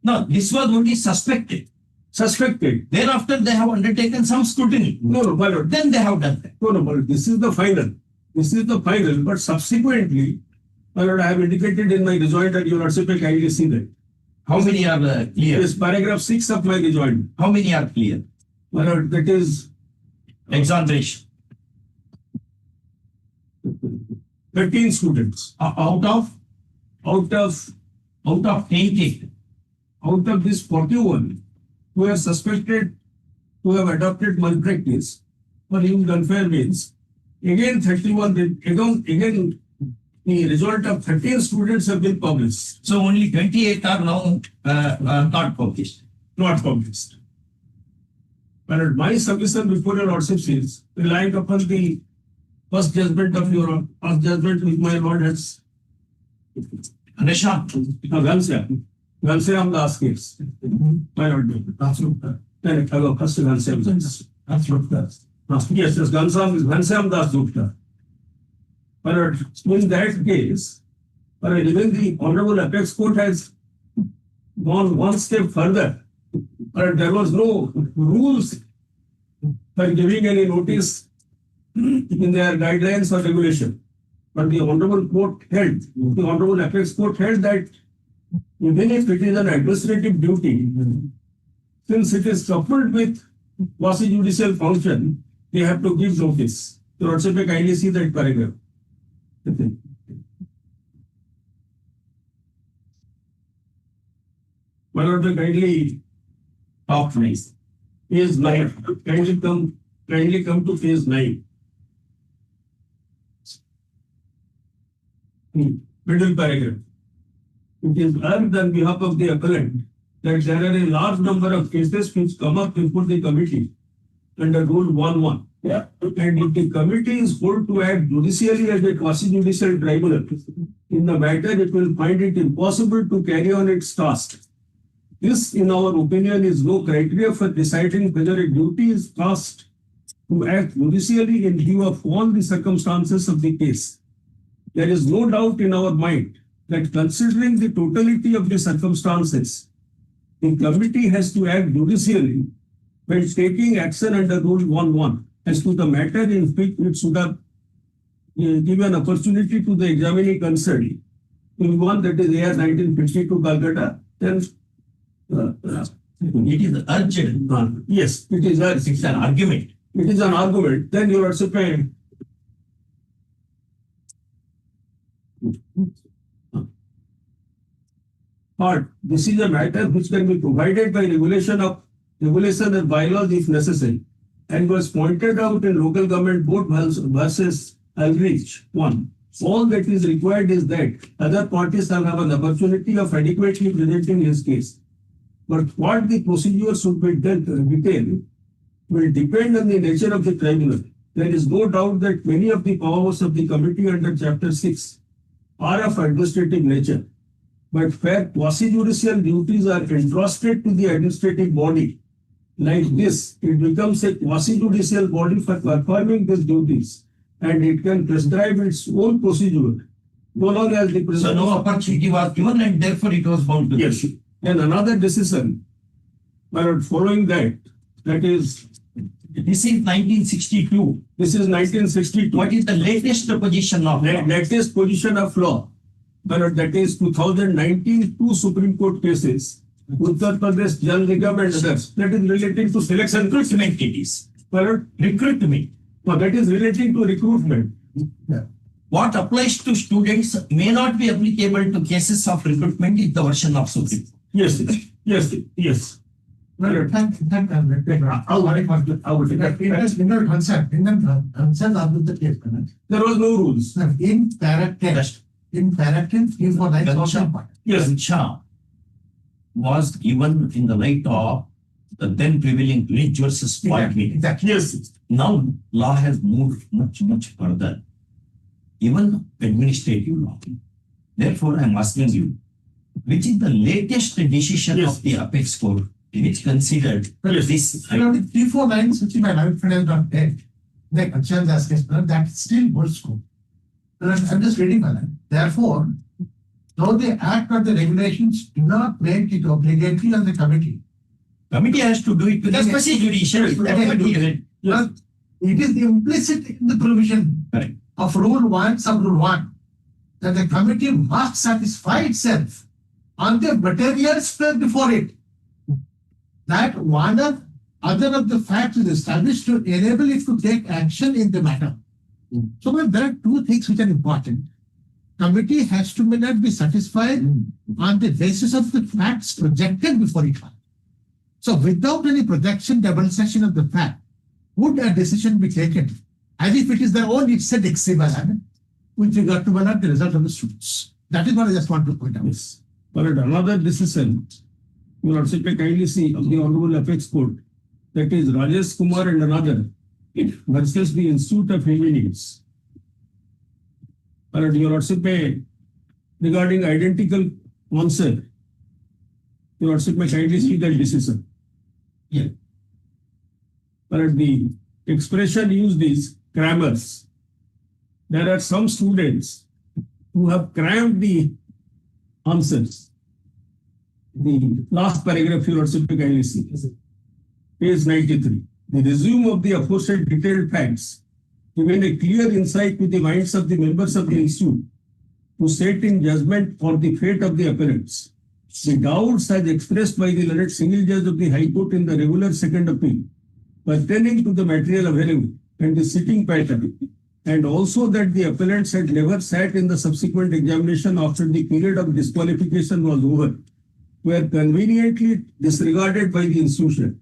No, this was only suspected. Suspected. Thereafter, they have undertaken some scrutiny. No, my lord. Then they have done that. No, my lord. This is the final. This is the final. But subsequently, my lord, I have indicated in my rejoinder, your lordship may kindly see that. How many are clear? Yes, paragraph 6 of my rejoinder. How many are clear? My lord, that is Exoneration. 13 students. Out of 80. Out of this 41 who are suspected to have adopted malpractice or used unfair means, again 31, again the result of 13 students have been published. So only 28 are now not published. Not published. But my submission before your lordship is relying upon the first judgment which my lord has. Anisha, Ghanshyam Das case. My lord. Then hello, first Ghanshyam Das. Yes, Ghanshyam Das Gupta. But in that case, even the Honorable Apex Court has gone one step further. But there was no rules for giving any notice in their guidelines or regulation. But the Honorable Court held, the Honorable Apex Court held that even if it is an administrative duty, since it is coupled with quasi-judicial function, they have to give notice. So, Lordship, kindly see that paragraph. My Lord, kindly talk please. Page 9. Kindly come to page 9. Middle paragraph. It is urged on behalf of the appellant that there are a large number of cases which come up before the committee under Rule 1.1. Yeah. And if the committee is told to act judicially as a quasi-judicial tribunal in the matter, it will find it impossible to carry on its task. This, in our opinion, is no criteria for deciding whether a duty is cast to act judicially in view of all the circumstances of the case. There is no doubt in our mind that considering the totality of the circumstances, the committee has to act judicially when taking action under Rule 1.1 as to the matter in which it should have given opportunity to the examining concerned. In one, that is AR 1952 Calcutta, then it is urgent. Yes, it is urgent. It's an argument. It is an argument. Then you are saying but this is a matter which can be provided by regulation and bylaws if necessary, and was pointed out in Local Government Board versus Aldrich 1. All that is required is that other parties shall have an opportunity of adequately presenting his case. But what the procedure should be detailed will depend on the nature of the tribunal. There is no doubt that many of the powers of the committee under Chapter 6 are of administrative nature. But where quasi-judicial duties are entrusted to the administrative body, like this, it becomes a quasi-judicial body for performing these duties, and it can prescribe its own procedure, no long as the president. So no opportunity was given, and therefore it was found to. Yes. And another decision, following that is. This is 1962. This is 1962. What is the latest position of law? Latest position of law. But that is 2019 two Supreme Court cases. Uttar Pradesh Jal Nigam and others. That is relating to selection. Recruitment it is. Recruitment. No, that is relating to recruitment. Yeah. What applies to students may not be applicable to cases of recruitment is the version of Supreme Court. Yes. Well, in the case, there was no rules. In paragraph 3 for life. Yes. Was given in the light of the then prevailing Lynch versus White. Exactly. Yes. Now law has moved much further. Even administrative law. Therefore, I am asking you, which is the latest decision of the Apex Court which considered this? 3-4 lines which my life friend has not read. The conscience aspect that still holds true. I'm just reading on that. Therefore, though the act or the regulations do not make it obligatory on the committee. Committee has to do it to the judicial. It is implicit in the provision of Rule 1, Sub-Rule 1, that the committee must satisfy itself on the materials before it. That one or other of the facts is established to enable it to take action in the matter. So there are two things which are important. Committee has to may not be satisfied on the basis of the facts projected before it. So without any projection, demonstration of the fact, would a decision be taken as if it is their own, it's a Dixit, with regard to whether the result of the students. That is what I just want to point out. Yes. But another decision, you will also kindly see of the Honorable Apex Court, that is Rajesh Kumar and another versus the Institute of Humanities. But your also pay regarding identical answer, you also may kindly see that decision. Yeah. But the expression used is crammers. There are some students who have crammed the answers. The last paragraph you also may kindly see. Page 93. The resume of the aforesaid detailed facts given a clear insight to the minds of the members of the institute to set in judgment for the fate of the appellants. The doubts as expressed by the learned single judge of the High Court in the regular second appeal pertaining to the material available and the sitting pattern, and also that the appellants had never sat in the subsequent examination after the period of disqualification was over, were conveniently disregarded by the institution.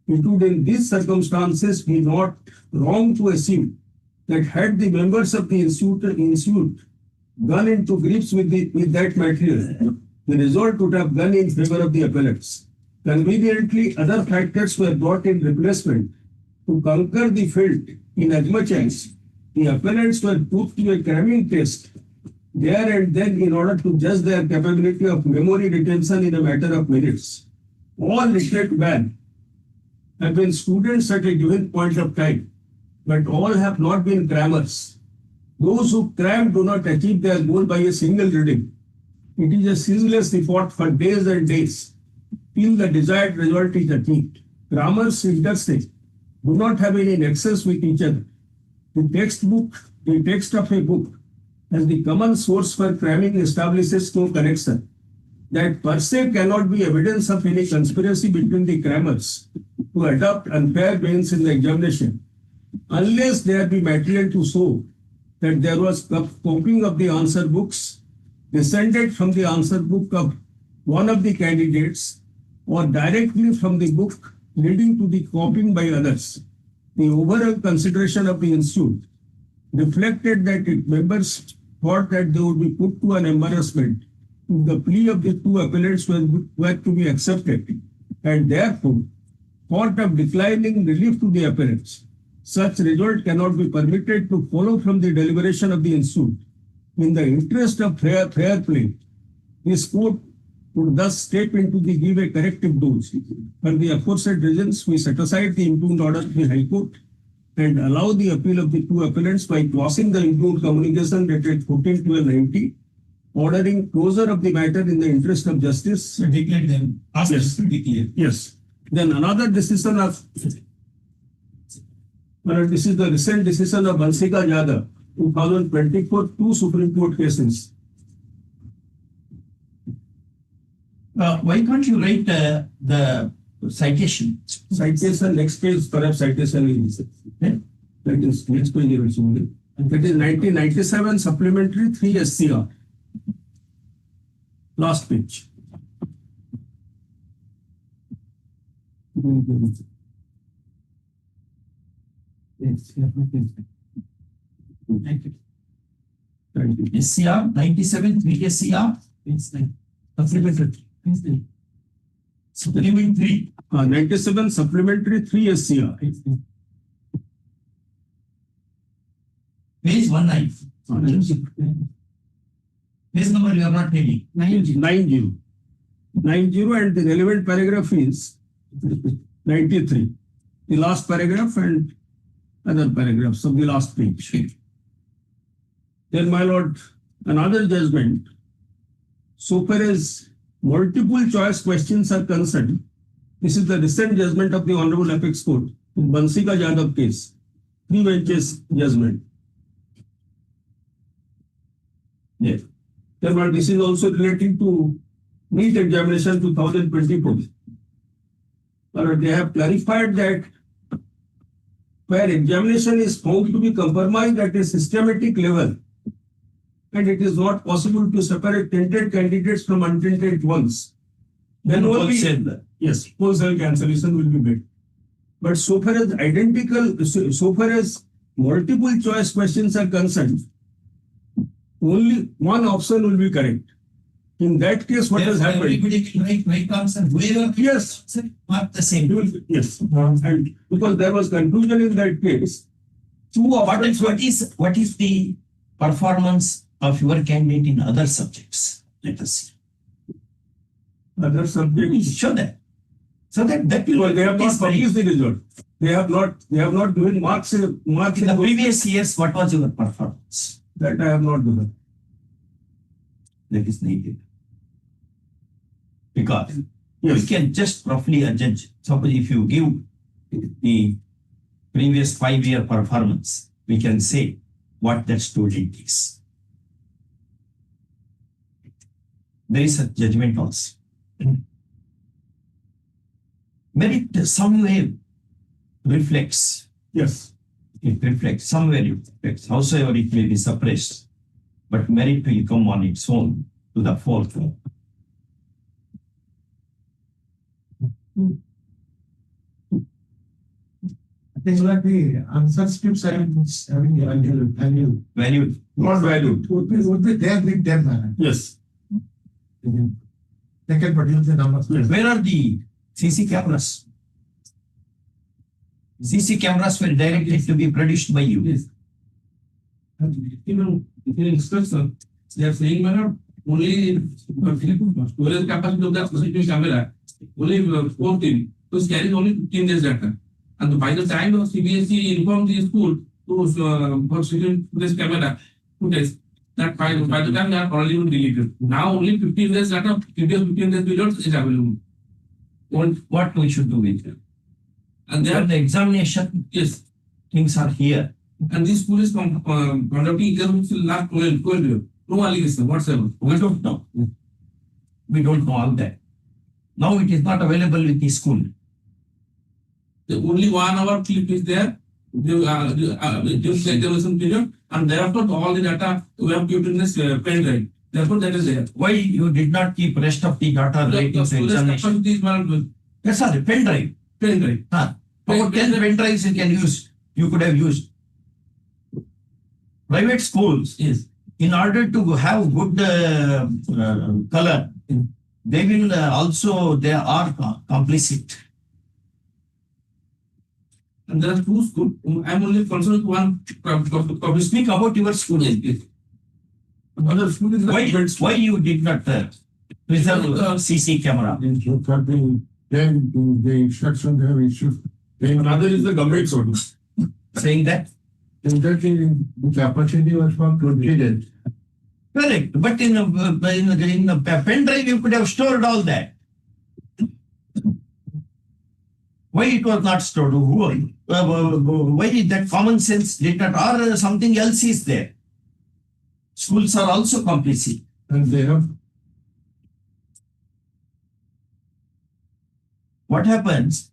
It would in these circumstances be not wrong to assume that had the members of the institute gone into grips with that material, the result would have gone in favor of the appellants. Conveniently, other factors were brought in replacement to conquer the field in as much as the appellants were put to a cramming test there and then in order to judge their capability of memory retention in a matter of minutes. All literate men have been students at a given point of time, but all have not been crammers. Those who cram do not achieve their goal by a single reading. It is a ceaseless effort for days and days till the desired result is achieved. Crammers intersect, do not have any nexus with each other. The text of a book as the common source for cramming establishes no connection. That per se cannot be evidence of any conspiracy between the crammers to adopt unfair means in the examination, unless there be material to show that there was copying of the answer books descended from the answer book of one of the candidates or directly from the book leading to the copying by others. The overall consideration of the institute reflected that its members thought that they would be put to an embarrassment if the plea of the two appellants were to be accepted, and therefore thought of declining relief to the appellants. Such result cannot be permitted to follow from the deliberation of the institute. In the interest of fair play, this court would thus step into the give a corrective dose. For the aforesaid reasons, we set aside the impugned order of the High Court and allow the appeal of the two appellants by crossing the impugned communication dated 14/12/90, ordering closure of the matter in the interest of justice. Declare them. Ask Yes. us to declare. Yes. Then another decision of, this is the recent decision of Bansika Yadav, 2024, two Supreme Court cases. Why can't you write the citation? Citation, next page, perhaps citation is. That is next page. That is 1997 supplementary 3 SCR. Last page. Thank you. SCR 97 3 SCR. Supplementary. 97 supplementary 3 SCR. Page 19. Page number you are not taking. 90. 90 and the relevant paragraph is 93. The last paragraph and other paragraphs of the last page. Then, my lord, another judgment. So far as multiple choice questions are concerned, this is the recent judgment of the Honorable Apex Court in Bansika Yadav case. 3 benches judgment. Yes. Then, but this is also relating to NEET examination 2024. But they have clarified that where examination is found to be compromised at a systematic level, and it is not possible to separate tainted candidates from untainted ones, then only yes, wholesale cancellation will be made. But so far as multiple choice questions are concerned, only one option will be correct. In that case, what has happened? Everybody will write right answer. Whoever Yes. mark the same. Yes. And because there was confusion in that case, two options were. What is the performance of your candidate in other subjects? Let us see. Other subjects. Show that. So that will. Well, they have not is very- published the result. They have not given marks. In the previous years, what was your performance? That I have not given. That is needed. Because Yes. we can just roughly judge. Suppose if you give the previous 5-year performance, we can say what that student is. There is a judgment also. Merit somewhere reflects. Yes. It reflects, somewhere it reflects, howsoever it may be suppressed, but merit will come on its own to the forefront. Things like the answer scripts having Value. Not valued. would be there with them. Yes. They can produce the numbers. Yes. Where are the CC cameras? CC cameras were directed to be produced by you. Yes. Even in instruction, they are saying, madam, only storage capacity of the CCTV camera, only 14. So it's carrying only 15 days data. And by the time the CBSE informed the school to for second this camera footage, that by the time they are already deleted. Now only 15 days data, previous 15 days results is available. What we should do with it? And There there, the examination, yes, things are here. and this school is conducting exams till last 12 years. No allegation whatsoever. We don't know. We don't know all that. Now it is not available with the school. The only 1 hour clip is there during the examination period, and thereafter all the data we have kept in this pen drive. Therefore, that is there. Why you did not keep rest of the data relating to storage examination? capacity is one Yes, sir, pen drive. pen drive. About 10 pen drives you can use, you could have used. Private schools, Yes. in order to have good color, they will they are complicit. And there are 2 schools. I am only concerned with one public. Speak about your school. Yes, yes. Another school is Why you did not preserve CC camera? Then the instruction they have issued. Another is the government school. Saying that? In that the capacity was for 20 days. Correct. But in a pen drive, you could have stored all that. Why it was not stored? Why did that common sense did not, or something else is there? Schools are also complicit. And they have What happens?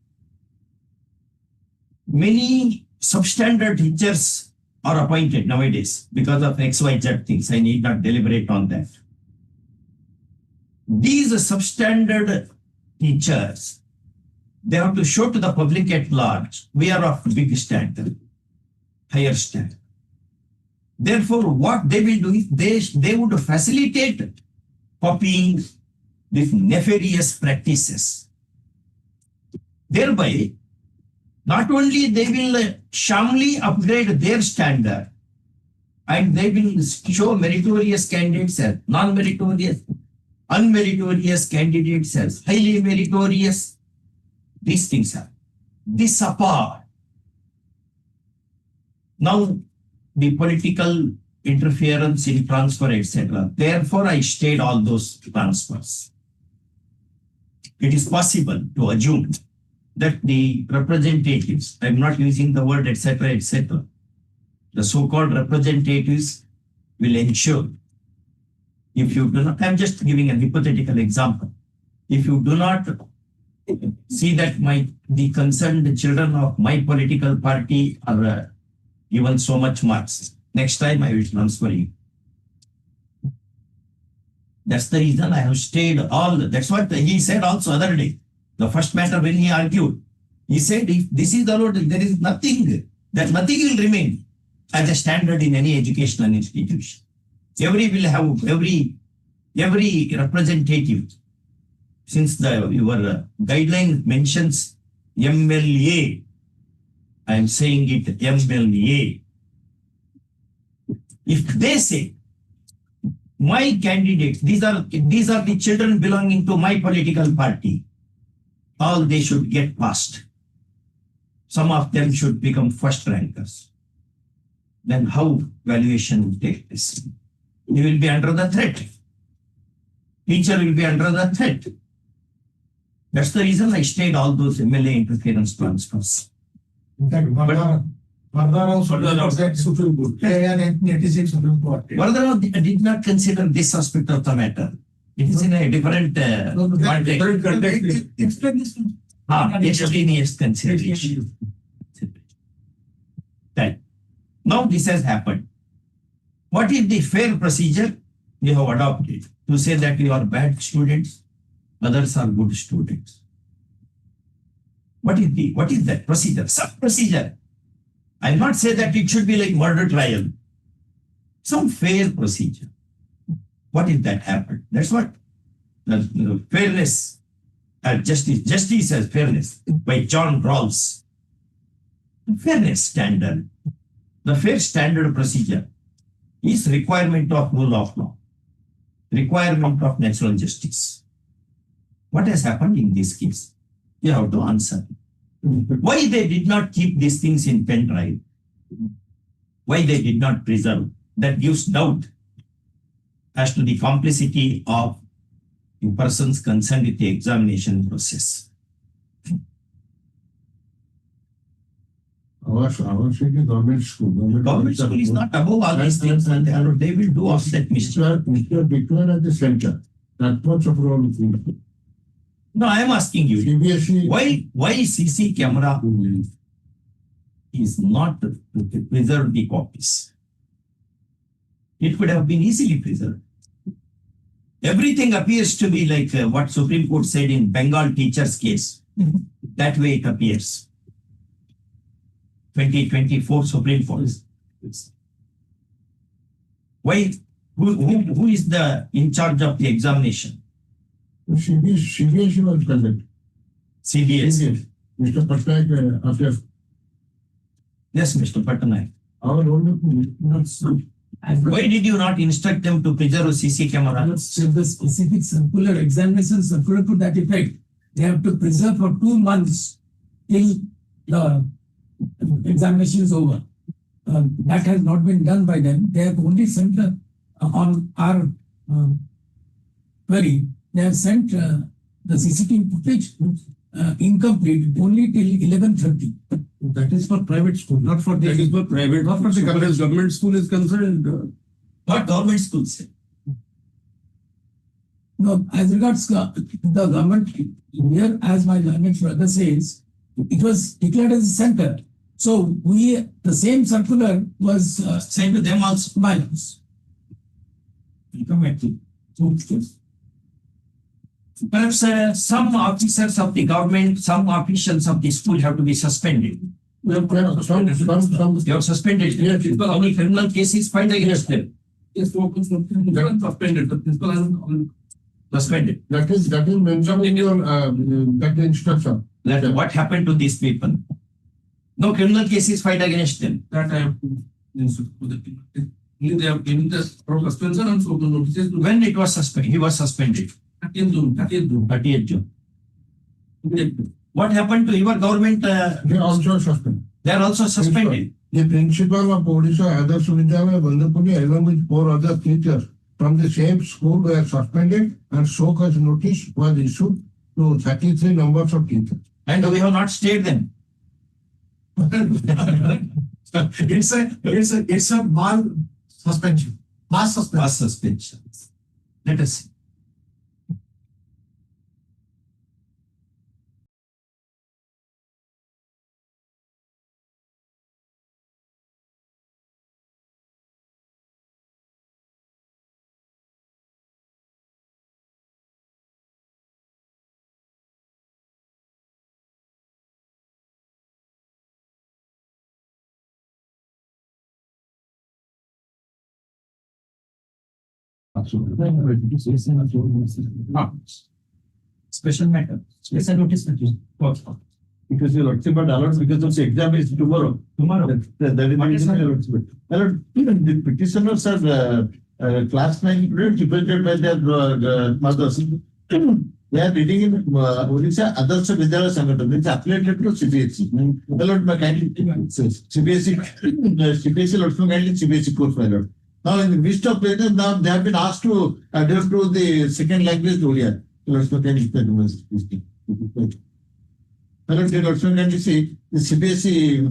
Many substandard teachers are appointed nowadays because of XYZ things. I need not deliberate on that. These substandard teachers, they have to show to the public at large, we are of big standard, higher standard. Therefore, what they will do is they would facilitate copying these nefarious practices. Thereby, not only they will shamelessly upgrade their standard, and they will show meritorious candidates as non-meritorious, unmeritorious candidates as highly meritorious. These things are. This apart. Now, the political interference in transfer, etc. Therefore, I stayed all those transfers. It is possible to assume that the representatives, I'm not using the word etc., etc., the so-called representatives will ensure, if you do not, I'm just giving a hypothetical example, if you do not see that the concerned children of my political party are given so much marks, next time I will transfer you. That's the reason I have stayed all. That's what he said also other day. The first matter when he argued, he said, if this is allowed, there is nothing, that nothing will remain as a standard in any educational institution. every representative, since your guideline mentions MLA, I am saying it MLA. If they say, my candidate, these are the children belonging to my political party, all they should get passed. Some of them should become first rankers. Then how valuation will take place? They will be under the threat. Teacher will be under the threat. That's the reason I stayed all those MLA interference transfers. In fact, Vardhana also said Supreme Court. It is in Supreme Court. Vardhana did not consider this aspect of the matter. It is in a different context. Explain this. Extraneous consideration. Right. Now this has happened. What is the fair procedure we have adopted to say that you are bad students, others are good students? What is that procedure? Some procedure. I'll not say that it should be like murder trial. Some fair procedure. What if that happened? That's what the fairness and justice as fairness by John Rawls. The fairness standard, the fair standard procedure is requirement of rule of law, requirement of natural justice. What has happened in this case? You have to answer. Why they did not keep these things in pen drive? Why they did not preserve? That gives doubt as to the complicity of the persons concerned with the examination process. Our state is government school. Government school is not above all these things, and they will do offset mischief. Mr. Declared at the center. That much of wrong with me. No, I am asking you, CBSE. why CC camera is not to preserve the copies? It could have been easily preserved. Everything appears to be like what Supreme Court said in Bengal teacher's case. That way it appears. 2024 Supreme Court. Why? Who is the in charge of the examination? CBSE was present. CBS. Mr. Patnaik after Yes, Mr. Patnaik. our only Why did you not instruct them to preserve CC camera? The specific circular examination circular to that effect, they have to preserve for 2 months till the examination is over. That has not been done by them. They have only sent on our query, they have sent the CCTV footage incomplete only till 11:30. That is for private school, not for the. That is for private. Not for the government school is concerned. What government school said? No, as regards the government here, as my learned brother says, it was declared as a center. So the same circular was Sent to them also. minus. Perhaps some officers of the government, some officials of the school have to be suspended. You have suspended. Any criminal cases filed against them. Yes, suspended. The principal has Suspended. that is mentioned in your that instruction. What happened to these people? No criminal cases filed against them. that I have to. They have given the suspension and so notices. When it was suspended, he was suspended. 30th June. 30th June. What happened to your government? They also suspended. They are also suspended. The principal of Odisha Adarsh Vidyalaya Bandapuri along with 4 other teachers from the same school were suspended and so cause notice was issued to 33 numbers of teachers. And we have not stayed them. It's a mass suspension. Mass suspension. Mass suspension. Let us see. Special matter, special notice. Because your lordship but allowed because of the exam is tomorrow. Tomorrow. That is the reason your lordship. Allowed, even the petitioners are class 9 students represented by their mothers. They are reading in Orissa Adarsh Vidyalaya Sangathan. It's affiliated to CBSE. Allowed by kindly CBSE lords kindly CBSE course allowed. Now in the list of places, now they have been asked to adhere to the second language Oriya. Lords kindly Hello, dear Lords, can you see the CBSE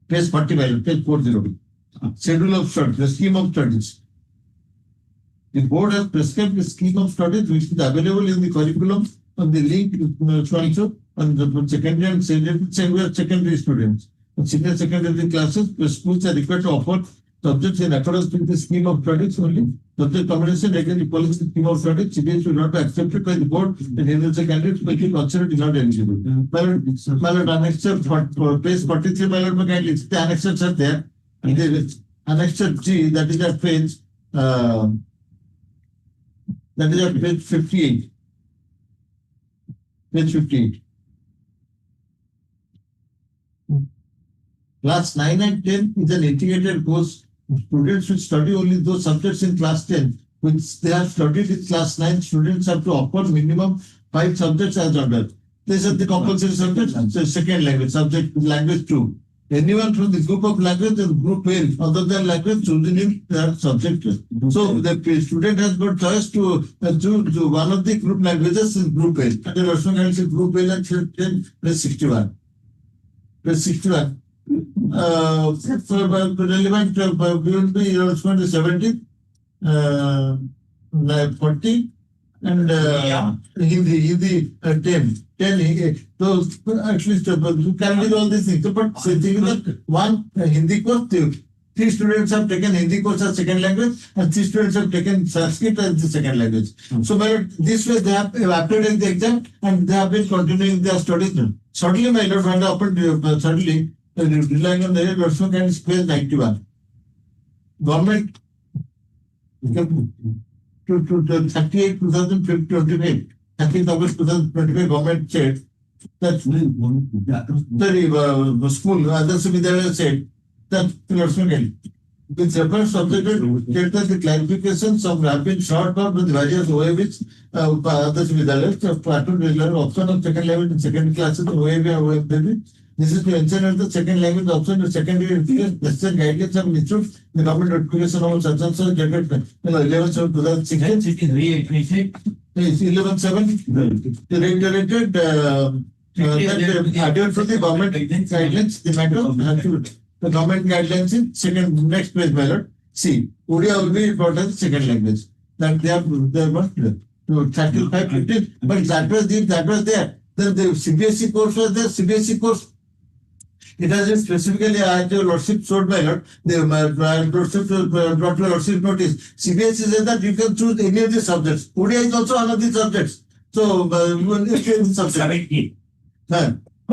page 40, page 40. Schedule of studies, the scheme of studies. The board has prescribed the scheme of studies which is available in the curriculum on the link also on the secondary and secondary students. In senior secondary classes, the schools are required to offer subjects in accordance with the scheme of studies only. Subject combination against the policy scheme of studies, CBSE will not be accepted by the board and any other candidates will be considered not eligible. Ballot annexure for page 43 ballot mechanism, the annexures are there. And there is annexure G, that is at page 58. Page 58. Class 9 and 10 is an integrated course. Students should study only those subjects in class 10 which they have studied in class 9. Students have to offer minimum 5 subjects as ordered. These are the compulsory subjects. So second language, subject language 2. Anyone from the group of language and group A other than language chosen in that subject. So the student has got choice to choose one of the group languages in group A. And the Russian can say group A and 10 plus 61. Plus 61. For relevant, we will be also 70, 40, and Hindi 10. So at least you can read all these things. But the thing is that one Hindi course, 3 students have taken Hindi course as second language, and 3 students have taken Sanskrit as the second language. So this way they have appeared in the exam and they have been continuing their studies. Suddenly, my lord, when suddenly. Relying on the Russian can space 91. Government to 38 2025, 30th August 2025, government said that the school, Adarsh Vidyalaya said that Russian can. With reference subjected that the clarifications have been short out with various OAVs, Adarsh Vidyalaya, option of second level in second classes, OAV. This is to ensure that the second language option to secondary necessary guidelines have been issued. The government notification of such and such dated 11/7/2016. It is reiterated. It's 11/7. Reiterated that adhere to the government guidelines. The matter the government guidelines in second next page ballot. See, Odia will be brought as second language. That they have to 35, 15. But that was there. Then the CBSE course was there. CBSE course. It has been specifically, as your lordship showed by lot, the lordship brought your lordship notice. CBSE says that you can choose any of the subjects. ODI is also one of the subjects. So, subject. 17.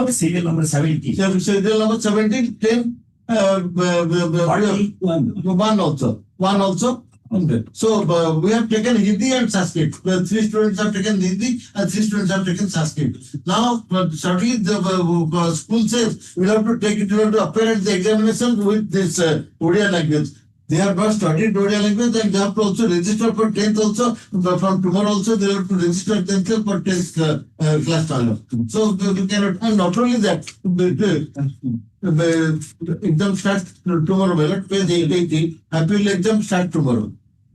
Serial number 17. Serial number 17, 10, 1 also. 1 also. Okay. So we have taken Hindi and Sanskrit. 3 students have taken Hindi and 3 students have taken Sanskrit. Now, certainly the school says we have to take it to appear at the examination with this Odia language. They have not studied Odia language and they have to also register for 10th also. From tomorrow also they have to register 10th for 10th class. So we cannot, and not only that, the exam starts tomorrow. Page 880. Appeal exam starts tomorrow.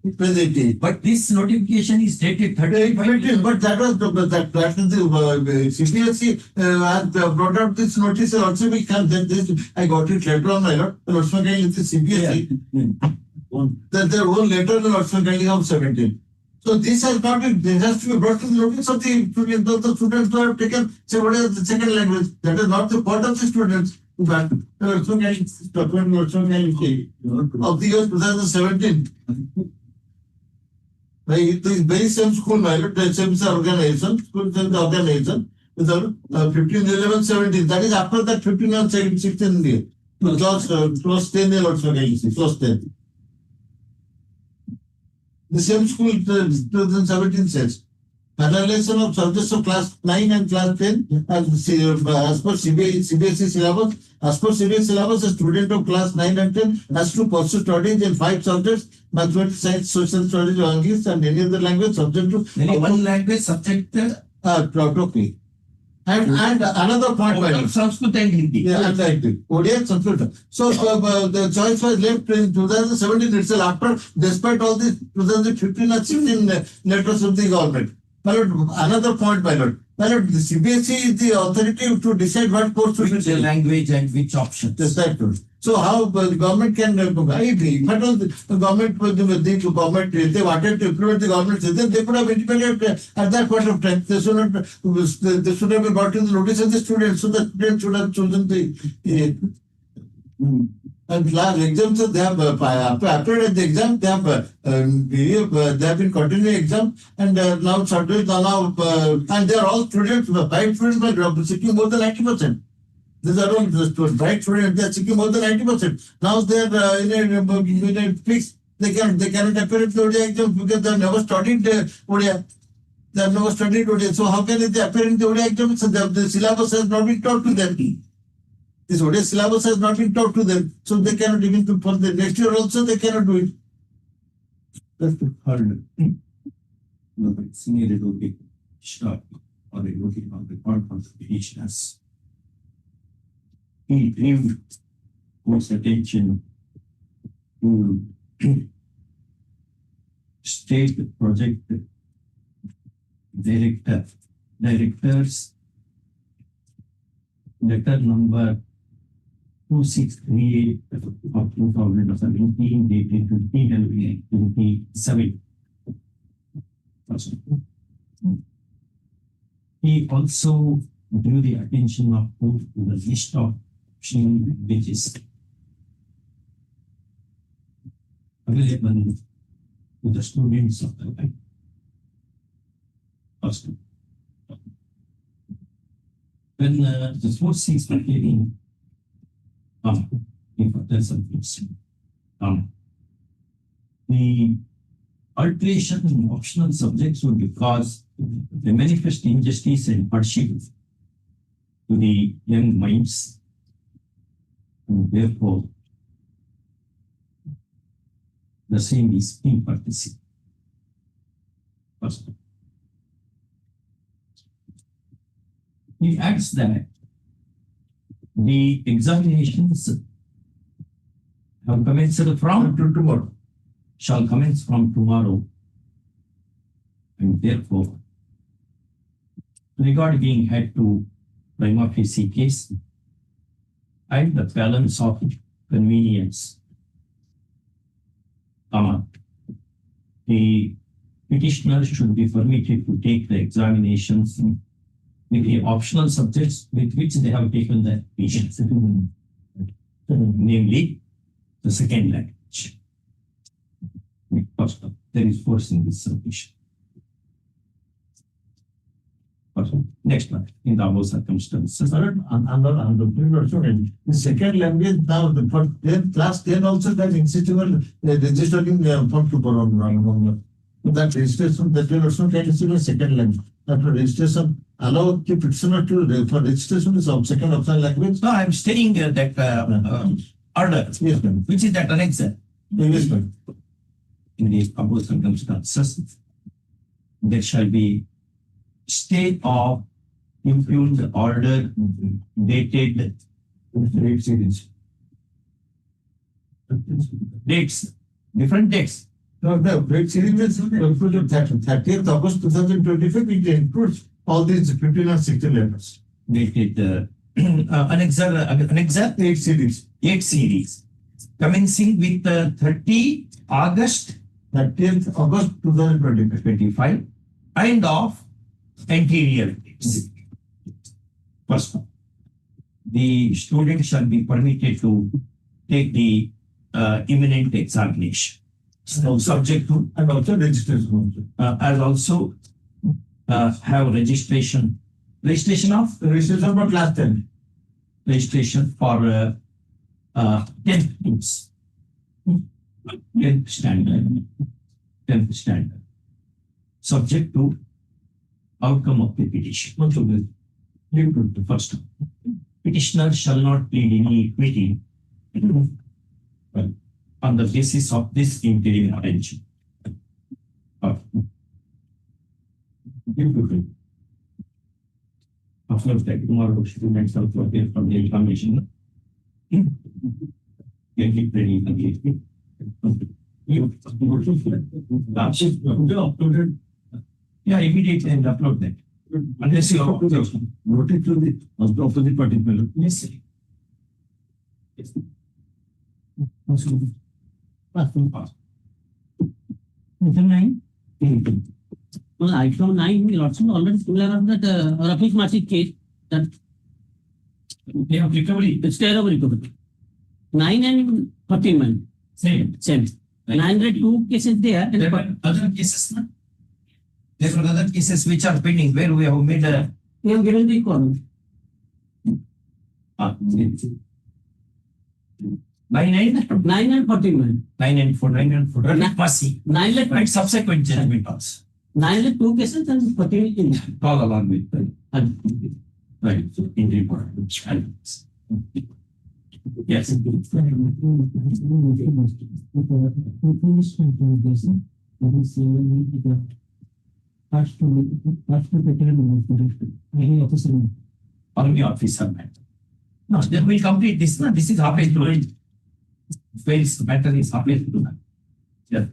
But this notification is dated 30. But that was the CBSE has brought out this notice also. We can then this. I got it later on. My lord, the Russian is the CBSE. That their own letter the Russian of 17. So this has not been. This has to be brought to the notice of the students who have taken. Say what is the second language? That is not the part of the students. But document of the year 2017. The very same school, my lord, the same organization, school same organization, with 15, 11, 17. That is after that 15 or 16 year. Plus 10 year also, close 10. The same school 2017 says. Finalization of subjects of class 9 and class 10 as per CBSE syllabus. As per CBSE syllabus, a student of class 9 and 10 has to pursue studies in 5 subjects: mathematics, science, social studies, or English, and any other language subject to one language subjected totally. And another point, Sanskrit and Hindi. Yeah, exactly. Odia and Sanskrit. So the choice was left in 2017 itself, after, despite all the 2015 and 16 letters of the government. Another point, my lord. My lord, the CBSE is the authority to decide what course to which be language and which options. That's right. So how the government can, I agree, but the government, if they wanted to implement the government system, they could have implemented at that point of time. They should have been brought to the notice of the students, so the students should have chosen the. And last exams, they have appeared at the exam, they have been continuing exam, and now students are now, and they are all students, bright students are seeking more than 90%. These are all the bright students, they are seeking more than 90%. Now they are in a fix, they cannot appear at the ODI exam because they have never studied ODI. They have never studied ODI. So how can they appear in the ODI exam? So the syllabus has not been taught to them. This ODI syllabus has not been taught to them, so they cannot even for the next year also they cannot do it. That's the third. Senior will be start or a looking on the part of the petitioners. He drew most attention to state project directors letter number 2638 of 2017 dated 15/27. He also drew the attention of both to the list of options which is available to the students of the life. When the source is getting if there's something the alteration in optional subjects would cause the manifest injustice and hardship to the young minds, and therefore the same is impartial. He adds that the examinations have commenced from tomorrow, shall commence from tomorrow, and therefore regard being had to prima facie case and the balance of convenience, the petitioner should be permitted to take the examinations with the optional subjects with which they have taken the patients, namely the second language. Because there is force in this submission. Next one, in the above circumstances. The second language now, for class 10 also that institutional registering from CORAM. That registration, that will also take a second language. After registration, allow the petitioner to for registration is of second optional language. No, I'm studying that order. Yes, ma'am. Which is that annexer. Yes, ma'am. In the above circumstances, there shall be state of impugned order dated dates, different dates. No, the rate series is 30th August 2025. It includes all these 15 and 16 letters. Dated annexer 8 series commencing with 30th August 2025 and of anterior dates. First one, the student shall be permitted to take the imminent examination. So subject to And also registration. as also have registration Registration for class 10. registration for 10th groups, 10th standard. 10th standard, subject to outcome of the petition. The first one. Petitioner shall not plead any equity on the basis of this interim arrangement. After that, tomorrow students will appear from the information. Get it ready again. Uploaded. Yeah, immediately and upload that. Unless you have wrote it to the opposite party. Yes, sir. Yes. Item 9. Well, item 9, we also already aware of that Rafiq Masjid case that They have recovery. it's stay of recovery. 9 and 14 man. Same. 902 cases there. There were other cases, no? There were other cases which are pending where we have made a. We have given the quorum. 9 and 14 man. 9 and 4. Rafiq Masi. 9 let Right, subsequent judgment also. 9 let 2 cases and 14 in. All along with. Right, so in report. Yes. Only officer matter. No, then we complete this. No? This is halfway through it. Fails matter is halfway through. Yeah.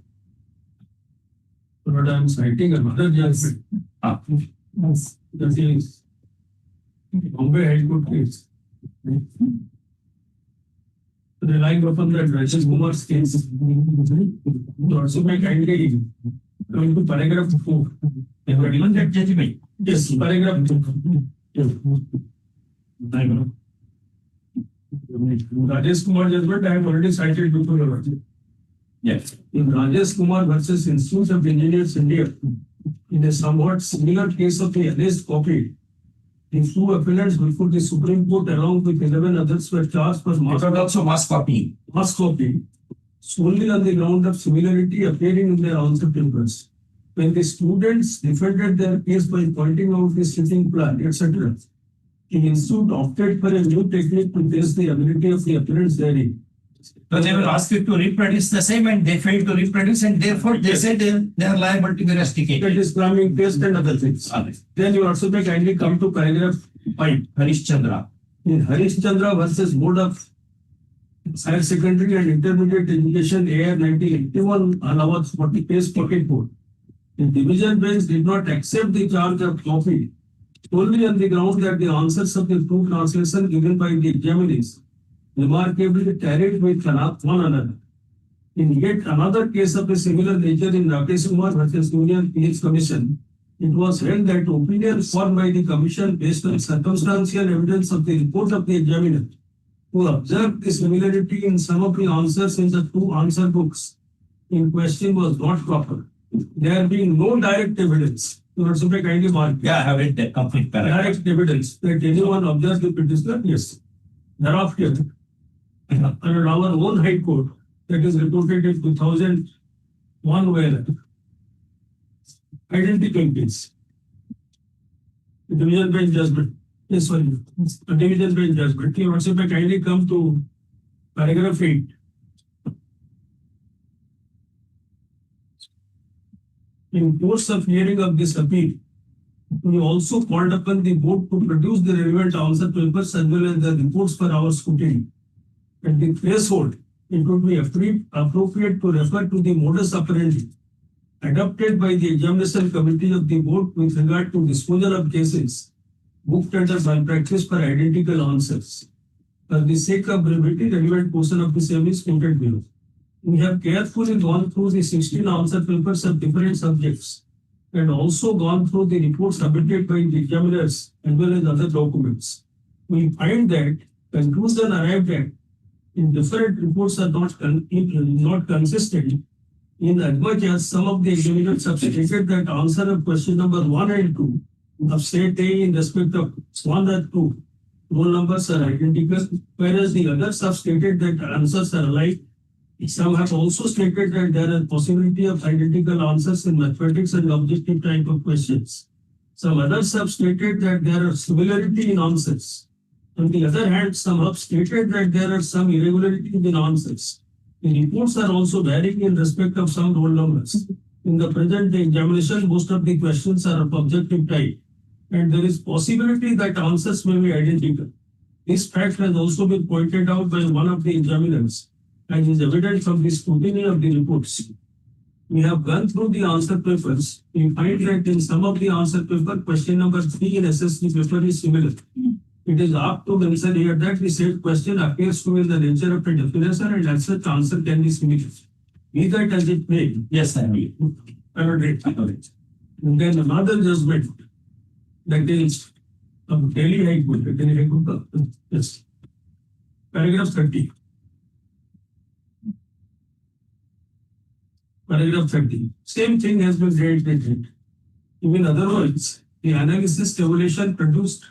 But I'm citing another judgment. That is Bombay High Court case. Relying upon that Rajesh Kumar's case, to also make kindly going to paragraph 4. They were given that judgment. Yes, paragraph 2. Rajesh Kumar judgment I have already cited before. Yes. In Rajesh Kumar versus Institute of Engineers India, in a somewhat similar case of the alleged copy, the two appellants before the Supreme Court along with 11 others were charged for mass copying. Mass copy solely on the ground of similarity appearing in their answer papers. When the students defended their case by pointing out the sitting plan, etc., the institute opted for a new technique to test the ability of the appellants therein. So they were asked to reproduce the same and they failed to reproduce and therefore they said they are liable to be rusticated. That is cramming test and other things. Then you also may kindly come to paragraph 5. Harish Chandra. In Harish Chandra versus Board of Higher Secondary and Intermediate Education AR 1981 allowance for the case pocket board. The division bench did not accept the charge of copy only on the ground that the answers of the two translations given by the examinees remarkably carried with one another. In yet another case of a similar nature in Rakesh Kumar versus Union PH Commission, it was held that opinions formed by the Commission based on circumstantial evidence of the report of the examiner, who observed the similarity in some of the answers in the two answer books in question was not proper. There being no direct evidence. You also may kindly mark. Yeah, I have read the complete paragraph. Direct evidence that anyone observed the petitioner, yes. Thereafter, under our own High Court, that is reported in 2001, where identical case. The division bench judgment. Yes, sorry. The division bench judgment. You also may kindly come to paragraph 8. In course of hearing of this appeal, we also called upon the board to produce the relevant answer papers as well as the reports for our scrutiny. At the threshold, it would be appropriate to refer to the modus operandi adopted by the examination committee of the board with regard to disposal of cases booked under malpractice for identical answers. For the sake of brevity, relevant portion of the same is quoted below. We have carefully gone through the 16 answer papers of different subjects and also gone through the reports submitted by the examiners as well as other documents. We find that conclusion arrived at in different reports are not consistent in as much as some of the examiners have stated that answer of question number 1 and 2 of state A in respect of 1 and 2 roll numbers are identical, whereas the others have stated that answers are alike Some have also stated that there is possibility of identical answers in mathematics and objective type of questions. Some others have stated that there are similarity in answers. On the other hand, some have stated that there are some irregularities in answers. The reports are also varying in respect of some roll numbers. In the present examination, most of the questions are of objective type, and there is possibility that answers may be identical. This fact has also been pointed out by one of the examiners, and is evident from the scrutiny of the reports. We have gone through the answer papers. We find that in some of the answer paper, question number 3 in SSD paper is similar. It is apt to mention here that the said question appears to be in the nature of a definition, and as such answer can be similar. Be that as it may. Yes, I will. I will read it. And then another judgment that is of Delhi High Court. Yes. Paragraph 30. Paragraph 30. Same thing has been reiterated. Even otherwise, the analysis tabulation produced.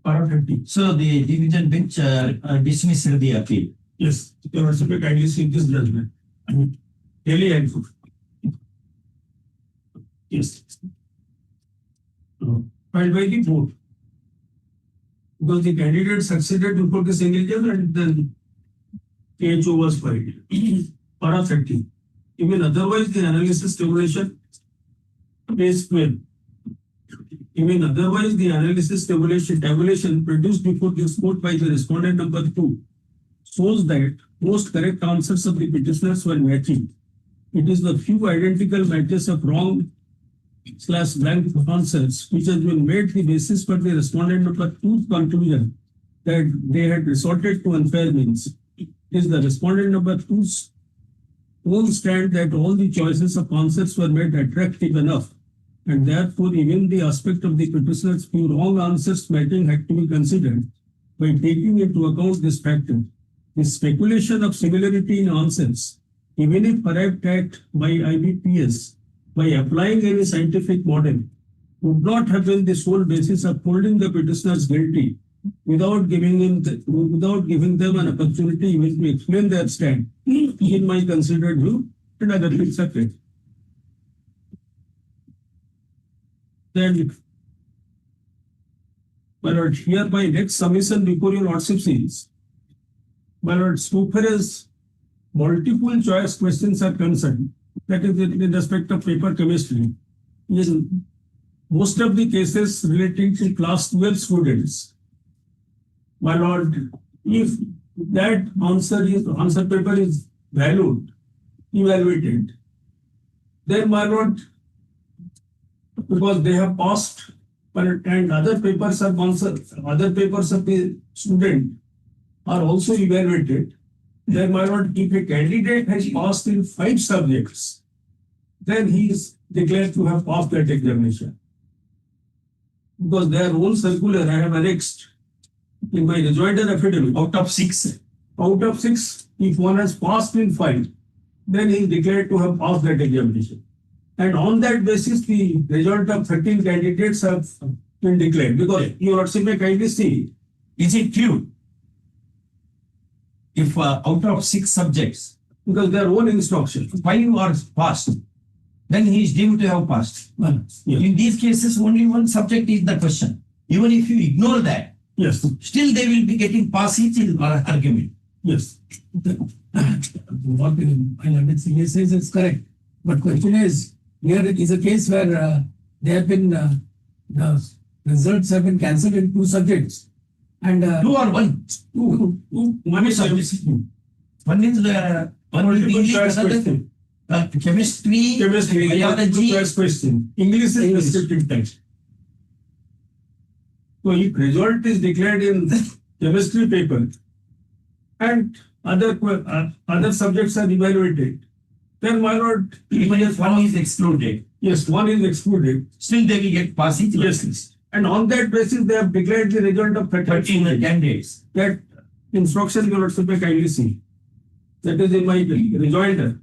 Para 30. So the division bench dismissed the appeal. Yes, you also may kindly see this judgment. Daily High Court. Yes. Filed by the board. Because the candidate succeeded before the single judge, and then KHO was filed. Para 30. Even otherwise, the analysis tabulation is 12. Even otherwise, the analysis tabulation produced before this court by the respondent number 2 shows that most correct answers of the petitioners were matching. It is the few identical matches of wrong/blank answers which has been made the basis for the respondent number 2's conclusion that they had resorted to unfair means. It is the respondent number 2's own stand that all the choices of answers were made attractive enough, and therefore even the aspect of the petitioner's few wrong answers matching had to be considered by taking into account this factor. The speculation of similarity in answers, even if arrived at by IBPS, by applying any scientific model, would not have been the sole basis of holding the petitioners guilty without giving them an opportunity even to explain their stand, in my considered view, and other things are clear. Then, my lord, here my next submission before your lordship is, my lord, so far as multiple choice questions are concerned, that is in respect of paper chemistry, in most of the cases relating to class 12 students, my lord, if that answer paper is evaluated, then my lord, because they have passed, and other papers of the student are also evaluated, then my lord, if a candidate has passed in 5 subjects, then he is declared to have passed that examination. Because their own circular I have annexed in my rejoinder affidavit. Out of 6. Out of 6, if one has passed in 5, then he is declared to have passed that examination. And on that basis, the result of 13 candidates have been declared. Because you also may kindly see, Is it true? If out of 6 subjects, because their own instruction, 5 are passed, then he is deemed to have passed. Yes. In these cases, only one subject is the question. Even if you ignore that, Yes. still they will be getting passage in argument. Yes. What he says is correct. But question is, here it is a case where there have been, the results have been cancelled in 2 subjects. And 2 or 1? One is One is one will be English, another chemistry, biology. Choice question. English is restricted text. So if result is declared in chemistry paper and other subjects are evaluated, then my lord, Even if one is excluded, yes, one is excluded. still they will get passage. Yes. And on that basis, they have declared the result of 13 candidates. That instruction you will also may kindly see. That is in my rejoinder.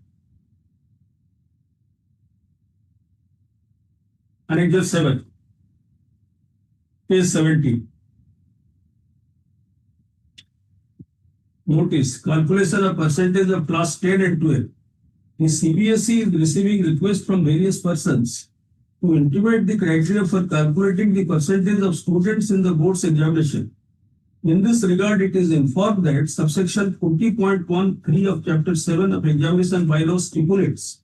Annexure 7, page 70. Notice, calculation of percentage of class 10 and 12. The CBSE is receiving requests from various persons to intimate the criteria for calculating the percentage of students in the board's examination. In this regard, it is informed that subsection 40.13 of chapter 7 of examination bylaws stipulates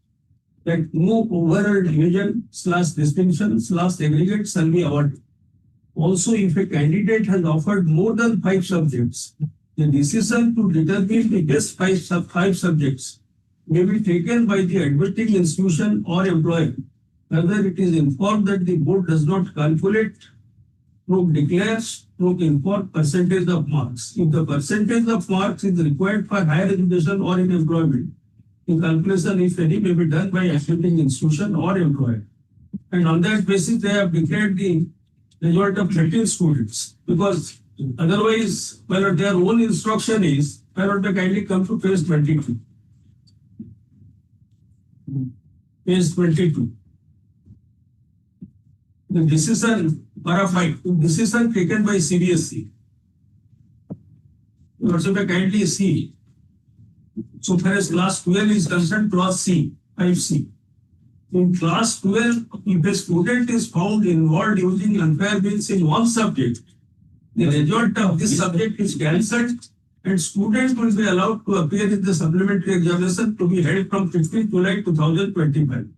that no overall division / distinction / aggregate shall be awarded. Also, if a candidate has offered more than 5 subjects, the decision to determine the best 5 subjects may be taken by the admitting institution or employer. Further, it is informed that the board does not calculate, declares, inform percentage of marks. If the percentage of marks is required for higher education or in employment, the calculation, if any, may be done by admitting institution or employer. And on that basis, they have declared the result of 13 students, because otherwise, well, their own instruction is, well, they kindly come to page 22. Page 22. The decision, para 5, decision taken by CBSE. You also may kindly see. So far as class 12 is concerned, class C, 5C. In class 12, if a student is found involved using unfair means in one subject, the result of this subject is cancelled and student will be allowed to appear in the supplementary examination to be held from 15th July 2025.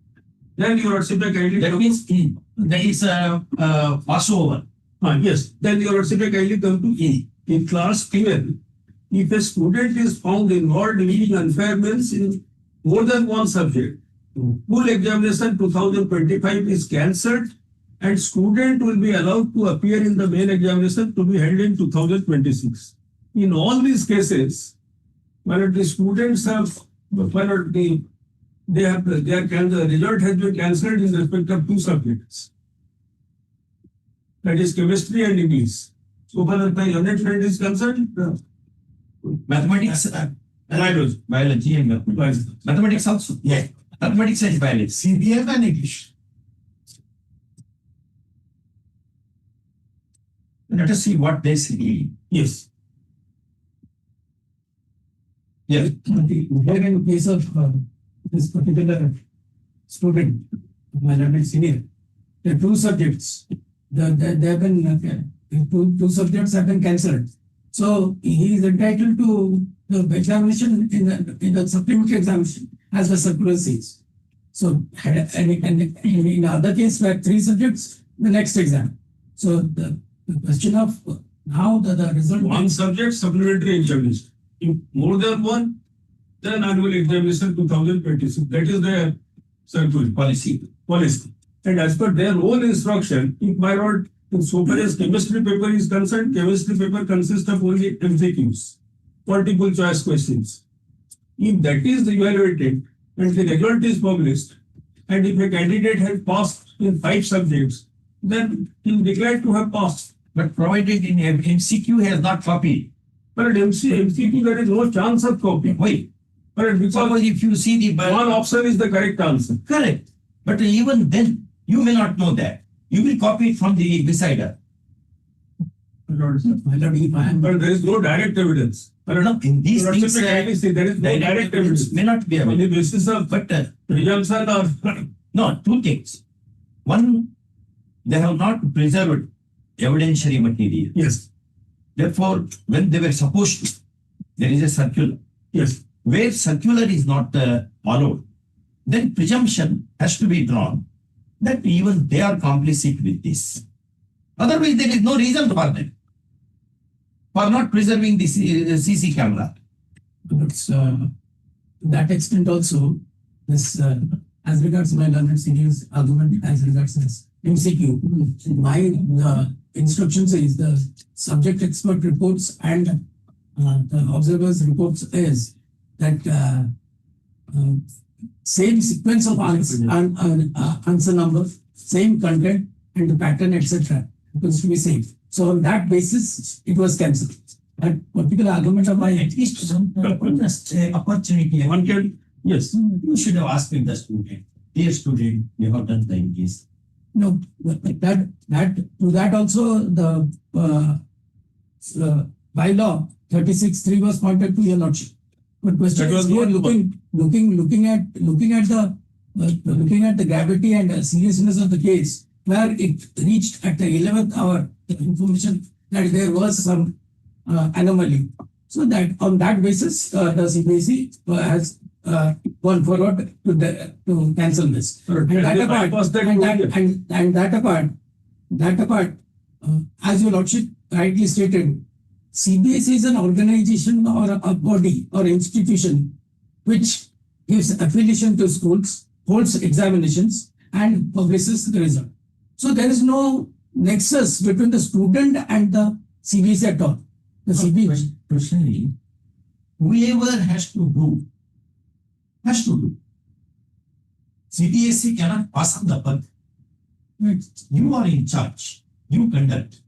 Then your worship kindly... That means E. That is passover. Yes. Then your worship kindly come to E. In class 12, if a student is found involved in using unfair means in more than one subject, full examination 2025 is cancelled and student will be allowed to appear in the main examination to be held in 2026. In all these cases, when the students have, the result has been cancelled in respect of 2 subjects. That is chemistry and English. So far as my learned friend is concerned, Mathematics, biology and mathematics. Mathematics also. Yeah. Mathematics and biology. CBM and English. Let us see what they say. Yes. Yeah. Here in case of this particular student, my learned senior, the 2 subjects, they have been, 2 subjects have been cancelled. So he is entitled to the examination in the supplementary examination as the circular says. So and in other case where 3 subjects, the next exam. So the question of how the result... 1 subject supplementary examination. If more than 1, then annual examination 2026. That is their circular policy. And as per their own instruction, if my lord, so far as chemistry paper is concerned, chemistry paper consists of only MCQs, multiple choice questions. If that is evaluated and the result is published, and if a candidate has passed in 5 subjects, then he is declared to have passed. But provided in MCQ has not copied. But at MCQ there is no chance of copying. Why? But because suppose if you see the one option is the correct answer. Correct. But even then, you may not know that. You will copy it from the decider. But there is no direct evidence. No, in these things, there is no direct evidence. May not be On available. the basis of presumption or... No, 2 things. One, they have not preserved evidentiary material. Yes. Therefore, when they were supposed to, there is a circular. Yes. Where circular is not followed, then presumption has to be drawn that even they are complicit with this. Otherwise, there is no reason for them for not preserving the CC camera. But to that extent also, this as regards my learned senior's argument as regards this MCQ, my instruction says the subject expert reports and the observer's reports is that same sequence of answer number, same content and the pattern, etc. happens to be same. So on that basis, it was cancelled. That particular argument of mine, At least some opportunity. One can, yes. You should have asked the student. Dear student, you have done like this. no, that to that also the bylaw 36(3) was pointed to your lordship. But question That is was here not- looking at the gravity and seriousness of the case, where it reached at the 11th hour, the information that there was some anomaly. So that on that basis, the CBSE has gone forward to cancel this. And that apart, as your lordship rightly stated, CBSE is an organization or a body or institution which gives affiliation to schools, holds examinations, and publishes the result. So there is no nexus between the student and the CBSE at all. The CBSE. Personally, whoever has to do. CBSE cannot pass on the buck. You are in charge. You conduct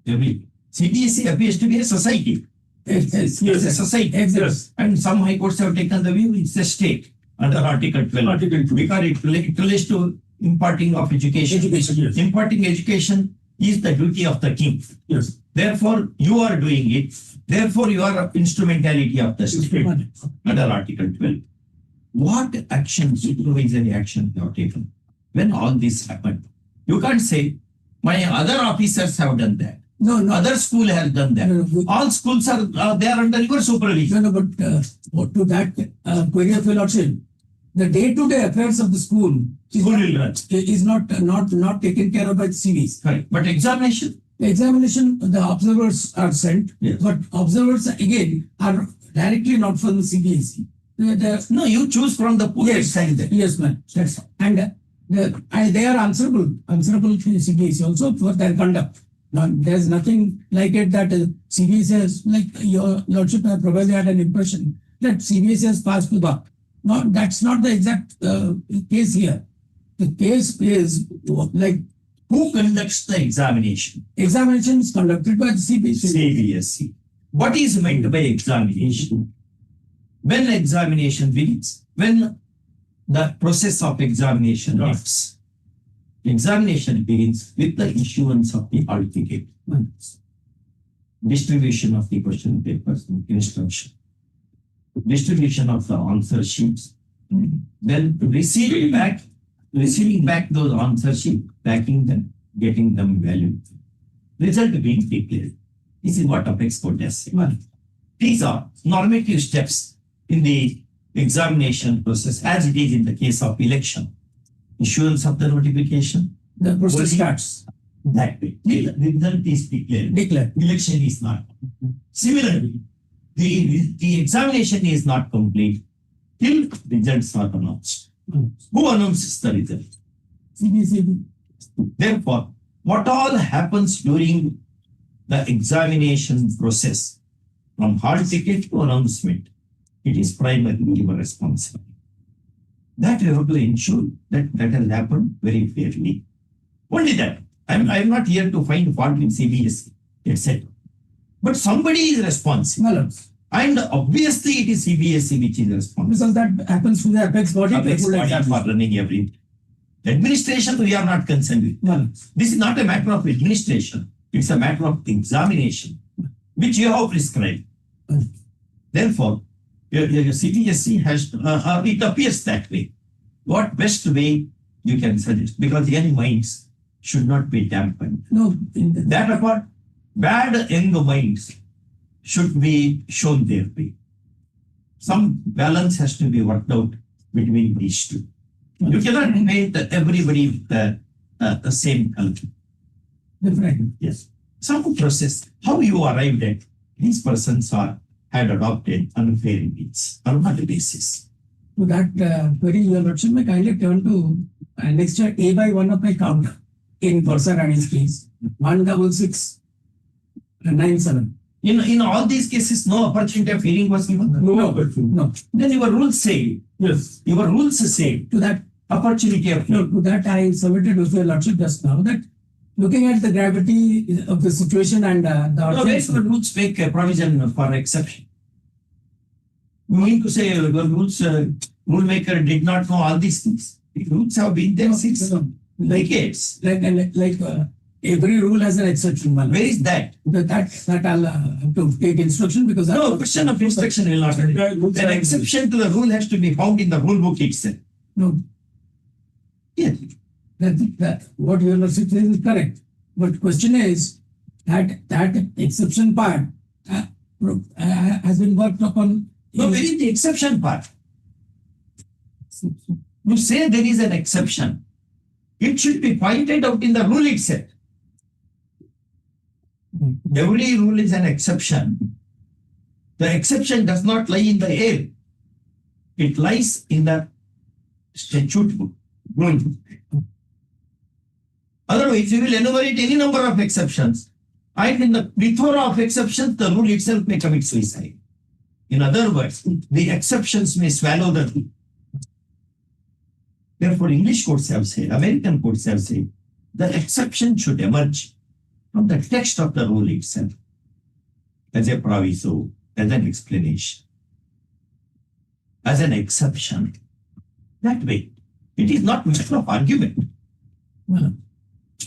everything. CBSE appears to be a society. Yes, It's a society. Yes. And some high courts have taken the view it's a state under Article 12. Article 12. Because it relates to imparting of education. Education, yes. Imparting education is the duty of the king. Yes. Therefore, you are doing it. Therefore, you are instrumentality of the state under Article 12. What action, supervisory action you have taken when all this happened? You can't say, my other officers have done that. No, Other school has done that. No. All schools are they are under your supervision. No, but to that query of your lordship, the day-to-day affairs of the school is not taken care of by the CVs. Correct. But examination. The examination, the observers are sent, Yes. but observers again are directly not from the CBSE. No, you choose from the pool. Yes, yes, ma'am. That's and they are answerable to the CBSE also for their conduct. Now, there's nothing like it that CBSE has, like your lordship probably had an impression that CBSE has passed the buck. No, that's not the exact case here. The case is like Who conducts the examination? examination is conducted by the CBSE. CBSE. What is meant by examination? When examination begins, when the process of examination begins, examination begins with the issuance of the hall ticket, distribution of the question papers and instruction, distribution of the answer sheets, then receiving back those answer sheets, packing them, getting them valued, result being declared. This is what Apex Court has said. These are normative steps in the examination process, as it is in the case of election. Issuance of the notification, The process Only- starts. that way. The result is declared. Declared. Election is not. Similarly, the examination is not complete till results are announced. Who announces the result? CBSE. Therefore, what all happens during the examination process, from hall ticket to announcement, it is primarily your responsibility. That you have to ensure that has happened very fairly. Only that. I'm not here to find fault in CBSE, etc. But somebody is responsible. Well, And obviously it is CBSE which is responsible. because that happens to the apex body. Apex body for running everything. Administration, we are not concerned with. Well, This is not a matter of administration. It's a matter of examination, which you have prescribed. Therefore, your CBSE has, it appears that way. What best way you can suggest? Because young minds should not be dampened. no, That apart, bad young minds should be shown their way. Some balance has to be worked out between these two. You cannot make everybody with the same culture. different. Yes. Some process, how you arrived at these persons had adopted unfair means on what basis? To that query, your lordship may kindly turn to annexure A by 1 of my count in Bursa Rani's case, 16697. In all these cases, no opportunity of hearing was given. No. Then your rules say, Yes. your rules say To that, opportunity of no, hearing. to that I submitted with your lordship just now that looking at the gravity of the situation and the No, where the rules make a provision for exception. You mean to say your rules, rule maker did not know all these things? The rules have been there since decades. like every rule has an exception. Where is that? That I'll have to take instruction because No, question of instruction will not. An exception to the rule has to be found in the rule book itself. No. Yes. That what you are saying is correct. But question is that exception part has been worked upon. No, where is the exception part? You say there is an exception. It should be pointed out in the rule itself. Every rule is an exception. The exception does not lie in the air. It lies in the statute book. Otherwise, you will enumerate any number of exceptions. And in the plethora of exceptions, the rule itself may commit suicide. In other words, the exceptions may swallow the rule. Therefore, English courts have said, American courts have said, the exception should emerge from the text of the rule itself as a proviso, as an explanation, as an exception. That way, it is not matter of argument.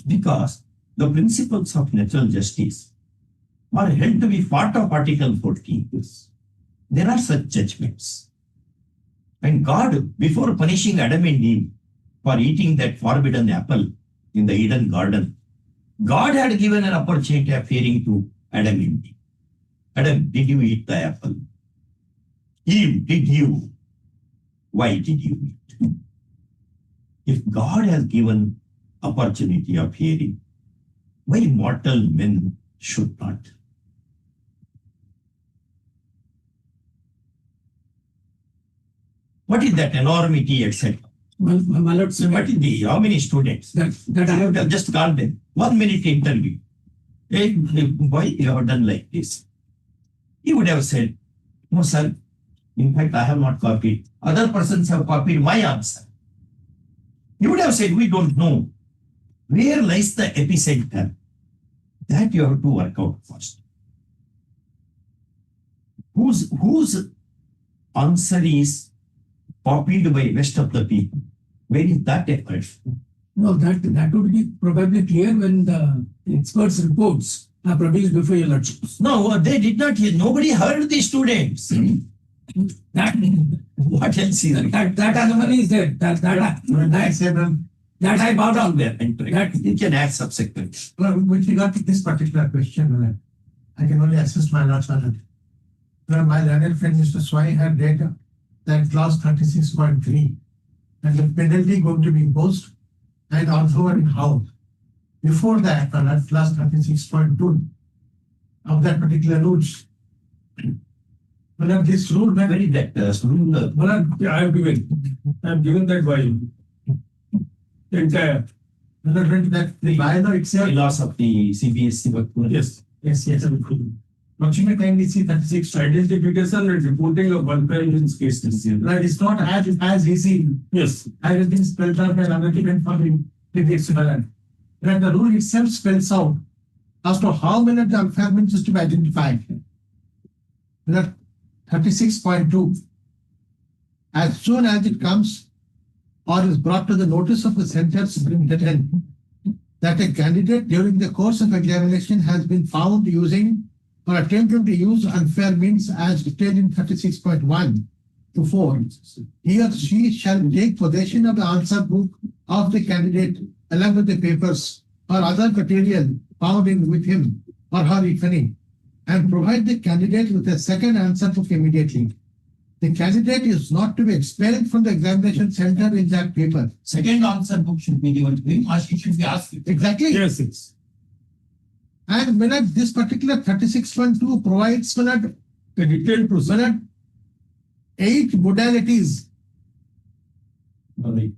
Because the principles of natural justice are held to be part of Article 14. There are such judgments. And God, before punishing Adam and Eve for eating that forbidden apple in the Eden garden, God had given an opportunity of hearing to Adam and Eve. Adam, did you eat the apple? Eve, did you? Why did you eat? If God has given opportunity of hearing, why mortal men should not? What is that enormity, etc.? Well, my lord, sir, What is the, how many students? that I have Just call them. 1 minute interview. Hey, why you have done like this? He would have said, no, sir. In fact, I have not copied. Other persons have copied my answer. He would have said, we don't know. Where lies the epicenter? That you have to work out first. Whose answer is copied by rest of the people? Where is that effort? no, that would be probably clear when the experts' reports are produced before your lordships. No, they did not hear. Nobody heard the students. That What else is it? that anomaly is there. That I bow down there. That you can add subsequently. Well, with regard to this particular question, I can only assist my lord's honor. My learned friend Mr. Swai had read that clause 36.3 and the penalty going to be imposed and also and how. Before that, clause 36.2 of that particular rules. Well, this rule, Where is that rule? Well, I have given that by the entire. that the bylaw itself. Loss of the CBSC work. Yes. Yes. But you may kindly see 36. Identification and reporting of welfare in cases. Right, it's not as easy Yes. as has been spelled out and argument for the previous one. That the rule itself spells out as to how many of the unfairness is to be identified. That 36.2. As soon as it comes or is brought to the notice of the center superintendent that a candidate during the course of examination has been found using or attempting to use unfair means as detailed in 36.1 to 4, he or she shall take possession of the answer book of the candidate along with the papers or other material found in with him or her, if any, and provide the candidate with a second answer book immediately. The candidate is not to be expelled from the examination center in that paper. Second answer book should be given to him, or he should be asked. Exactly. Yes, yes. And when this particular 36.2 provides The detailed procedure. 8 modalities. If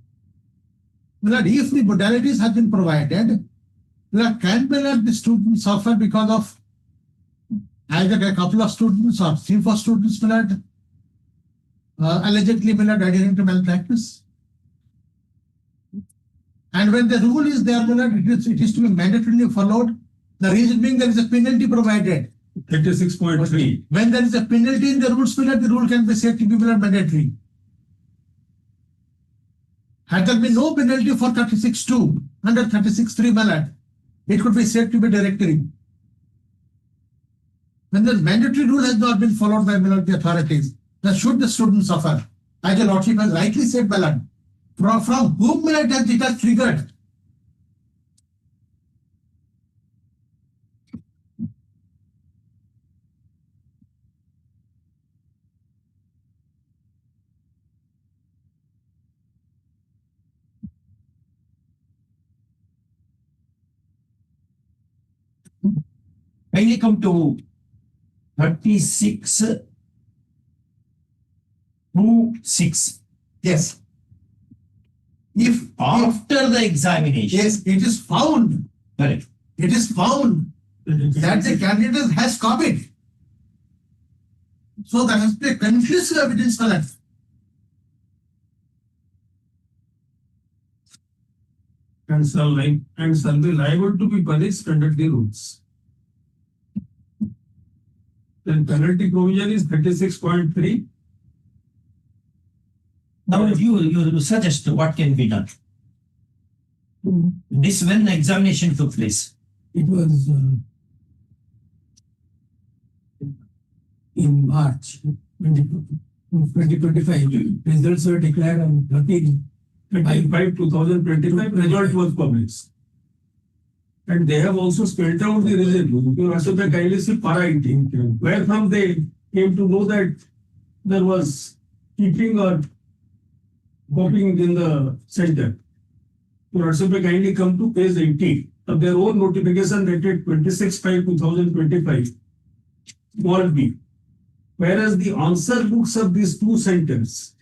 the modalities have been provided, can the student suffer because of either a couple of students or 3 or 4 students allegedly adhering to malpractice? And when the rule is there, it is to be mandatorily followed. The reason being there is a penalty provided. 36.3. When there is a penalty in the rules, the rule can be said to be mandatory. Had there been no penalty for 36.2 under 36.3, it could be said to be directory. When the mandatory rule has not been followed by the authorities, then should the student suffer? As the Lordship has rightly said, Balan, from whom it has triggered? Kindly come to 36(2)(6). Yes. If after the examination. Yes, it is found. Correct. It is found that the candidate has copied. So there has to be a conclusive evidence for that. And shall be liable to be punished under the rules. Then penalty provision is 36.3. Now you suggest what can be done. This when the examination took place. It was in March 2025. Results were declared on 2025 result was published. And they have also spelled out the result. You can also kindly see para 18, where from they came to know that there was keeping or copying in the center. You also kindly come to page 18 of their own notification dated 26/5/2025, small b. Whereas the answer books of these two centers,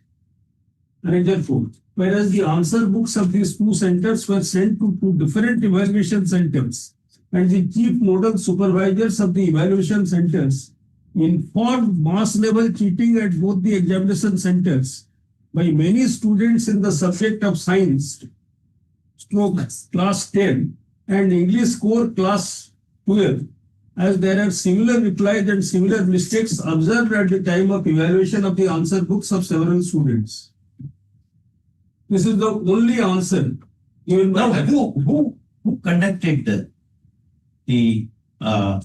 Manager 4, whereas the answer books of these two centers were sent to two different evaluation centers, and the chief nodal supervisors of the evaluation centers informed mass level cheating at both the examination centers by many students in the subject of science, class 10 and English core class 12, as there are similar replies and similar mistakes observed at the time of evaluation of the answer books of several students. This is the only answer given by. Now, who conducted the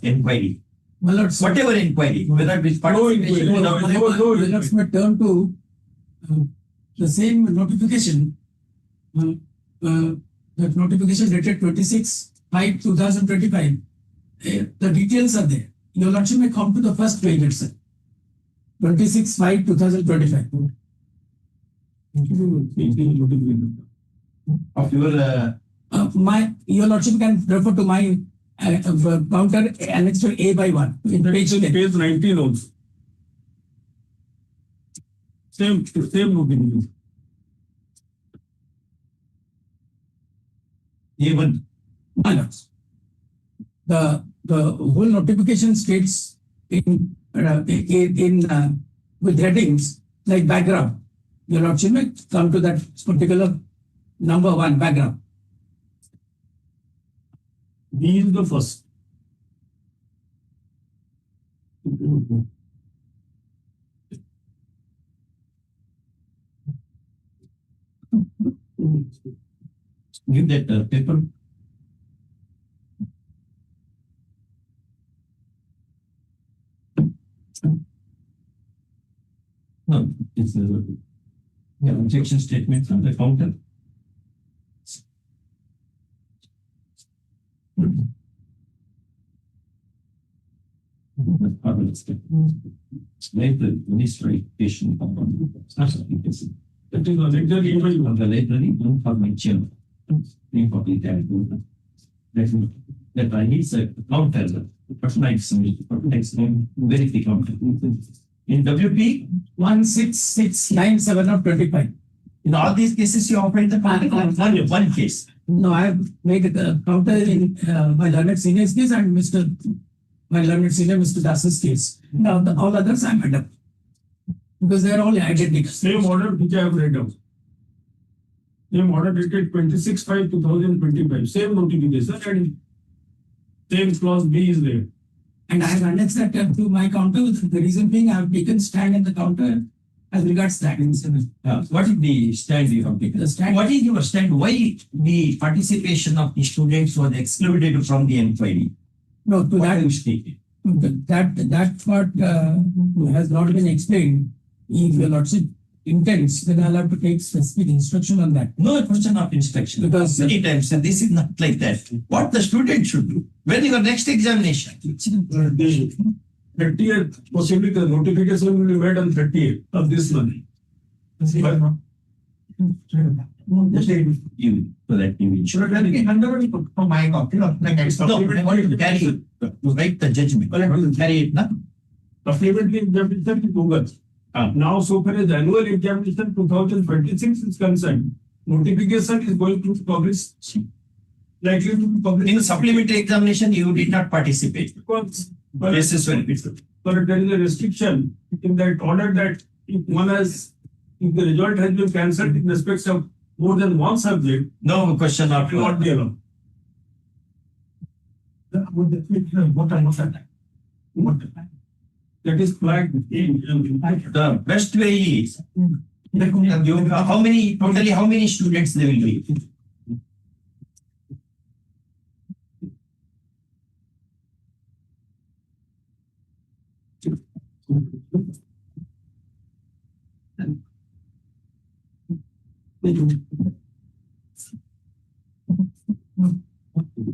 inquiry? Whatever inquiry, whether it is participation. Let's turn to the same notification. That notification dated 26/5/2025. The details are there. Your Lordship may come to the first page itself. 26/5/2025. Of your your Lordship can refer to my counter annexed to A by 1. In page 19 also. Same notification. Even the whole notification states in with headings like background. Your Lordship may come to that particular number 1 background. B is the first. Give that paper. No, it's objection statement from the counter. Later, administration that is on the library, one for my chair. Name for the that I need a counter, verify counter. In WP 16697 of 25. In all these cases, you operate the counter one case. No, I have made a counter in my learned senior's case and my learned senior Mr. Das's case. Now, all others I made up because they are all identical. Same order which I have read out. Same order dated 26/5/2025. Same notification and same clause B is there. And I have annexed that to my counter. The reason being I have taken stand in the counter as regards that. What is the stand you have taken? The stand- What is your stand? Why the participation of the students was excluded from the inquiry? No, to What that, are you stating? that part has not been explained. If your lordship intends, then I'll have to take specific instruction on that. No question of instruction. Because- Many times, and this is not like that. What the student should do? When your next examination? The 30th, possibly the notification will be made on 30th of this month. You, so that you Should have been handed from my copy of like I No, I want to carry it, to write the judgment. I want to carry it, no? Supplementary examination is over. Now, so far as annual examination 2026 is concerned, notification is going to be published, likely to be published. In supplementary examination, you did not participate. Because Basis when it's but there is a restriction in that order that if the result has been cancelled in respect of more than one subject, no question it of will not be allowed. That is flagged in. the best way is you, how many students they will be?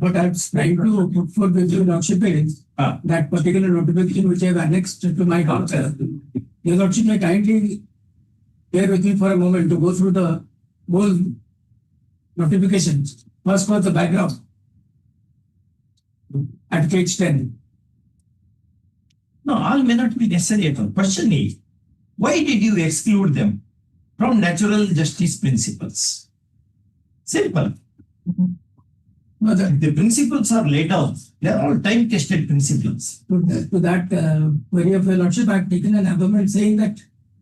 What I'm trying to put for the lordship is that particular notification which I have annexed to my counsel. Your lordship may kindly bear with me for a moment to go through the whole notifications. First was the background at page 10. No, all may not be necessary at all. Question is, why did you exclude them from natural justice principles? Simple. No, The principles are laid out. They are all time-tested principles. to that query of your lordship, I have taken an amendment saying that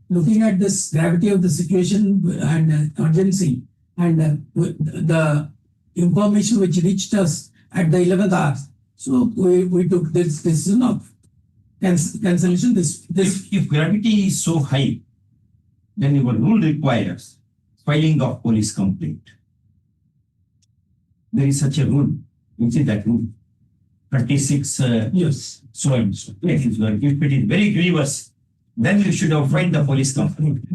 looking at this gravity of the situation and urgency and the information which reached us at the 11th hour, so we took this decision of cancellation. If gravity is so high, then your rule requires filing of police complaint. There is such a rule. Which is that rule? 36 Yes. so and so. If it is very grievous, then you should have filed the police complaint.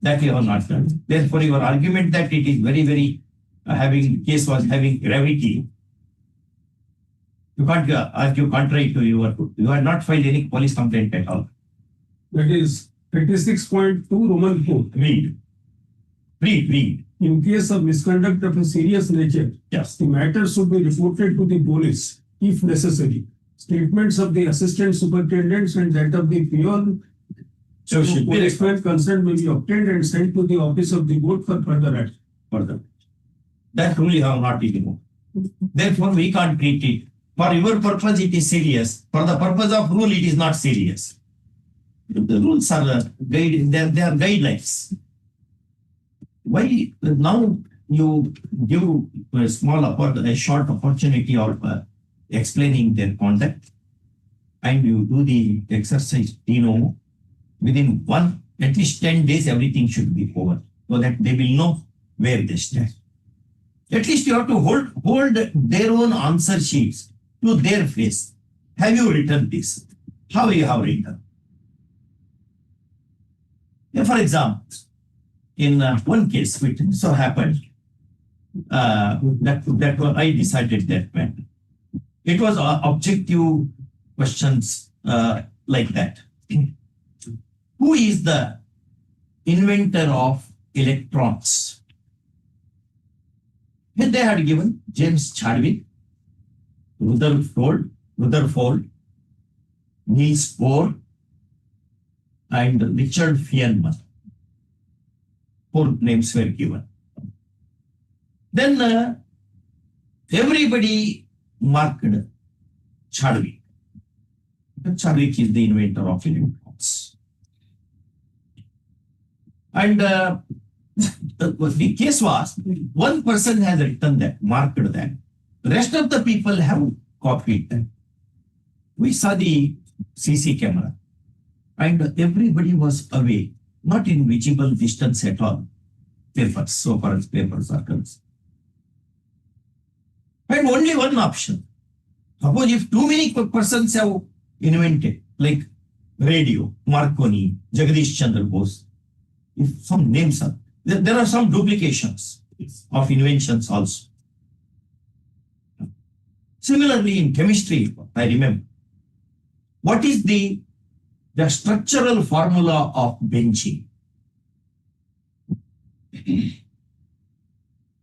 That you have not done. Therefore, your argument that it is very case was having gravity, you can't argue contrary to you have not filed any police complaint at all. That is 36.2 Roman 4. Read. In case of misconduct of a serious nature, Yes. the matter should be reported to the police if necessary. Statements of the assistant superintendents and that of the peon So should be policeman concerned may be obtained and sent to the office of the board for further action. further. That rule you have not removed. Therefore, we can't treat it. For your purpose, it is serious. For the purpose of rule, it is not serious. The rules are they are guidelines. Why now you give a short opportunity of explaining their conduct, and you do the exercise, within at least 10 days, everything should be over, so that they will know where they stand. At least you have to hold their own answer sheets to their face. Have you written this? How you have written? For example, in one case, which so happened, that I decided that matter. It was objective questions like that. Who is the inventor of electrons? Then they had given James Chadwick, Rutherford, Niels Bohr, and Richard Feynman. 4 names were given. Then everybody marked Chadwick. Chadwick is the inventor of electrons. And the case was, one person has written that, marked that. The rest of the people have copied that. We saw the CC camera and everybody was away not in visible distance at all. Papers, so far as papers are concerned. And only one option. Suppose if too many persons have invented, like radio, Marconi, Jagadish Chandra Bose, if some names are, there are some duplications of inventions also. Similarly, in chemistry, I remember, what is the structural formula of benzene?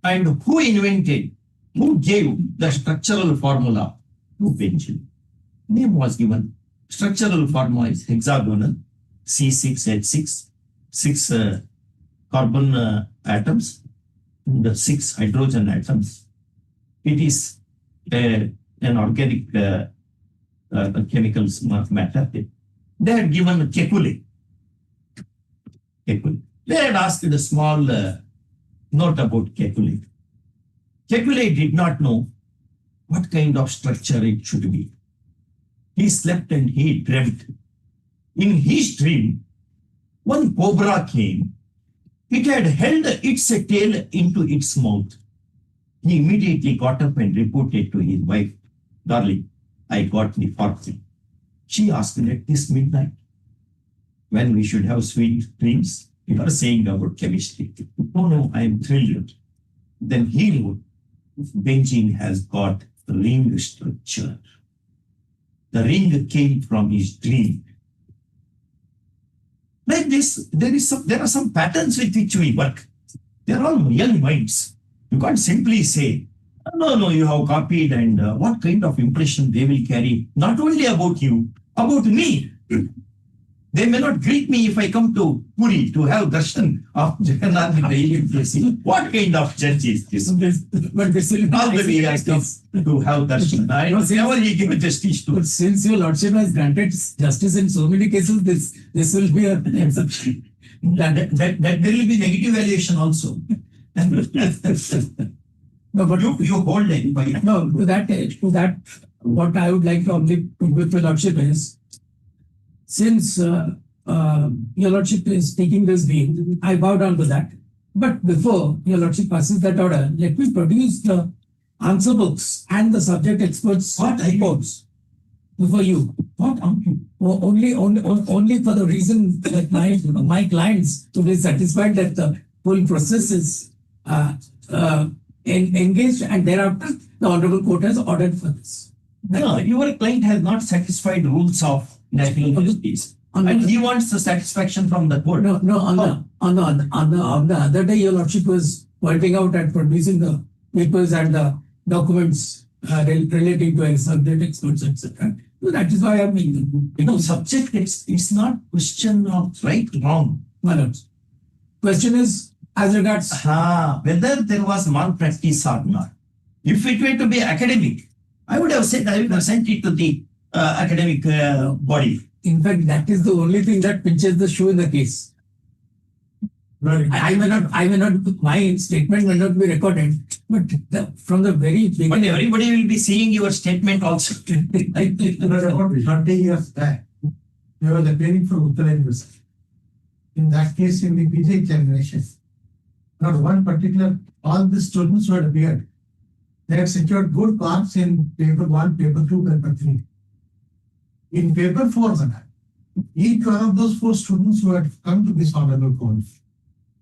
And who invented, who gave the structural formula to benzene? Name was given. Structural formula is hexagonal, C6H6, 6 carbon atoms, and 6 hydrogen atoms. It is an organic chemical matter. They had given Kekulé. They had asked a small note about Kekulé. Kekulé did not know what kind of structure it should be. He slept and he dreamt. In his dream, one cobra came. It had held its tail into its mouth. He immediately got up and reported to his wife, "Darling, I got the fortune." She asked him at this midnight, when we should have sweet dreams, you are saying about chemistry. "Oh no, I am thrilled." Then he wrote, "Benzene has got ring structure." The ring came from his dream. Like this, there are some patterns with which we work. They are all young minds. You can't simply say, no, you have copied, and what kind of impression they will carry, not only about you, about me. They may not greet me if I come to Puri to have darshan of Jagannath in the Indian place. What kind of judge is this? But this will be all the way has come to have darshan. I don't ever he give justice to. But since your lordship has granted justice in so many cases, this will be an exception. That there will be negative valuation also. No, but you hold it. No, to that, what I would like to only put with your lordship is, since your lordship is taking this deal, I bow down to that. But before your lordship passes that order, let me produce the answer books and the subject experts reports before you. What? Only for the reason that my clients to be satisfied that the whole process is engaged, and thereafter the Honorable Court has ordered for this. No, your client has not satisfied rules of national justice, and he wants the satisfaction from the court. No. On the other day, your lordship was pointing out and producing the papers and the documents relating to subject experts, etc. So that is why I mean, subject it's not question of right wrong. My lords, question is as regards whether there was malpractice or not. If it were to be academic, I would have said I would have sent it to the academic body. In fact, that is the only thing that pinches the shoe in the case. I may not, my statement may not be recorded, but from the very beginning. But everybody will be seeing your statement also. About 30 years back, there was a training from Uttara University. In that case, in the PG examination, not one particular, all the students who had appeared, they had secured good marks in paper 1, paper 2, paper 3. In paper 4, each one of those 4 students who had come to this honorable court,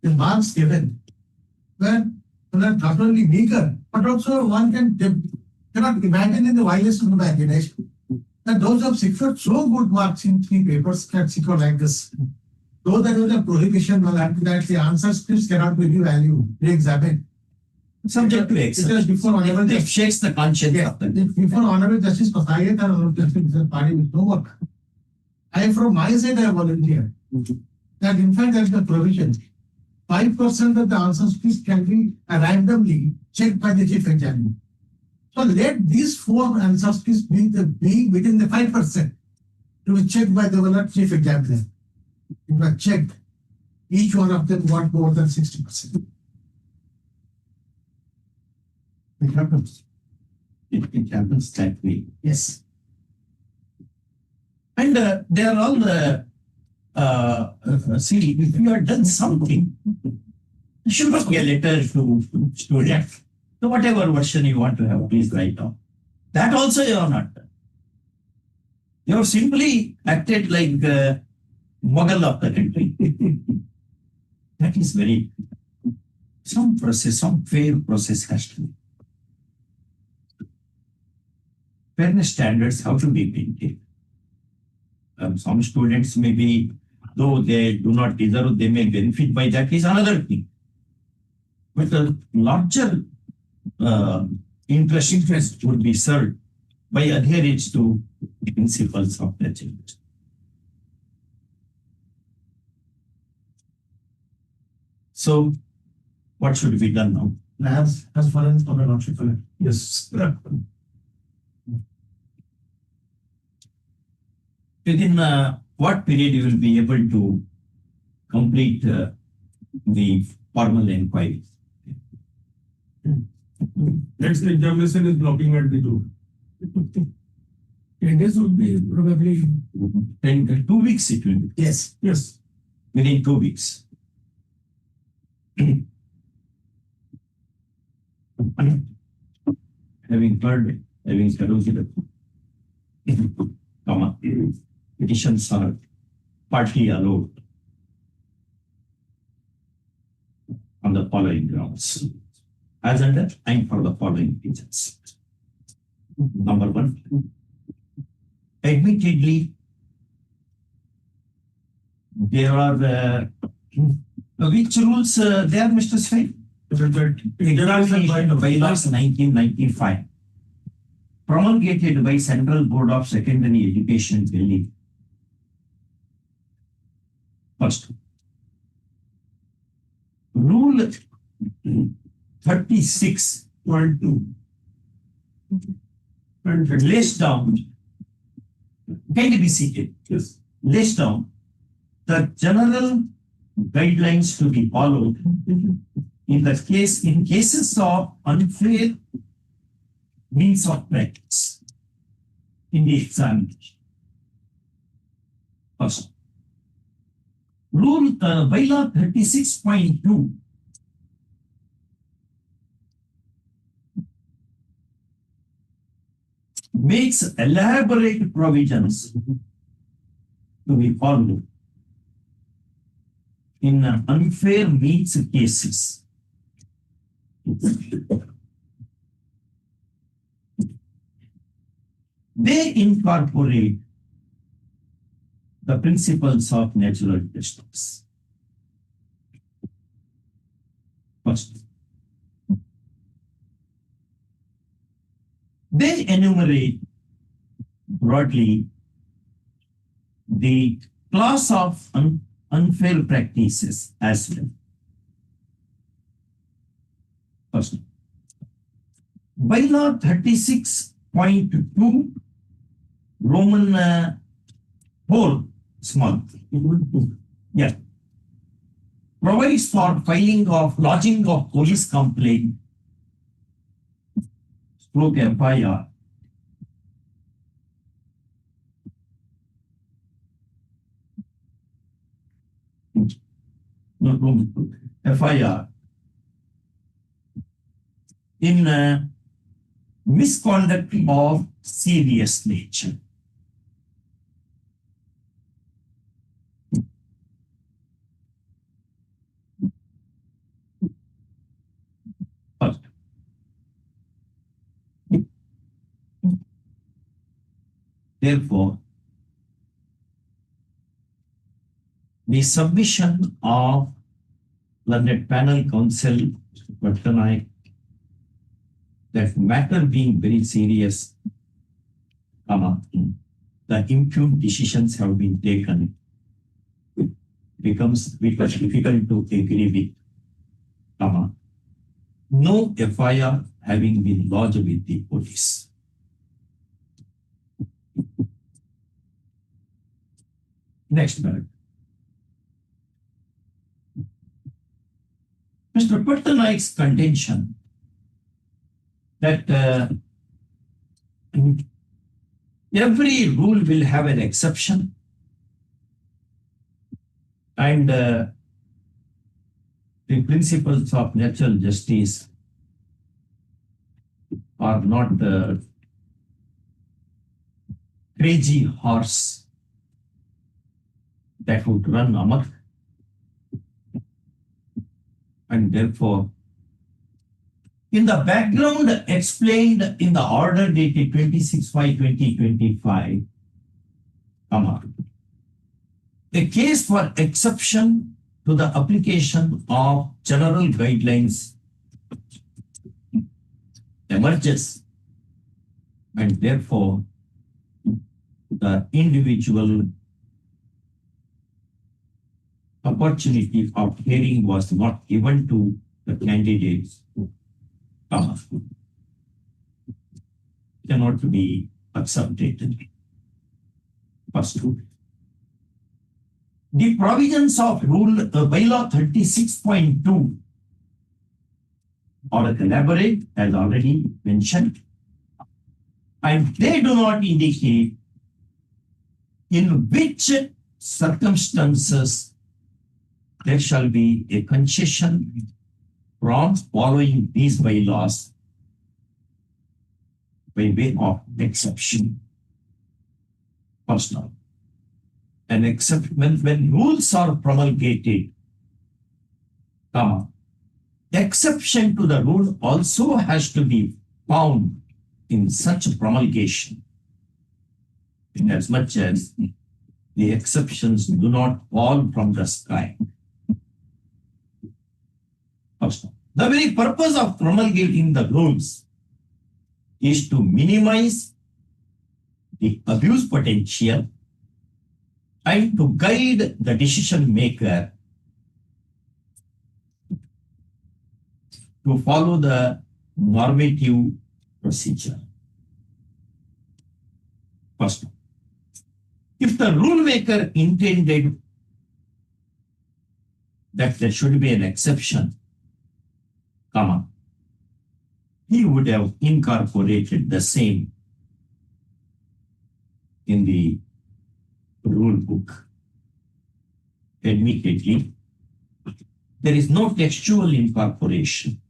the marks given were not only meager, but also one cannot imagine in the wildest of imagination that those who have secured so good marks in 3 papers can secure like this. Though there was a prohibition that the answer scripts cannot be revalued, re-examined. Subject to exception. Before Honorable It shakes the conscience. Before Honorable Justice Pasayat and Honorable Justice Party with no work. From my side, I volunteer that in fact there is a provision. 5% of the answer scripts can be randomly checked by the chief examiner. So let these 4 answer scripts be within the 5% to be checked by the chief examiner. If I checked, each one of them got more than 60%. It happens. It happens that way. Yes. And they are all see, if you have done something, you should not get a letter to student. So whatever version you want to have, please write down. That also you have not done. You have simply acted like Mughal of the country. That is very, some process, some fair process has to be. Fairness standards have to be maintained. Some students may be, though they do not deserve, they may benefit by that is another thing. But the larger interest would be served by adherence to the principles of the church. So, what should be done now? As far as our lordship, yes. Within what period you will be able to complete the formal inquiry? Next examination is blocking at the door. 10 days would be probably. 2 weeks it will be. Yes. Yes. Within 2 weeks. Having heard, having perused, petitions are partly allowed on the following grounds. As under, and for the following reasons. Number 1, admittedly, there are which rules there, Mr. Swain? Bylaws 1995, promulgated by Central Board of Secondary Education, Delhi. First, Rule 36.2 lays down, can be seated? Yes. Lays down the general guidelines to be followed in cases of unfair means of practice in the examination. First, Bylaw 36.2 makes elaborate provisions to be followed in unfair means cases. They incorporate the principles of natural justice. First, they enumerate broadly the class of unfair practices as well. First, Bylaw 36.2 Roman 4 small, yeah, provides for lodging of police complaint stroke FIR FIR in misconduct of serious nature. Therefore, the submission of learned panel counsel Patnaik that matter being very serious, the impugned decisions have been taken, becomes difficult to agree with, no FIR having been lodged with the police. Next paragraph. Mr. Patnaik's contention that every rule will have an exception And the principles of natural justice are not the crazy horse that would run amok. And therefore, in the background explained in the order dated 26/5/2025, a case for exception to the application of general guidelines emerges, and therefore the individual opportunity of hearing was not given to the candidates. Cannot be accepted. First, the provisions of bylaw 36.2 are elaborate, as already mentioned, and they do not indicate in which circumstances there shall be a concession from following these bylaws by way of exception. First of all, when rules are promulgated, exception to the rule also has to be found in such promulgation, inasmuch as the exceptions do not fall from the sky. The very purpose of promulgating the rules is to minimize the abuse potential and to guide the decision maker to follow the normative procedure. First, if the rule maker intended that there should be an exception, he would have incorporated the same in the rule book. Admittedly, there is no textual incorporation,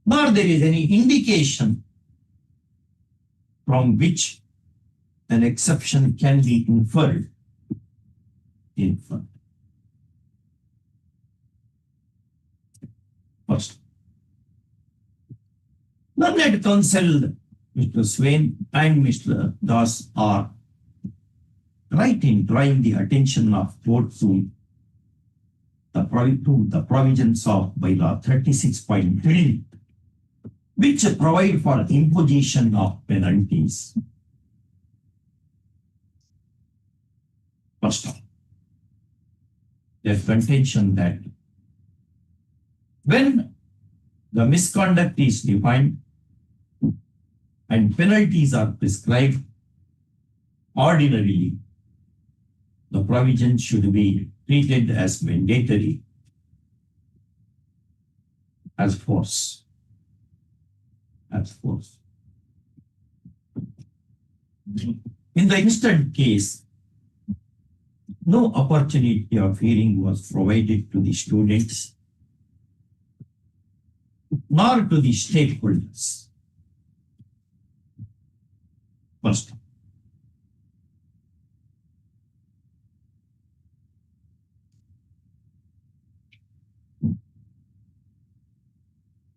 nor there is any indication from which an exception can be inferred. First, learned counsel Mr. Swain and Mr. Das are right in drawing the attention of court to the provisions of bylaw 36.3, which provide for imposition of penalties. First, there's contention that when the misconduct is defined and penalties are prescribed, ordinarily, the provision should be treated as mandatory, as force. In the instant case, no opportunity of hearing was provided to the students nor to the stakeholders. First,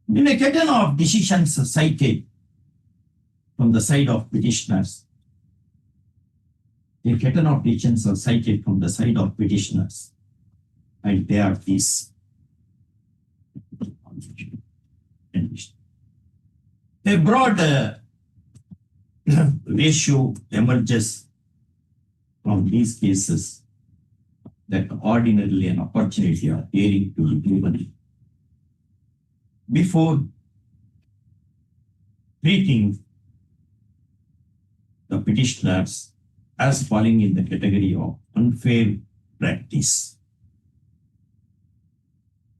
in a curtain of decisions cited from the side of petitioners, a curtain of decisions are cited from the side of petitioners, and they are these. A broad ratio emerges from these cases that ordinarily an opportunity of hearing to be given before treating the petitioners as falling in the category of unfair practice.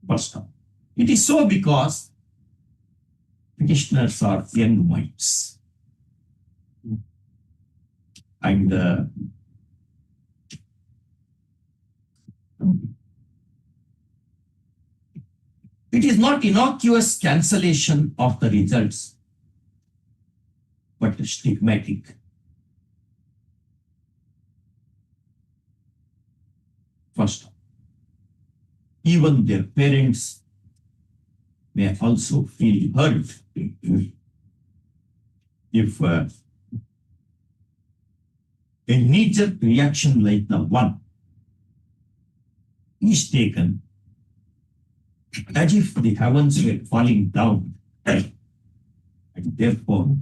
First off, it is so because petitioners are young minds, and It is not innocuous cancellation of the results, but stigmatic. First, even their parents may also feel hurt if a knee-jerk reaction like the one is taken as if the heavens were falling down, and therefore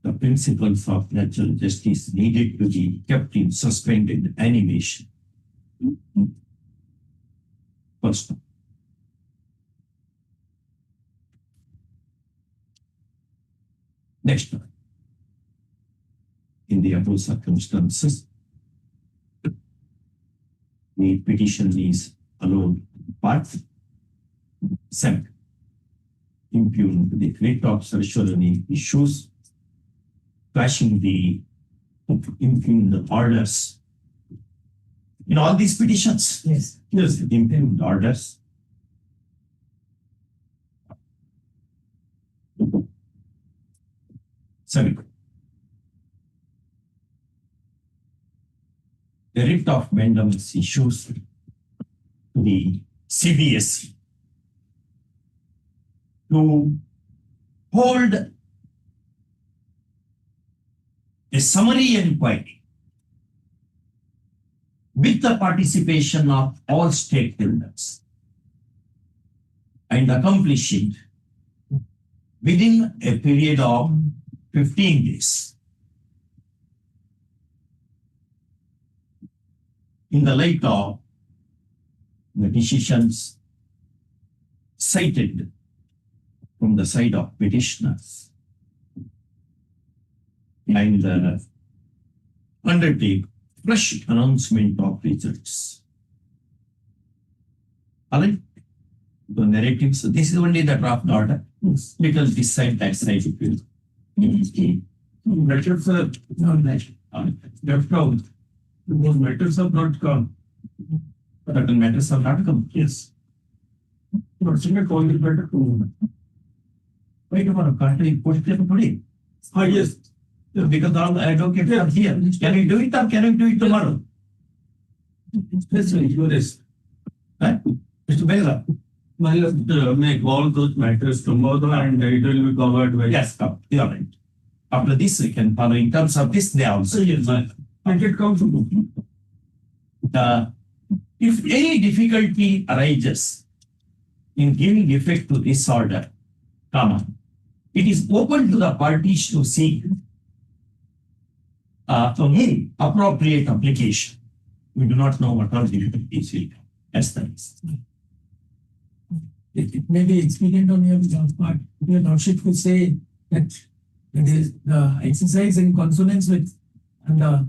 the principles of natural justice needed to be kept in suspended animation. First, next one. In the above circumstances, the petition is allowed part 7. Impugn the writ of certiorari issues, clashing the impugned orders. In all these petitions, yes, impugned orders. Sorry. The writ of mandamus issues to the CBSE to hold a summary inquiry with the participation of all stakeholders and accomplish it within a period of 15 days. In the light of the decisions cited from the side of petitioners and undertake fresh announcement of results. All right? The narratives, this is only the draft order. Little this side, that side, if you Matters are not left out. Those matters have not come. certain matters have not come. Yes. Not call it better to. Wait a minute, can't we post it today? Ah, yes. Because all the advocates are here. Can we do it or can we do it tomorrow? Yes, yes. Mr. Bela. Make all those matters tomorrow and it will be covered by. Yes, yeah, right. After this, we can follow in terms of this day also. Yes, and it comes to. If any difficulty arises in giving effect to this order, it is open to the parties to seek appropriate application. We do not know what are the difficulties will be. That's the reason. It may be expedient on your part. Your lordship could say that it is the exercise in consonance with the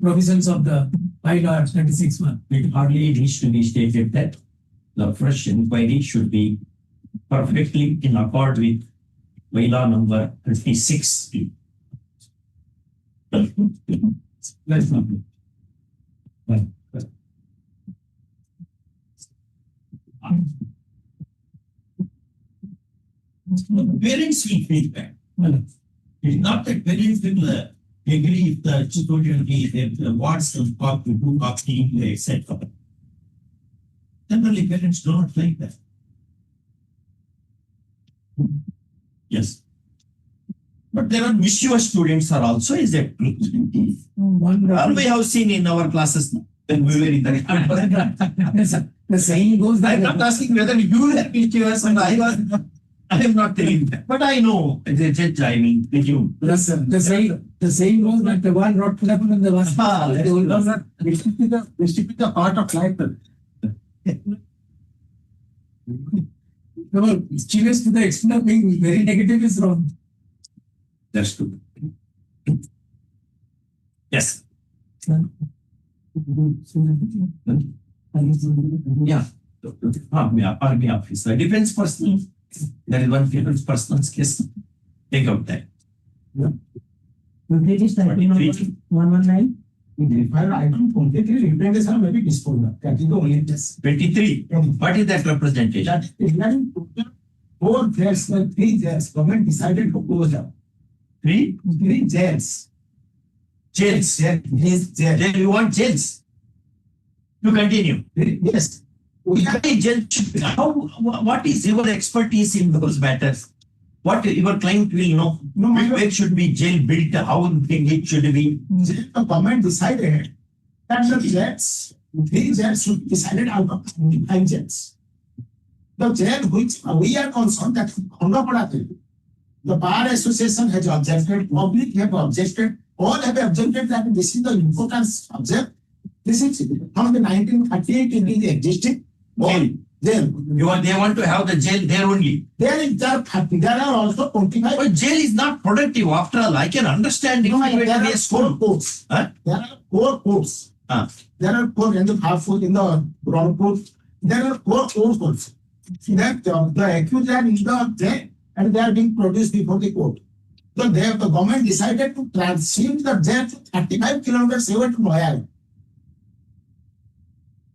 provisions of the bylaw 26(1). It hardly needs to be stated that the fresh inquiry should be perfectly in accord with bylaw number 36. Let's not. Parents will feedback. It's not that parents will agree if the tutorial is wants some copy, do copy, etc. Generally, parents do not like that. Yes. But there are mischievous students are also, is that true? We have seen in our classes now. When we were in the The saying goes that I'm not asking whether you were mischievous and I am not telling that. But I know, as a judge, I mean, you. the saying goes that the one not put up in the last. Mystic is a part of life. No, mischievous to the extent of being very negative is wrong. That's true. Yes. Yeah. Army officer, defense personnel. There is one defense person's case. Take out that. It is 119. While item 23 representation may be disposed of. That is the only test. 23. What is that representation? That is regarding total 4 jails, 3 jails, government decided to close down. 3 jails. Jails. Yes, jail. Then you want jails to continue. Yes. What is your expertise in those matters? What your client will know? Where should be jail built? How it should be? The government decided that the jails, 3 jails should be decided out of 5 jails. The jail which we are concerned that Hon'Ble, the Bar Association has objected, public have objected, all have objected that this is the importance object. This is from the 1938 it is existing. Jail. They want to have the jail there only. There are also 25. But jail is not productive. After all, I can understand. No, there are 4 courts. Huh? There are 4 courts. There are 4 in the half court, in the broad court. There are 4 courts. That the accused are in the jail and they are being produced before the court. So the government decided to transfer the jail to 35 kilometers away to Royal.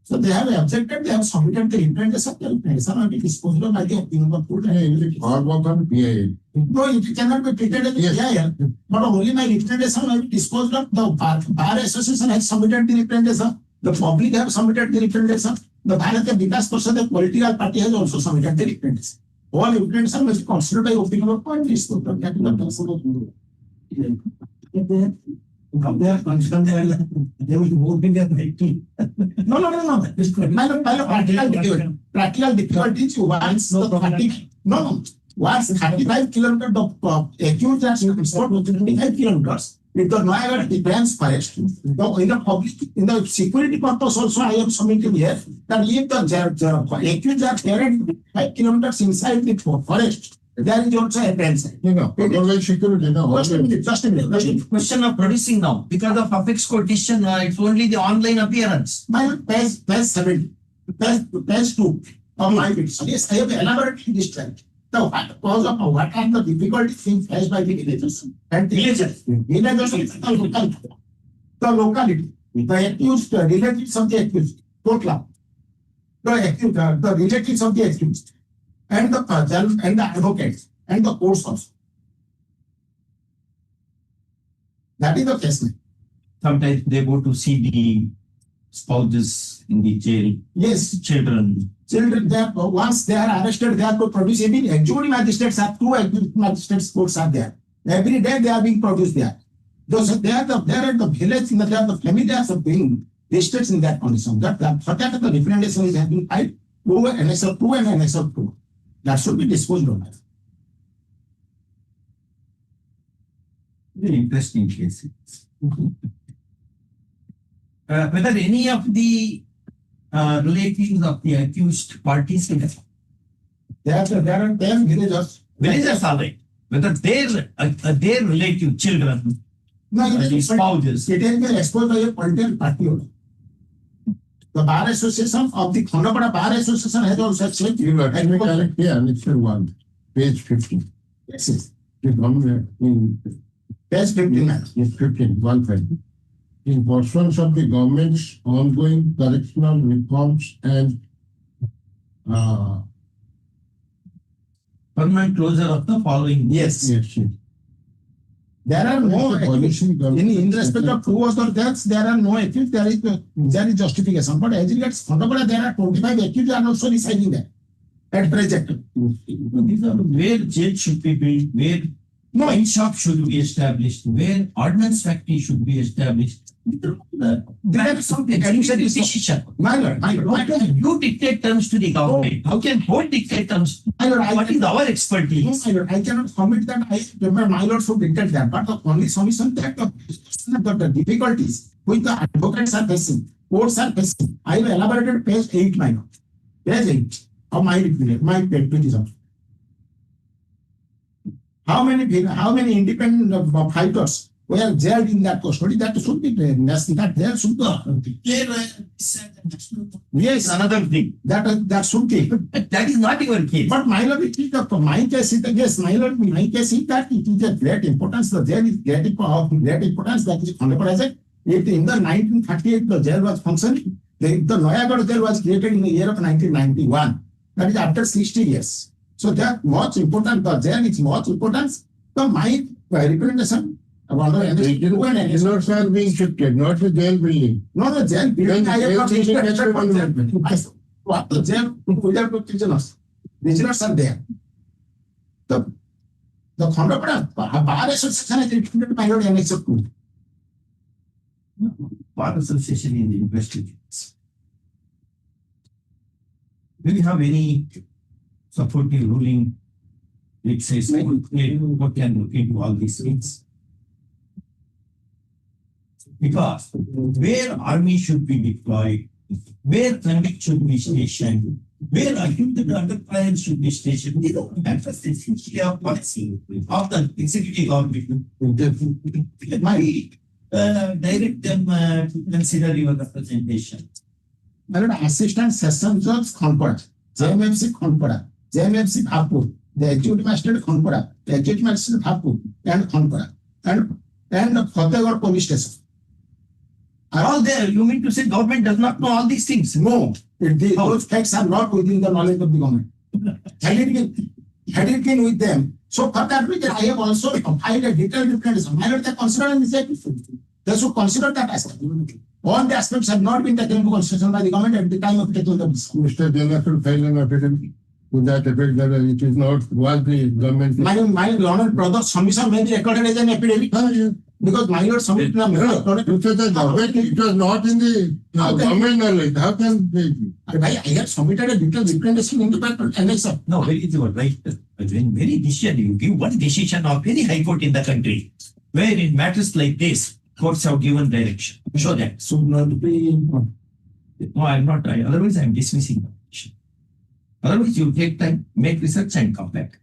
So they have objected, they have submitted the implementation. The implementation will be disposed of by the opinion of court. Or work on PIL. No, it cannot be treated as PIL. But only my representation will be disposed of. The Bar Association has submitted the representation. The public have submitted the representation. The Bharatiya Vikas Parishad, the political party, has also submitted the representation. All representation must be considered by opinion of court. Disposed of that. They are concerned they will vote in their making. No. Practical difficulties once the 30, once 35 kilometers of accused are transported to 25 kilometers. If the Noyagarh depends forest, in the public, in the security purpose also I am submitting here that if the accused are carried 5 kilometers inside the forest, there is also a fence. Security, Just a minute. Question of producing now. Because of affix quotation, it's only the online appearance. My page 7, page 2 of my petition. Yes, I have elaborated this trend. The cause of what are the difficulties being faced by the villagers and villagers. Villagers is the locality, the accused, the relatives of the accused, total. The accused, the relatives of the accused, and the judge and the advocates and the courts also. That is the case. Sometimes they go to see the spouses in the jail. Yes. Children. Children, once they are arrested, they are to produce. Even executive magistrates are 2 executive magistrates courts are there. Every day they are being produced there. Those they are the village, they are the family are being districts in that condition. That the representation is having filed over NSL 2 and NSL 2. That should be disposed of. Very interesting cases. Whether any of the relatives of the accused parties in there are 10 villagers. Villagers are right. Whether their relative children, the spouses. It has been exposed by a political party. The Bar Association of the Hon'Ble Bar Association has also said Here, annexure 1, page 15. Yes. The government in page 15. Yes, 15, 1 5. In pursuance of the government's ongoing correctional reforms and permanent closure of the following. Yes. There are no in respect of 2 other deaths, there are no accused, there is justification. But as regards Hon'Ble, there are 25 accused are also residing there at present. These are where jail should be built, where wine shop should be established, where ordnance factory should be established. There is some administrative decision. How can you dictate terms to the government? How can board dictate terms? What is our expertise? No, I cannot commit that I remember my lord should dictate that. But the only solution that the difficulties which the advocates are facing, courts are facing, I have elaborated page 8, my lord. Page 8 of my petition. How many independent fighters were jailed in that custody? That should be that there should be. Yes, another thing. That should be. That is not your case. But my lord, it is my case is yes, my lord, my case is that it is a great importance. The jail is great importance. That is Hon'Ble as a If in the 1938 the jail was functioning, the Noyagarh jail was created in the year of 1991. That is after 60 years. So that much important, the jail is much important. So my recommendation about the Prisoners are being shifted, not the jail building. no jail building. I have not Jail building listed has to be except what the jail without prisoners. Prisoners are there. The Hon'Ble Bar Association is recommended by your annex of 2. Bar Association in the investigations. Do you have any supporting ruling which says what can look into all these things? Because where army should be deployed, where convict should be stationed, where accused under trial should be stationed, these are matters essentially of policy of the executive government. It might direct them to consider your representation. Assistant Session Judge Khonpara, JMFC Khonpara, JMFC Bhapur, the executive magistrate Khonpara, the executive magistrate Bhapur, and Khonpara, and Fatehgarh police station. Are all there? You mean to say government does not know all these things? No, those facts are not within the knowledge of the government. Had it been with them, so for that reason, I have also filed a detailed representation. Why not they consider an initiative? They should consider that aspect. All the aspects have not been taken into consideration by the government at the time of taking the decision. Mr. Jailer should file an affidavit to that effect that it is not was the government. My honored brother submission may be recorded as an affidavit. Because my lord submitted a You said the government, it was not in the government knowledge. How can they? I have submitted a detailed representation in the paper and it's No, very is your right. When very decision, you give one decision of any high court in the country, where in matters like this, courts have given direction. Show that. should not be. No, I'm not. Otherwise, I'm dismissing the petition. Otherwise, you take time, make research and come back.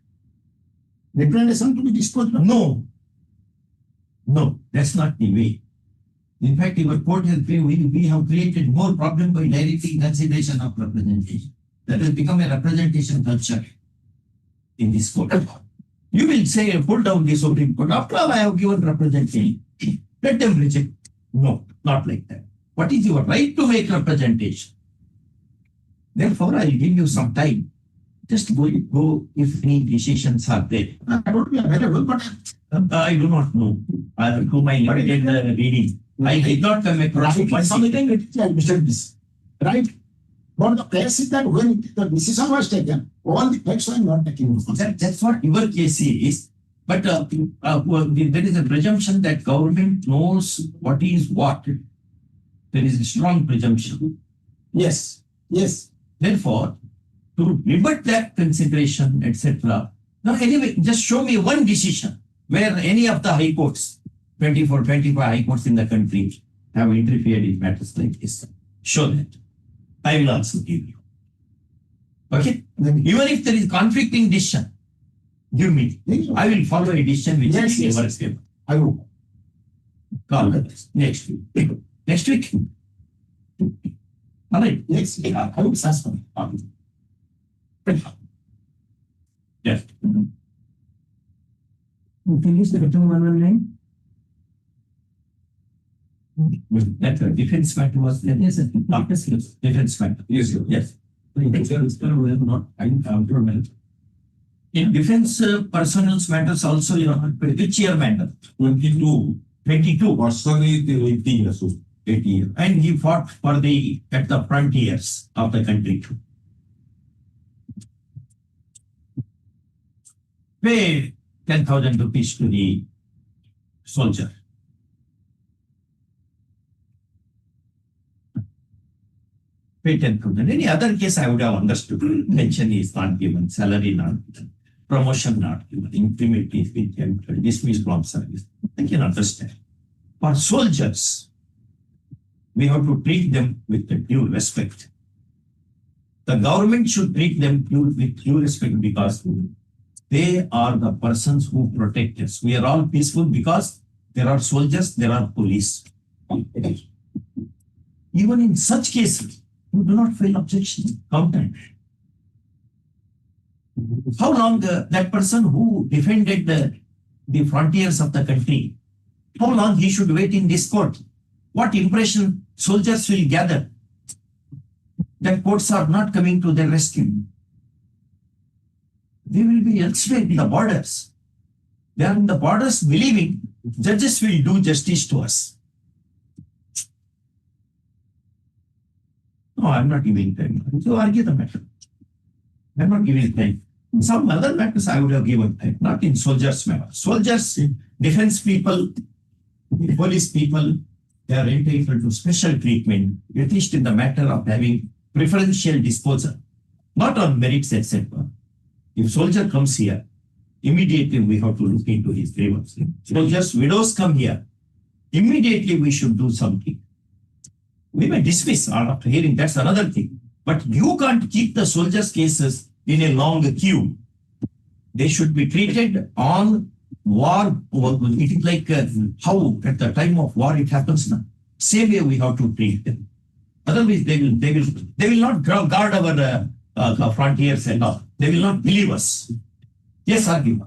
Representation to be disposed of? No, that's not the way. In fact, your court has we have created more problem by directing consideration of representation. That has become a representation culture in this court. You will say, pull down the Supreme Court. After all, I have given representation. Let them reject. No, not like that. What is your right to make representation? Therefore, I will give you some time. Just go if any decisions are there. I would be available, but I do not know. To my limited reading, I did not come across something it is admitted this. Right? But the case is that when the decision was taken, all the facts were not taken into consideration. That's what your case is. But there is a presumption that government knows what is what. There is a strong presumption. Yes. Therefore, to rebut that consideration, etc. Now, anyway, just show me one decision where any of the high courts, 24, 25 high courts in the country have interfered in matters like this. Show that. I will also give you. Okay? Even if there is conflicting decision, give me. I will follow a decision which is in your favor. I will. Call us next week. Next week? All right. Yes, I will suspend. Yes. Finish the written 119. That defense matter was there. Yes, sir. Defense matter. Yes. In defense personnel matters also, which year matter? 22. Person is 80 years old. 80 years. And he fought for at the frontiers of the country. Pay 10,000 rupees to the soldier. Pay 10,000. Any other case I would have understood. Pension is not given, salary not given, promotion not given, increment is being dismissed from service. I can understand. For soldiers, we have to treat them with due respect. The government should treat them with due respect because they are the persons who protect us. We are all peaceful because there are soldiers, there are police. Even in such cases, you do not file objection. Counter. How long that person who defended the frontiers of the country, how long he should wait in this court? what impression soldiers will gather that courts are not coming to their rescue. They will be elsewhere in the borders. They are in the borders believing judges will do justice to us. No, I'm not giving time. So argue the matter. I'm not giving time. In some other matters, I would have given time, not in soldiers' matter. Soldiers, defense people, police people, they are entitled to special treatment, at least in the matter of having preferential disposal, not on merits, etc. If soldier comes here, immediately we have to look into his grievance. Soldiers, widows come here, immediately we should do something. We may dismiss after hearing, that's another thing. But you can't keep the soldiers' cases in a long queue. They should be treated on war. It is like how at the time of war it happens now. Same way we have to treat them. Otherwise, they will not guard our frontiers and all. They will not believe us. Yes, argue.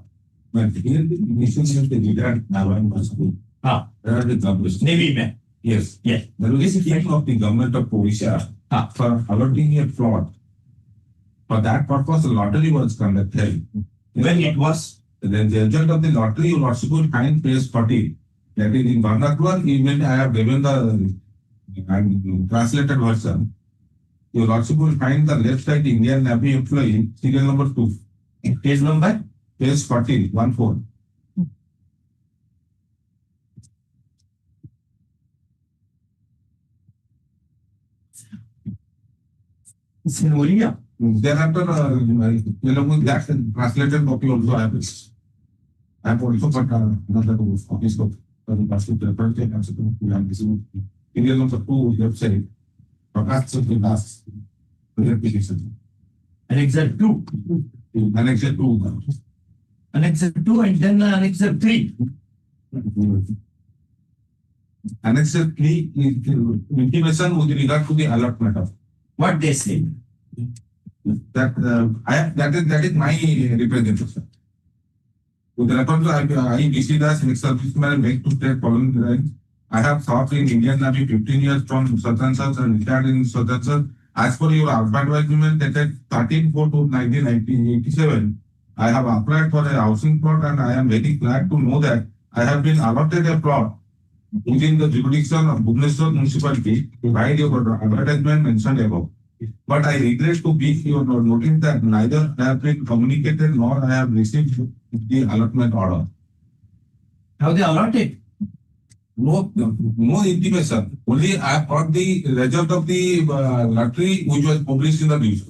But here the issue is the leader must be. There are the government. Navy man. Yes. Yes. There is a team of the government of Orissa for alerting a fraud. For that purpose, the lottery was conducted. When it was? Then the result of the lottery, you also could find page 40. That is in vernacular, even I have given the translated version. You will also could find the left side Indian Navy employee, serial number 2. Page number? Page 40, 14. It's in Orissa. Thereafter, that translated copy also I have. I have also got another office of the plastic paper. Indian number 2 website. Annexure 2. Annexure 2. Annexure 2 and then Annexure 3. Annexure 3 is intimation with regard to the alert matter. What they say? That is my representation. With reference to I received as an ex-serviceman make to state following lines. I have served in Indian Navy 15 years from such and such and retired in such and such. As per your advertisement dated 13/4/1987, I have applied for a housing plot and I am very glad to know that I have been allotted a plot within the jurisdiction of Bhubaneswar municipality by your advertisement mentioned above. But I regret to be your notice that neither I have been communicated nor I have received the allotment order. Have they allotted? No intimation. Only I have got the result of the lottery which was published in the news.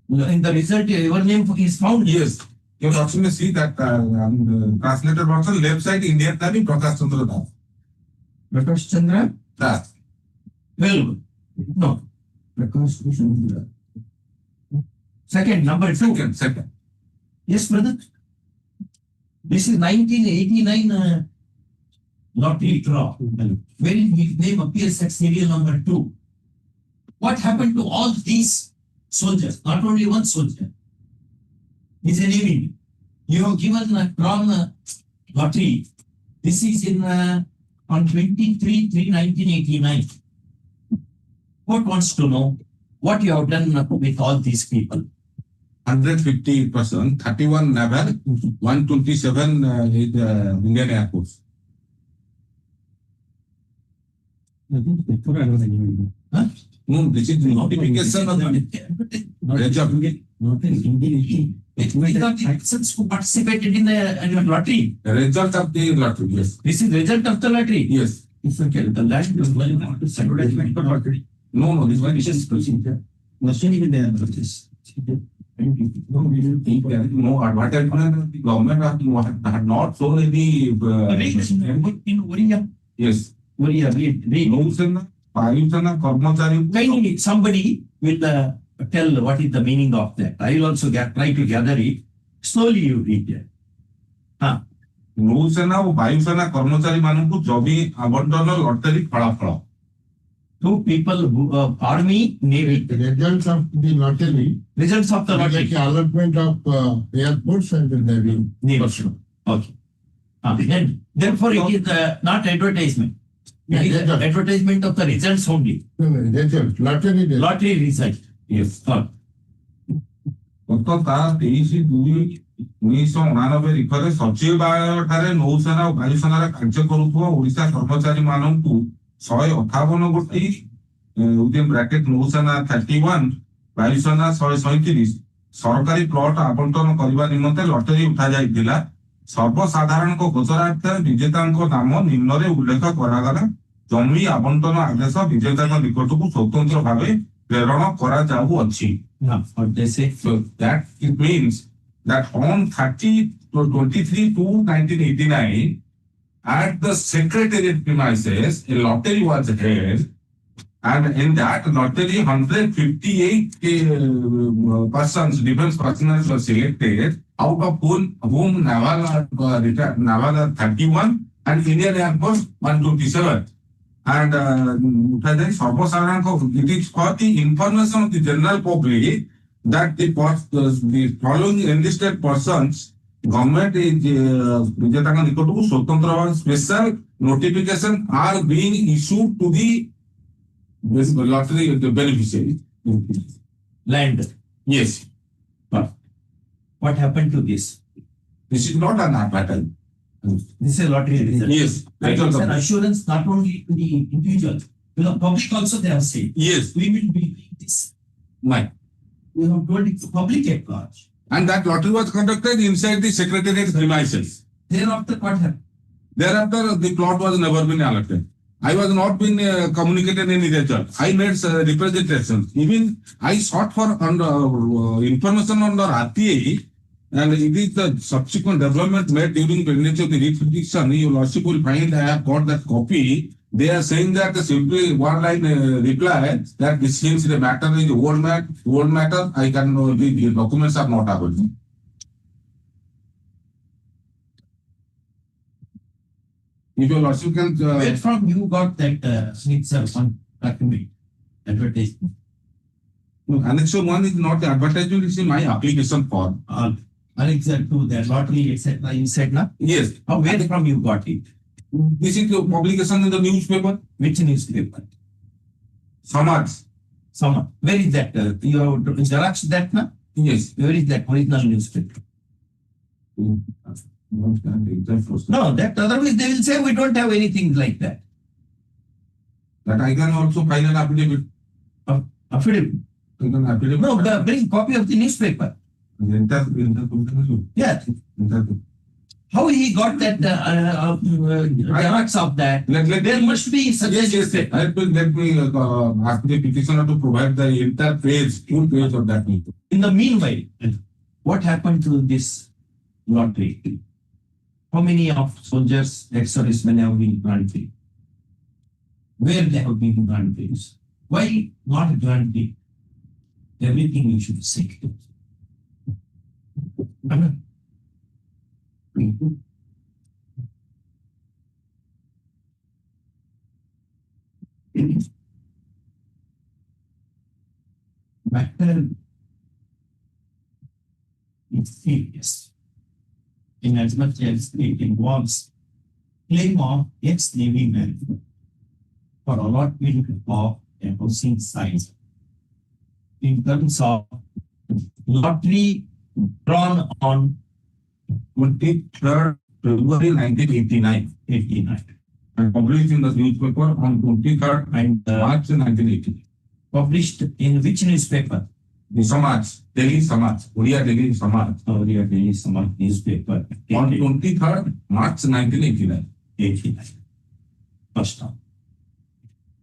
In the result, your name is found? Yes. You can also see that translated version left side Indian Navy Prakash Chandra Das. Prakash Chandra Das. Well, no. Prakash Chandra. Second, number 2. Second. Yes, brother. This is 1989 lottery draw, wherein his name appears at serial number 2. What happened to all these soldiers? Not only one soldier. He's a navy. You have given a drawn lottery. This is in on 23/3/1989. Court wants to know what you have done with all these people. 150%, 31 naval, 127 Indian Air Force. Huh? No, this is notification of the result. Citizens who participated in the lottery. The result of the lottery, yes. This is result of the lottery. Yes. It's okay. The land is well not to advertisement for lottery. No, this one is procedure. Machine in there. No advertisement. The government had not shown any. In Orissa. Yes. Orissa. Kindly, somebody will tell what is the meaning of that. I will also try to gather it. Slowly you read that. नौसेना और वायुसेना कर्मचारी मानक जबी आवंटन lottery falafel. 2 people who army, navy. The results of the lottery. Results of the lottery. Like allotment of airports and the navy. Okay. Then, therefore, it is not advertisement. It is the advertisement of the results only. Lottery result. Yes. ଗତ ତା 23/2/1989 ରିଫରେ ସଚିବାଳୟ ଠାରେ ନୌସେନା ଓ ବାୟୁସେନାରେ କାର୍ଯ୍ୟ କରୁଥିବା ଓଡ଼ିଶା କର୍ମଚାରୀ ମାନଙ୍କୁ 158 ଗୋଟି within bracket ନୌସେନା 31 ବାୟୁସେନା 137 ସରକାରୀ ପ୍ଲଟ ଆବଣ୍ଟନ କରିବା ନିମନ୍ତେ ଲଟେରୀ ଉଠାଯାଇଥିଲା। ସର୍ବସାଧାରଣଙ୍କ ଗୋଚରାର୍ଥରେ ବିଜେତାଙ୍କ ନାମ ନିମ୍ନରେ ଉଲ୍ଲେଖ କରାଗଲା। ଜମି ଆବଣ୍ଟନ ଆଦେଶ ବିଜେତାଙ୍କ ନିକଟକୁ ସ୍ୱତନ୍ତ୍ର ଭାବେ ପ୍ରେରଣ କରାଯାଉଅଛି। What they say? So that it means that on 23/2/1989, at the secretariat premises, a lottery was held, and in that lottery, 158 persons, defense personnel were selected, out of whom naval are 31 and Indian Air Force 127. And it is for the information of the general public that the following enlisted persons, government is ବିଜେତାଙ୍କ ନିକଟକୁ ସ୍ୱତନ୍ତ୍ର ଭାବେ special notification are being issued to the lottery beneficiary. Land. Yes. But what happened to this? This is not an advertisement. This is a lottery result. Yes. It's an assurance not only to the individual, to the public also they have said. Yes. We will be doing this. Why? We have told it to public at large. And that lottery was conducted inside the secretariat premises. Thereafter what happened? Thereafter, the plot was never been allotted. I was not been communicated in nature. I made representations. Even I sought for information under RTA, and it is the subsequent development made during pregnancy of the reproduction. You lordship will find I have got that copy. They are saying that simply one line reply that this since the matter is old matter, I can the documents are not available. If your lordship can Where from you got that signature on document advertisement? Annex 1 is not the advertisement, it's in my application form. Annexure to the lottery, etc. You said now? Yes. Where from you got it? This is the publication in the newspaper. Which newspaper? Samaj. Samaj. Where is that? You have Xerox that now? Yes. Where is that original newspaper? No, that otherwise they will say we don't have anything like that. That I can also file an affidavit. Affidavit? No, bring copy of the newspaper. Yeah. How he got that Xerox of that? There must be such a newspaper. Let me ask the petitioner to provide the entire page, full page of that newspaper. In the meanwhile, what happened to this lottery? How many of soldiers, ex-servicemen have been granted? Where they have been granted? Why not granted? Everything you should say. Matter is serious in as much as it involves claim of ex-Navy men for allotment of a housing site in terms of lottery drawn on 23rd February 1989. And published in the newspaper on 23rd March 1989. Published in which newspaper? The Samaj, Delhi Samaj, Oriya Delhi Samaj. Oriya Delhi Samaj newspaper. On 23rd March 1989. 89. First time.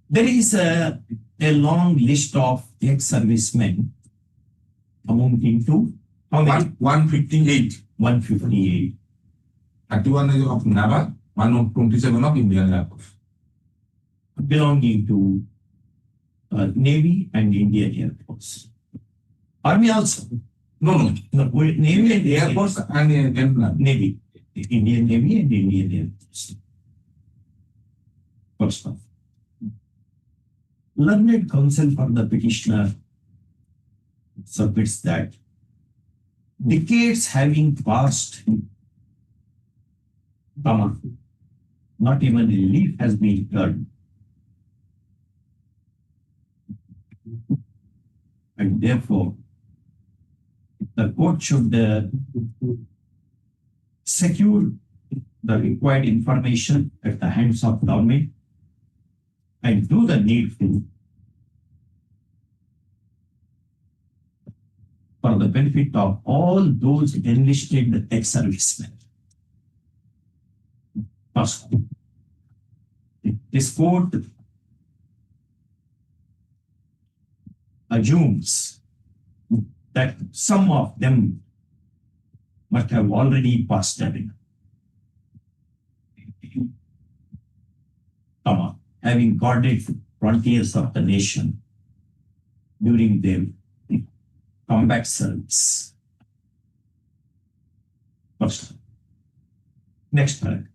There is a long list of ex-servicemen amounting to how many? 158. 158. 31 is of Naval, 127 of Indian Air Force. Belonging to Navy and Indian Air Force. Army also? No. Navy and Air Force and Navy. Indian Navy and Indian Air Force. First one. Learned counsel for the petitioner submits that decades having passed, not even a leaf has been turned. And therefore, the court should secure the required information at the hands of government and do the needful for the benefit of all those enlisted ex-servicemen. First, this court assumes that some of them must have already passed away. Having guarded frontiers of the nation during their combat service. First. Next paragraph.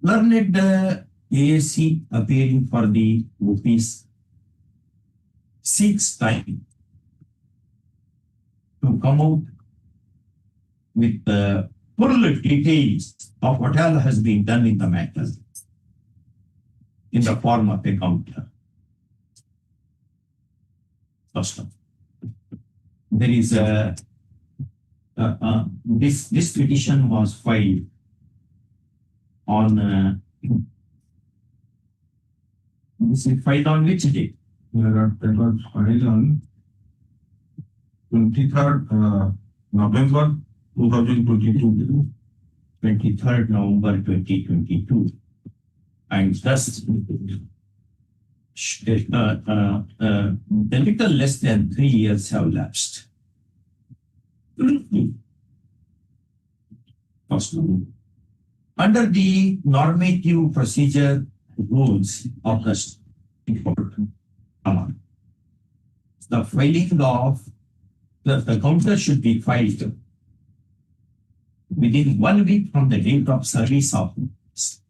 Learned ASC appearing for the OPs seeks time to come out with the full details of what all has been done in the matter in the form of a counter. First, there is a this petition was filed on this is filed on which date? That was filed on 23rd November 2022. 23rd November 2022. And thus, a little less than 3 years have lapsed. First, under the normative procedure rules of the court, the filing of the counter should be filed within 1 week from the date of service of notice.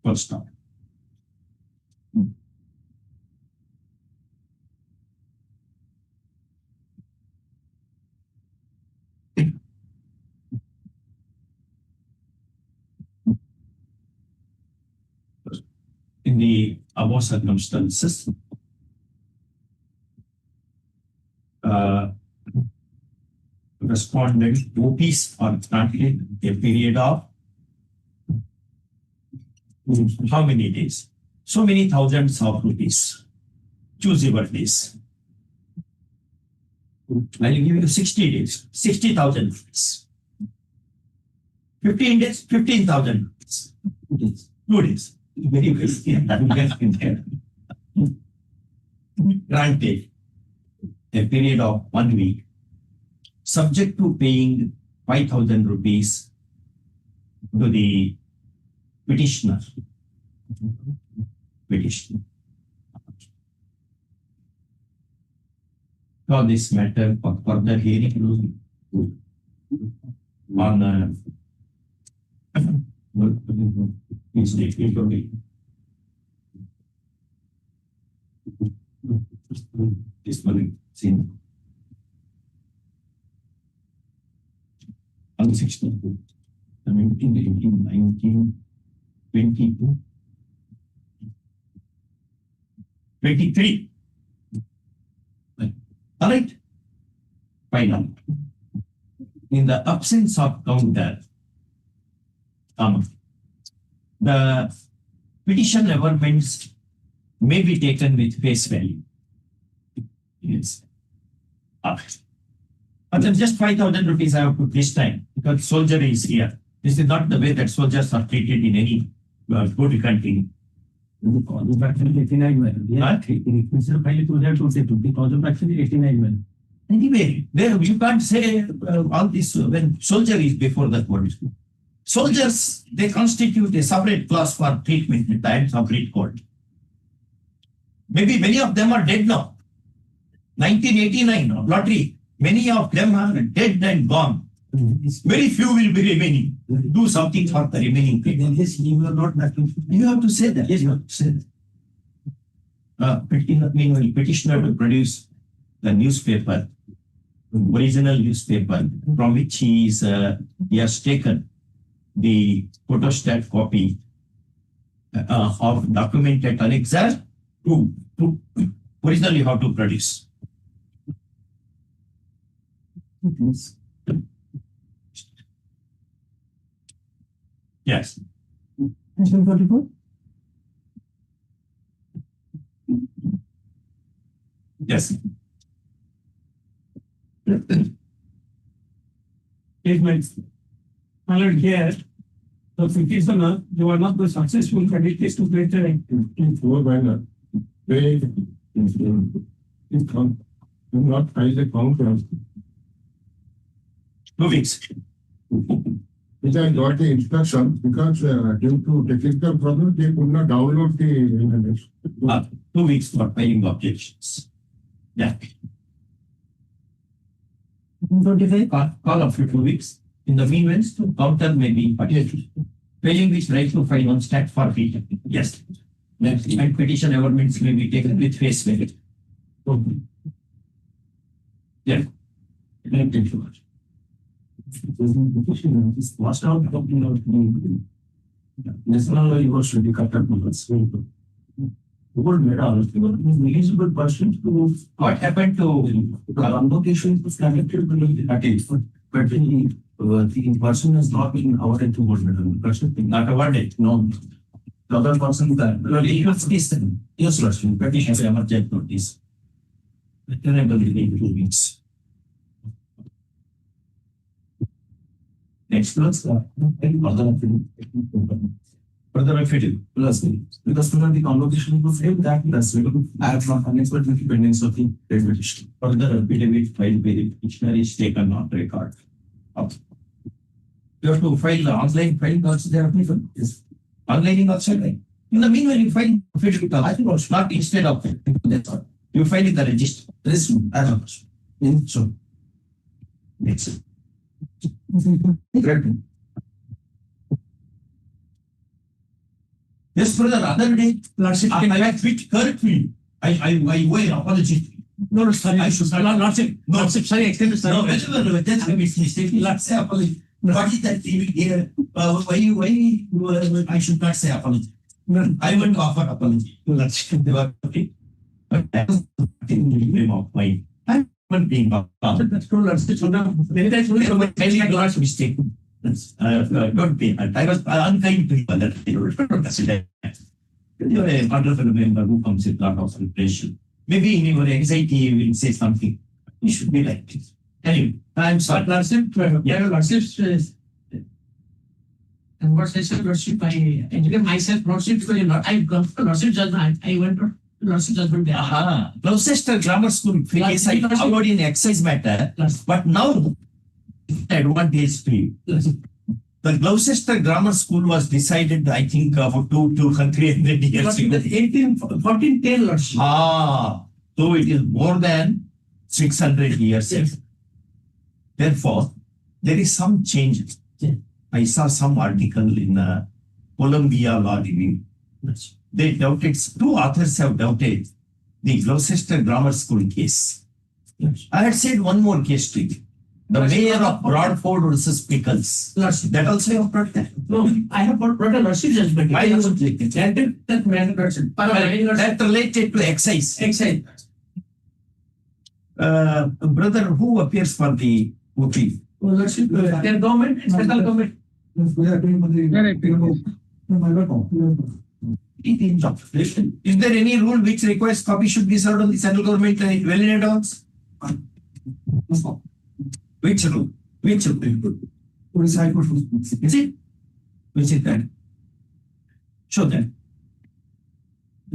First stop. In the above circumstances, respondent OPs are granted a period of how many days? So many thousands of rupees. Choose your days. I'll give you 60 days, 60,000 rupees. 15 days, 15,000 rupees. 2 days. Very well. Granted a period of 1 week, subject to paying 5,000 rupees to the petitioner. For this matter, for further hearing on this one seen on 16, 17, 18, 19, 22, 23. All right. Final. In the absence of counter, the petition amendments may be taken with face value. Yes. But then just 5,000 rupees I have put this time because soldier is here. This is not the way that soldiers are treated in any good country. Anyway, there you can't say all this when soldier is before the court. Soldiers, they constitute a separate class for treatment at times of Great Court. Maybe many of them are dead now. 1989 lottery, many of them are dead and gone. Very few will be remaining. Do something for the remaining people. Yes, you are not making. You have to say that. Yes, you have to say that. Meanwhile, petitioner will produce the newspaper original newspaper from which he has taken the photostat copy of documented annexure to original you have to produce. Yes. Yes. Statements. My lord, here, the petitioner, they were not the successful candidates to play the They not file a counter. 2 weeks. Which I got the instruction because due to technical problem, they could not download the 2 weeks for filing objections. Yeah. 25 call up for 2 weeks. In the meanwhile, counter may be partially. Failing which right to file on stat for fee. Yes. And petition amendments may be taken with face value. Yeah. Thank you so much. Watched out talking about the National University Caterpillars. Gold medal, eligible persons to What happened to convocation was conducted by the case, but the person has not been awarded to gold medal. Person not awarded? no. The other person that yes, Lordship, Petition for emergent notice. returnable in 2 weeks. Next class. Further affidavit. Because the convocation was held that I have not unexpected independence of the petition. Further affidavit filed by the petitioner is taken on record. Okay. You have to file the online filing also there, people. Yes. Online also, right? In the meanwhile, you file affidavit also, not instead of that's all. You file in the register. This as much. So, Next. Yes, brother, other day, Lordship, I quit correctly. I owe an apology. no, sorry, I should not Lordship. No. Lordship, sorry, extend it. No, whenever that's a mistake, let's say apology. What is that thing here? Why I should not say apology? I want to offer apology. Lordship. They were okay. But that was in the name of my I'm being That's true, Lordship. So now, many times we have a Lord's mistake. Don't be. I was unkind to you that you are a wonderful member who comes with a lot of celebration. Maybe in your anxiety you will say something. You should be like this. Anyway, I'm sorry. Lordship, conversation, Lordship, I educate myself, Lordship, I come to Lordship judgment. I went to Lordship judgment. Gloucester Grammar School case I covered in excise matter, but now advantage to you. The Gloucester Grammar School was decided, I think, about 300 years ago. 1410, Lordship. So it is more than 600 years. Yes. Therefore, there is some change. Yes. I saw some article in Columbia Law Review. Yes. They doubted, 2 authors have doubted the Gloucester Grammar School case. Yes. I had said one more case to you. The mayor of Bradford versus Pickles. Lordship. That also you have brought that. No, I have brought a Lordship judgment. Why you have taken it? That man, Lordship. That related to excise. Excise. Brother, who appears for the OP? Lordship, their government, central government. Is there any rule which requires copy should be served on the central government well in advance? Which rule? Which rule? Is it? Which is that? Show that.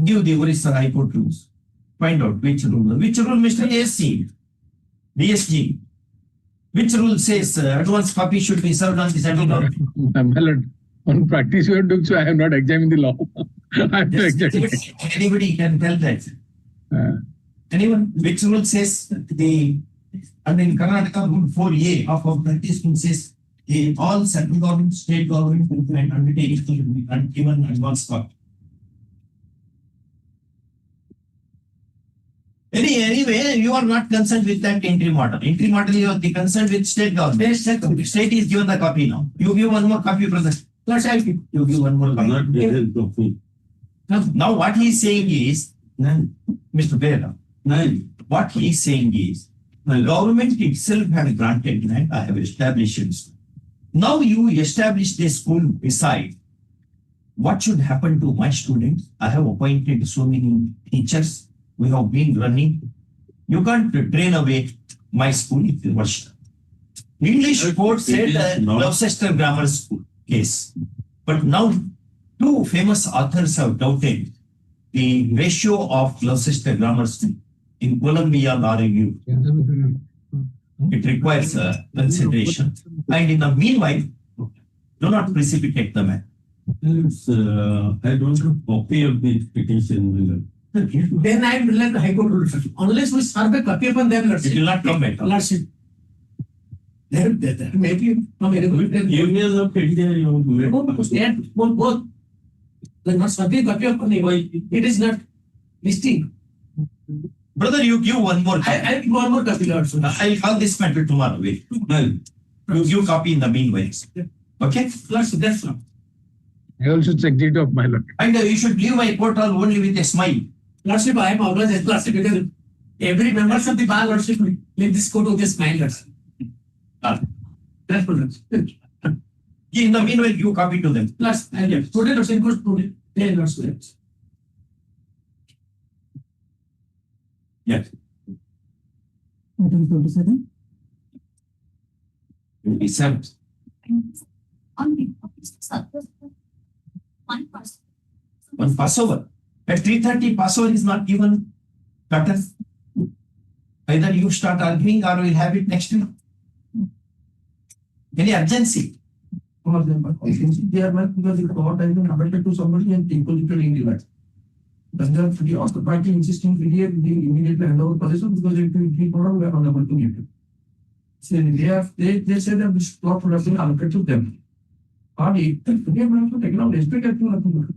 Give the Orissa High Court rules. Find out which rule. Which rule, Mr. ASC? DSG. Which rule says advance copy should be served on the central government? My lord, on practice you are doing, so I have not examined the law. I have to examine. Anybody can tell that. Anyone? Which rule says and in Karnataka rule 4A of our practice rule says all central government, state government, and undertakings should be given advance copy. Anyway, you are not concerned with that entry model. Entry model, you are concerned with state government. State is given the copy now. You give one more copy, brother. Let's help you. You give one more copy. Now what he is saying is, Mr. Bera, what he is saying is, the government itself had granted land, I have established it. Now you establish a school beside. What should happen to my students? I have appointed so many teachers. We have been running. You can't drain away my school if you wish. English court said Gloucester Grammar School case. But now two famous authors have doubted the ratio of Gloucester Grammar School in Columbia Law Review. It requires consideration. And in the meanwhile, do not precipitate the matter. I don't have copy of the petition. Then I will let the High Court rule. Unless we serve a copy upon them, It will not come back. Lordship. Maybe from a Union of India, state, both. They not serve a copy upon them. It is not listing. Brother, you give one more copy. I give one more copy, Lord. I'll call this matter tomorrow. Wait. You give copy in the meanwhile. Okay? Lordship, that's all. I also checked it off, my lord. And you should leave my portal only with a smile. Lordship, I am always at Lordship because every member of the bar, Lordship, leave this court with a smile, Lordship. That's what Lordship. In the meanwhile, you copy to them. Lordship, and yes, today Lordship goes today. Then Lordship. Yes. Item 27. 27. On the On Passover. At 3:30, Passover is not given better. Either you start arguing or we'll have it next week. Any urgency? One of them, but they are not because the court has been appointed to somebody and people literally indicate. Then the free of the party insisting immediately hand over possession because if we program we are unable to give it. So they say that this plot would have been allocated to them. Party, they have also taken out respect at nothing.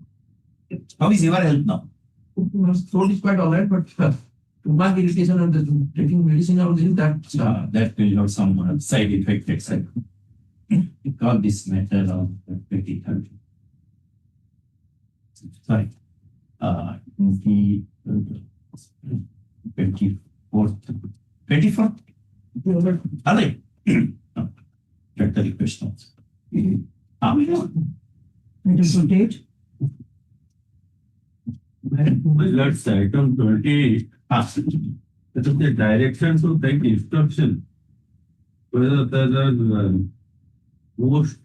How is your health now? Throat is quite alright, but stomach irritation and taking medicine or this That will have some side effect, etc. We call this matter on 23rd. Sorry. 24th. 24th? All right. Get the request also. Item 28. Let's item 28. That is the direction to take instruction. Whether there are posts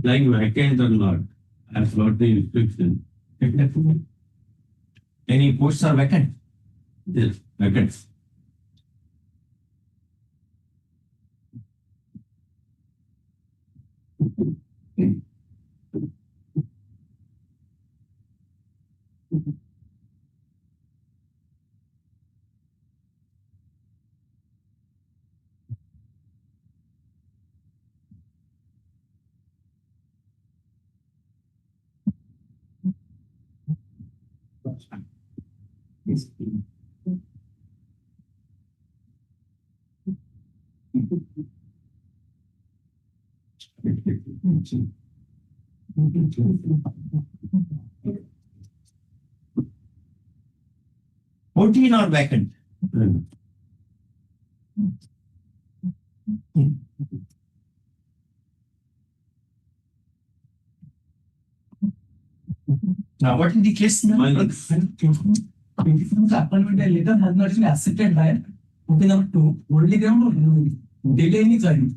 lying vacant or not. As not the instruction. Any posts are vacant? Yes, vacant. Fourteen are vacant. Now, what is the case now? Appointment letter has not been accepted by okay, number 2. Only ground or delay in the trial.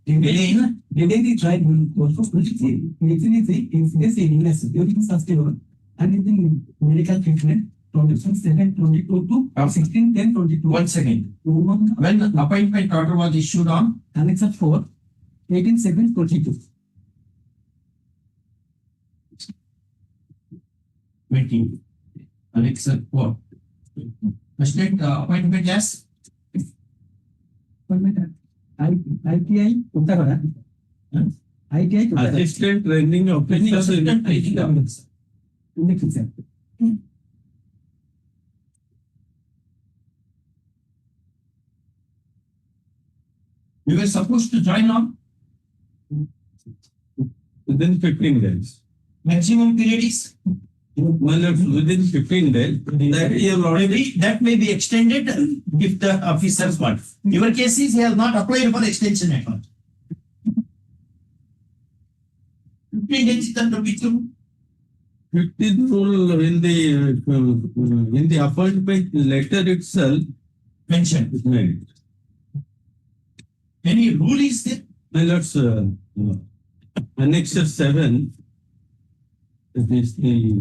Delay in the trial will also incidence illness during sustainable and in the medical treatment from 7/22 to 16/10/22. 1 second. When the appointment order was issued on? Annex 4, 18/7/22. 20. Annex 4. President, appointment, yes? ITI Uttarakhand. ITI Uttarakhand. Assistant training officer. Assistant training officer. In the kitchen. You were supposed to join on Within 15 days. maximum period is Well, it's within 15 days, that you have already. that may be extended if the officers want. Your case is he has not applied for extension at all. 15 days is the true. 15th rule in the appointment letter itself mentioned. Right. Any rule is there? Well, let's Annexure 7. It is the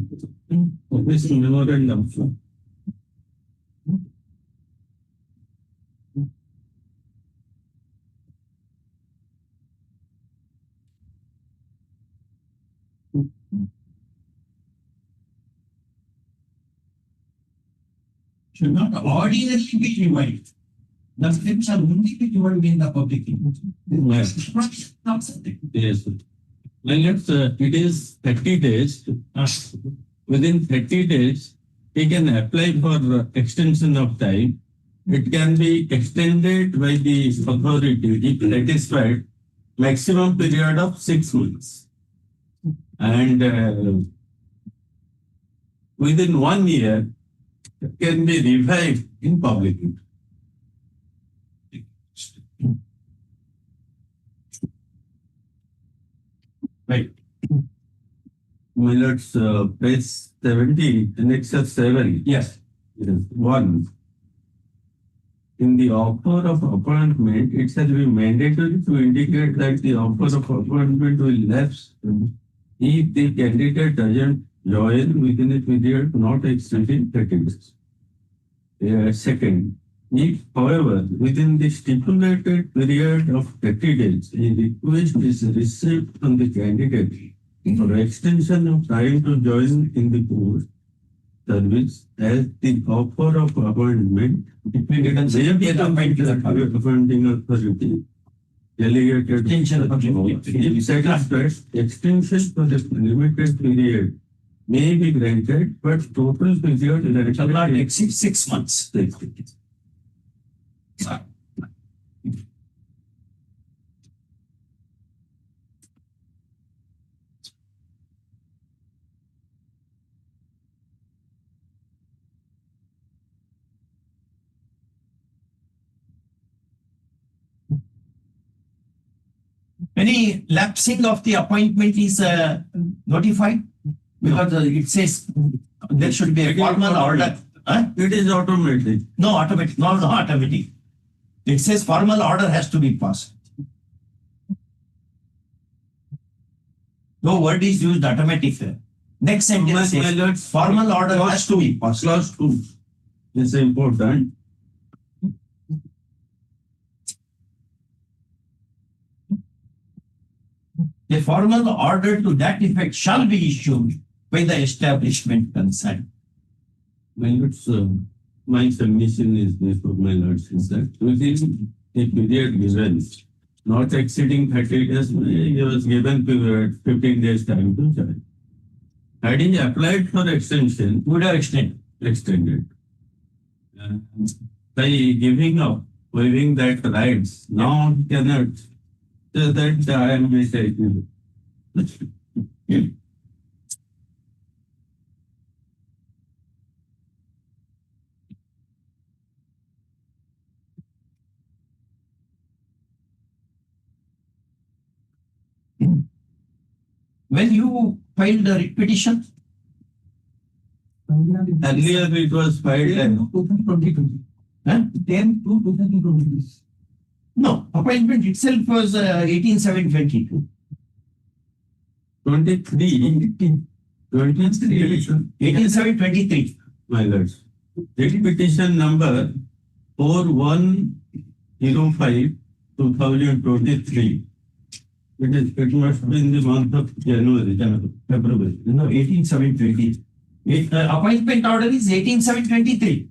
office memorandum. Should not ordinarily be revised. The slips are only be revised in the public. Yes. Not something. Yes. Well, it is 30 days. Within 30 days, he can apply for extension of time. It can be extended by the authority if satisfied maximum period of 6 months. And within 1 year, it can be revived in public. Right. Well, it's page 70, annexure 7. Yes. Yes. 1. In the offer of appointment, it shall be mandatory to indicate that the offer of appointment will lapse if the candidate doesn't join within a period not exceeding 30 days. Second, if, however, within the stipulated period of 30 days, a request is received from the candidate for extension of time to join in the court service as the offer of appointment, appointing authority, delegated if satisfied, extension for the limited period may be granted, but total period shall not exceed 6 months. Any lapsing of the appointment is notified? Because it says there should be a formal order. It is automatic. No, automatic. No, automatic. It says formal order has to be passed. No word is used automatic. Next sentence says formal order has to be passed. Clause 2 is important. A formal order to that effect shall be issued by the establishment concerned. Well, it's my submission is before my lords is that within a period given, not exceeding 30 days, he was given period 15 days time to join. Had he applied for extension, would have extended. By giving up, waiving that rights, now he cannot. So that I am mistaken. When you filed the writ petition? Earlier it was filed in 2020. 10 to 2020. No, appointment itself was 18/7/22. 18/7/23. My lords. Writ petition number 4105/2023. It must be in the month of January, February. No, 18/7/20. Appointment order is 18/7/23.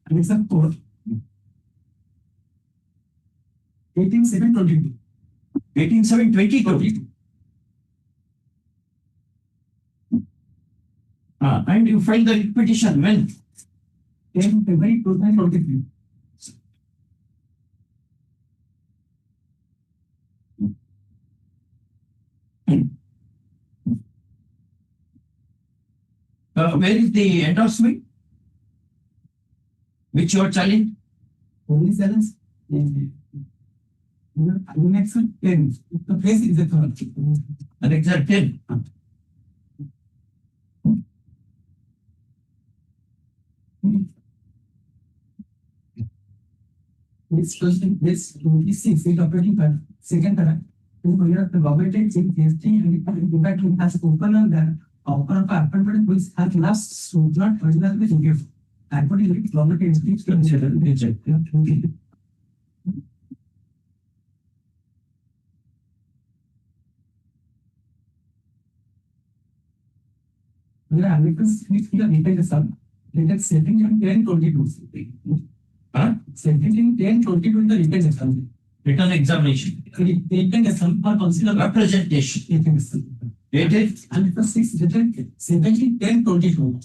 And it's a court. 18/7/22. 18/7/22. And you filed the writ petition when? 10 February 2023. Where is the endorsement? Which you are challenging? Only silence. Next one, 10. The place is a correct. Annexure 10. This question, this is the operating part. Second part, here the government is testing and in fact it has open on that open for appointment which has last so not originally given. And what is government is considered reject. Yeah, because if you are written the sum, let us setting in 1022. Huh? Setting in 1022 in the written exam. Written examination. Written exam for consider Representation. written exam. Dated. And it was 6 written 17 1022.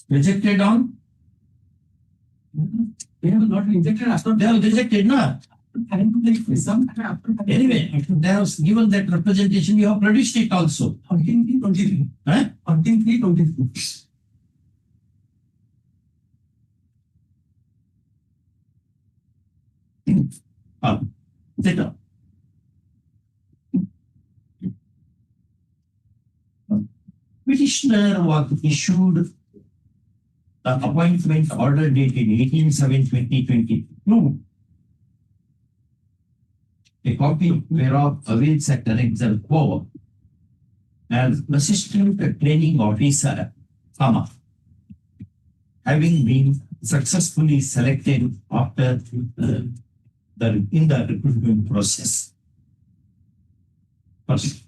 Rejected on? They have not rejected after They have rejected, no? having to take exam after Anyway, they have given that representation, you have produced it also. 13 Huh? 23. Sit down. Petitioner was issued the appointment order dated 18/7/2022. A copy whereof awaits at Annexure 4 as assistant training officer, having been successfully selected after in the recruitment process. First,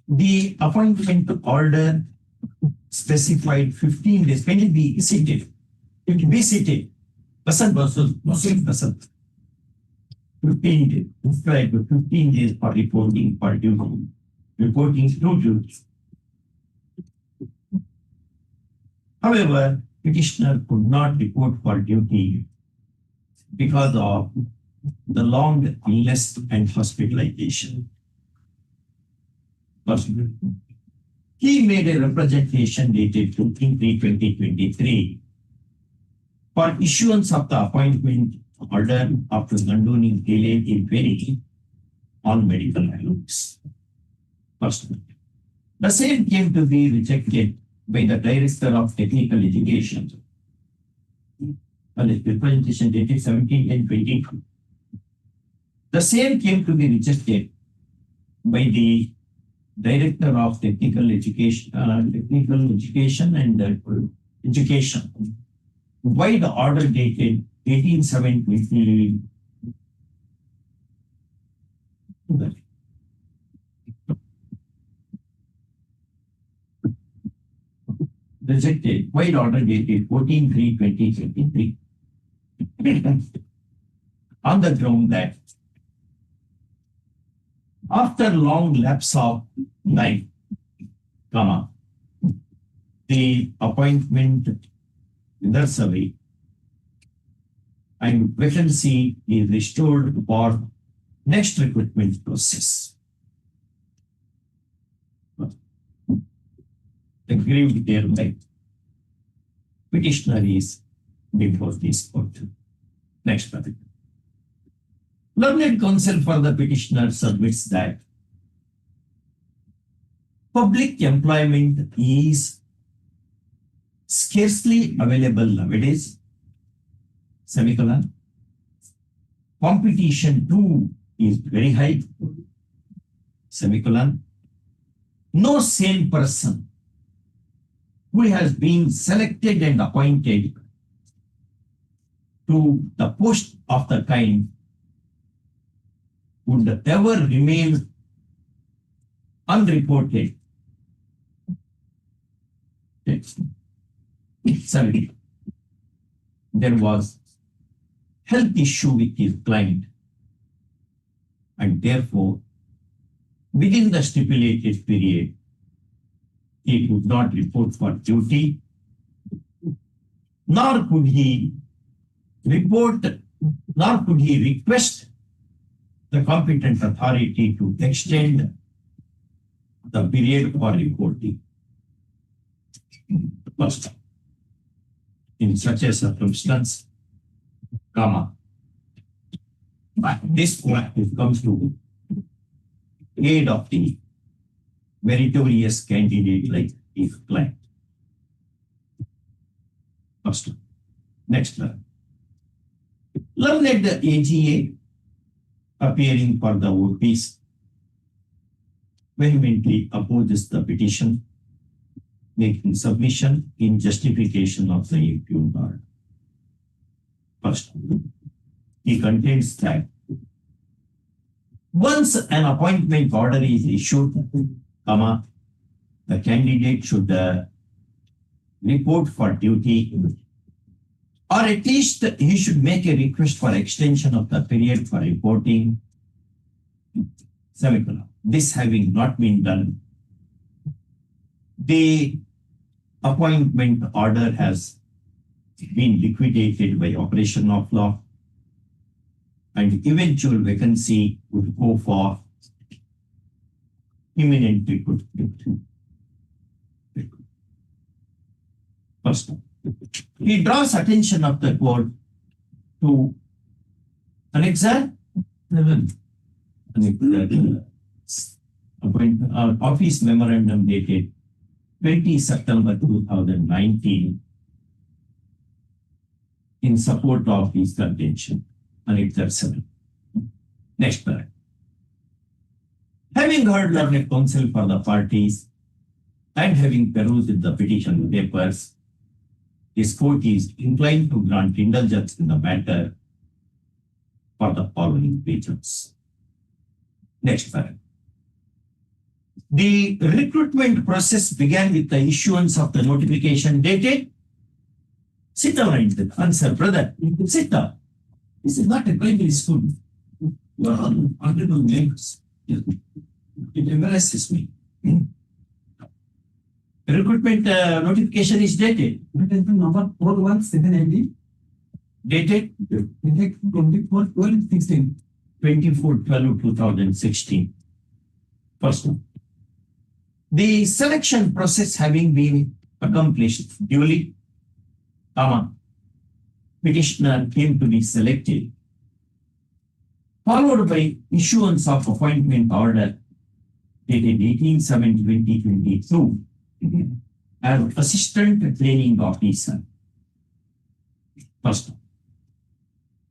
the appointment order specified 15 days. Can it be seated? It can be seated. Person versus person. 15 days. Prescribed 15 days for reporting for duty. Reporting to duty. However, petitioner could not report for duty because of the long illness and hospitalization. He made a representation dated 15/3/2023 for issuance of the appointment order after condoning delay in paying on medical allowance. First, the same came to be rejected by the Director of Technical Education. Representation dated 17/10/22. The same came to be rejected by the Director of Technical Education and Education. Why the order dated 18/7/2022? Rejected. Why the order dated 14/3/2023? On the ground that after long lapse of time, the appointment withers away and vacancy is restored for next recruitment process. Aggrieved thereby, petitioner is before this court. Next topic. Learned counsel for the petitioner submits that public employment is scarcely available nowadays, semicolon. Competition too is very high, semicolon. No sane person who has been selected and appointed to the post of the kind would ever remain unreported. Sorry. There was health issue with his client, and therefore, within the stipulated period, he could not report for duty, nor could he report, nor could he request the competent authority to extend the period for reporting. First, in such a circumstance, comma, but this practice comes to aid of the meritorious candidate like if client. First, next one. Learned the AGA appearing for the OPs vehemently opposes the petition, making submission in justification of the impugned order. First, he contends that once an appointment order is issued, comma, the candidate should report for duty, or at least he should make a request for extension of the period for reporting, semicolon. This having not been done, the appointment order has been liquidated by operation of law, and eventual vacancy would go for imminent recruitment. First, he draws attention of the court to Annexure 7, office memorandum dated 20 September 2019 in support of his contention. Annexure 7. Next paragraph. Having heard learned counsel for the parties and having perused the petition papers, this court is inclined to grant indulgence in the matter for the following reasons. Next paragraph. The recruitment process began with the issuance of the notification dated. Sit down and answer, brother. Sit down. This is not a primary school. You are all honorable members. It embarrasses me. Recruitment notification is dated. Number 41780. Dated 24/12/16. 24/12/2016. First one. The selection process having been accomplished duly, comma, petitioner came to be selected, followed by issuance of appointment order dated 18/7/2022 as assistant training officer. First,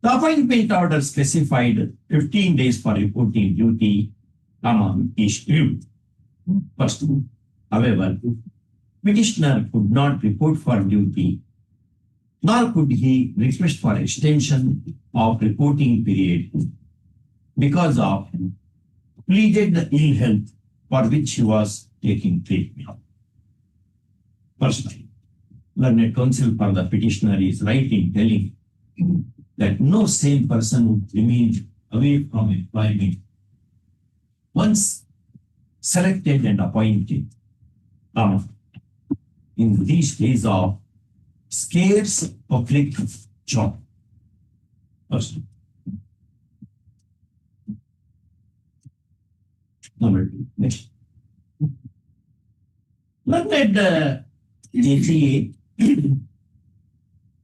the appointment order specified 15 days for reporting duty, comma, issued. First, however, petitioner could not report for duty, nor could he request for extension of reporting period because of pleaded ill health for which he was taking treatment. First, learned counsel for the petitioner is right in telling that no sane person would remain away from employment once selected and appointed in these days of scarce public job. First. Number 2. Next. Learned AGA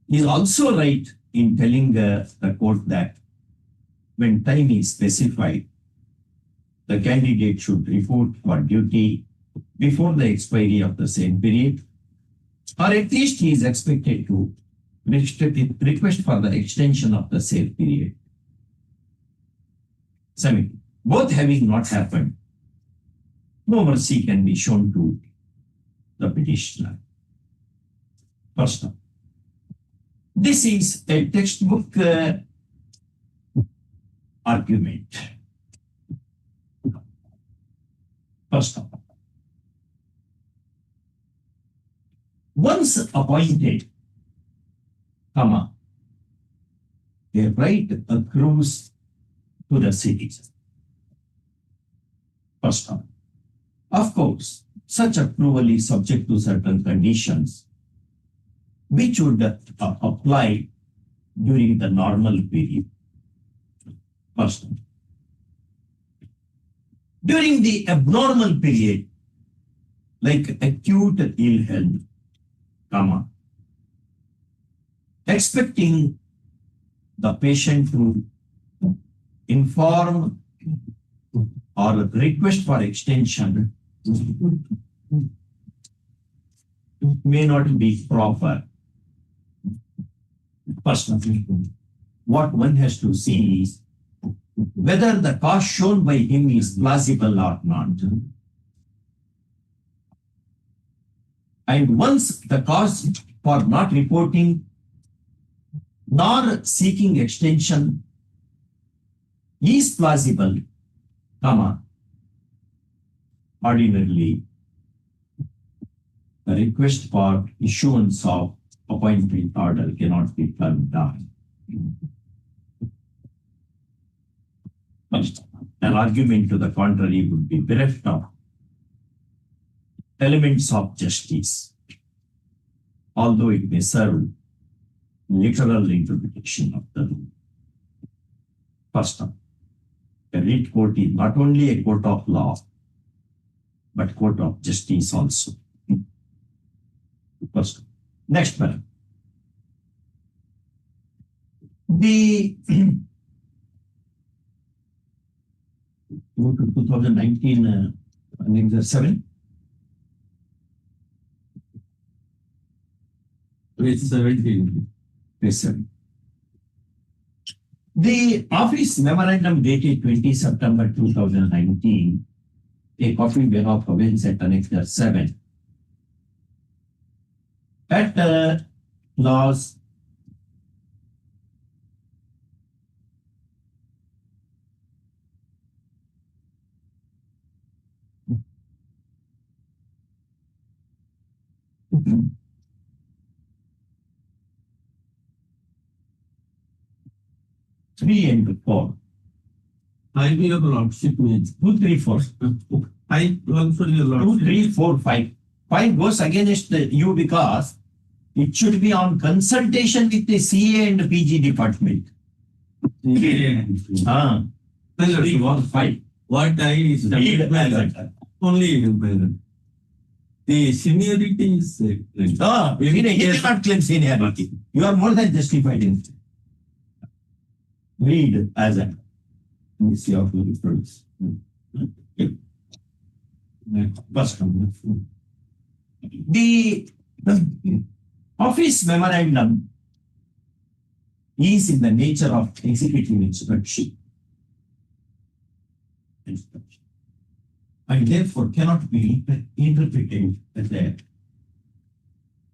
is also right in telling the court that when time is specified, the candidate should report for duty before the expiry of the same period, or at least he is expected to request for the extension of the same period. Both having not happened, no mercy can be shown to the petitioner. First, this is a textbook argument. First, once appointed, comma, a right accrues to the citizen. First, of course, such approval is subject to certain conditions which would apply during the normal period. First, during the abnormal period, like acute ill health, comma, expecting the patient to inform or request for extension may not be proper. First, what one has to see is whether the cause shown by him is plausible or not. And once the cause for not reporting nor seeking extension is plausible, comma, ordinarily the request for issuance of appointment order cannot be turned down. First, an argument to the contrary would be bereft of elements of justice, although it may serve literal interpretation of the rule. First, a writ court is not only a court of law, but court of justice also. First, next paragraph. The go to 2019, Annexure 7. Page 17. Page 7. The office memorandum dated 20 September 2019, a copy thereof avails at Annexure 7. At clause three and four. I be your lordship means 2, 3, 4. I also your 2, lordship. 3, 4, 5. 5 goes against you because it should be on consultation with the CA and PG department. Ah, 3, 4, 5. What I is Read as a- only the seniority is he cannot claim seniority. You are more than justified in it. Read as a see how to reproduce. First, the office memorandum is in the nature of executive instruction. And therefore cannot be interpreted as a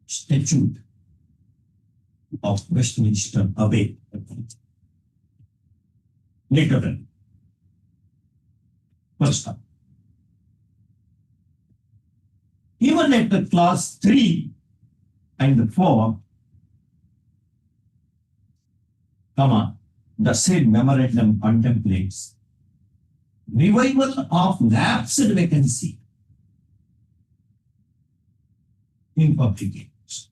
statute of Westminster Abbey. Literally. First up. Even at the clause 3 and 4, comma, the said memorandum contemplates revival of lapsed vacancy in public games.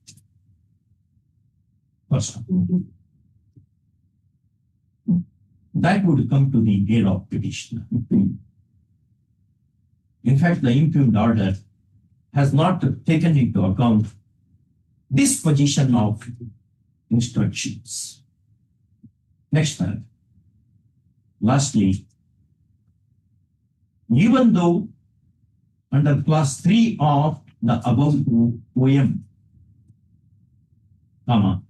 First up. That would come to the aid of petitioner. In fact, the impugned order has not taken into account this position of instructions. Next paragraph. Lastly, even though under clause 3 of the above OM, comma,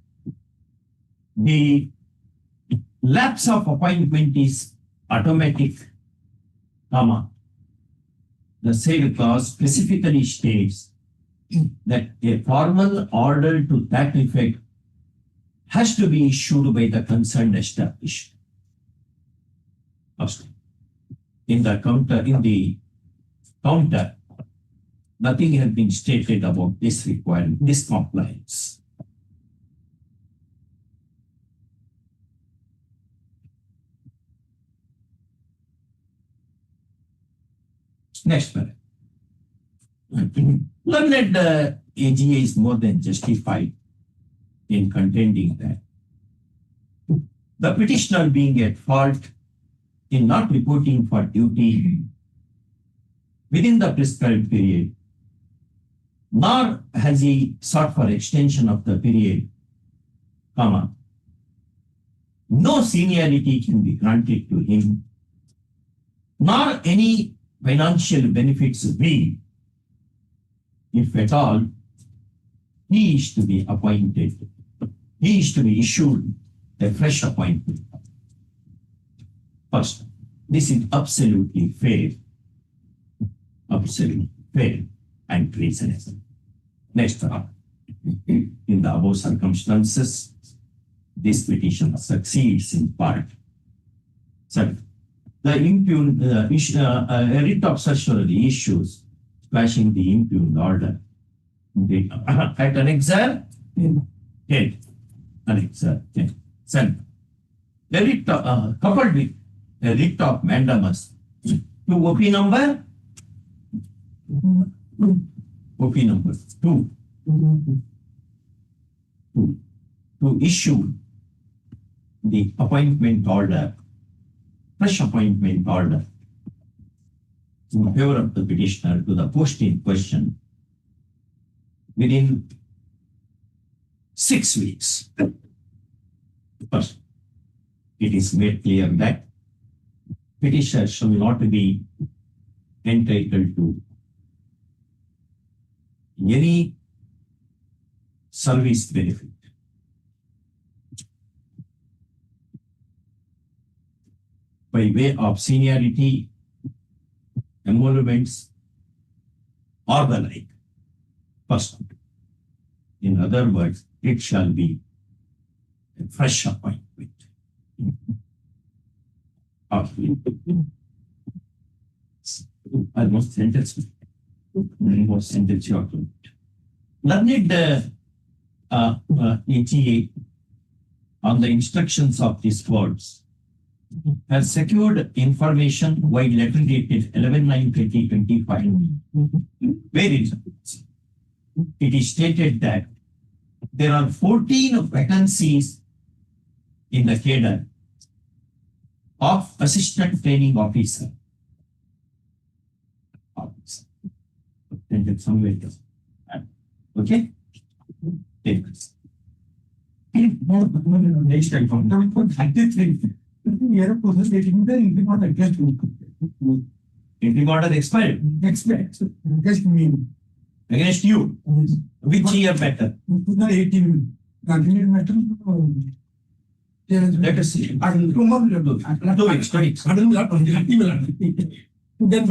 the lapse of appointment is automatic, comma, the said clause specifically states that a formal order to that effect has to be issued by the concerned establishment. First, in the counter, nothing has been stated about this requirement, this compliance. Next paragraph. Learned AGA is more than justified in contending that the petitioner being at fault in not reporting for duty within the prescribed period nor has he sought for extension of the period, comma, no seniority can be granted to him, nor any financial benefits be, if at all, he is to be appointed, he is to be issued a fresh appointment. First, this is absolutely fair and reasonable. Next, in the above circumstances, this petition succeeds in part. Second, the impugned a writ of certiorari issues squashing the impugned order at an exile 10. An exile 10. Second, the writ coupled with a writ of mandamus to OP number 2 to issue the appointment order, fresh appointment order in favor of the petitioner to the post in question within 6 weeks. First, it is made clear that petitioner shall not be entitled to any service benefit by way of seniority, emoluments, or the like. First, in other words, it shall be a fresh appointment. Almost sentence. Almost sentence you are to. Learned ATA on the instructions of these words has secured information while letter dated 11/9/2025, wherein it is stated that there are 14 vacancies in the cadre of assistant training officer. Somewhere else. Okay? Next time, Interim order expired. Against you. Which year matter? 18. Let us see. 2 weeks. Then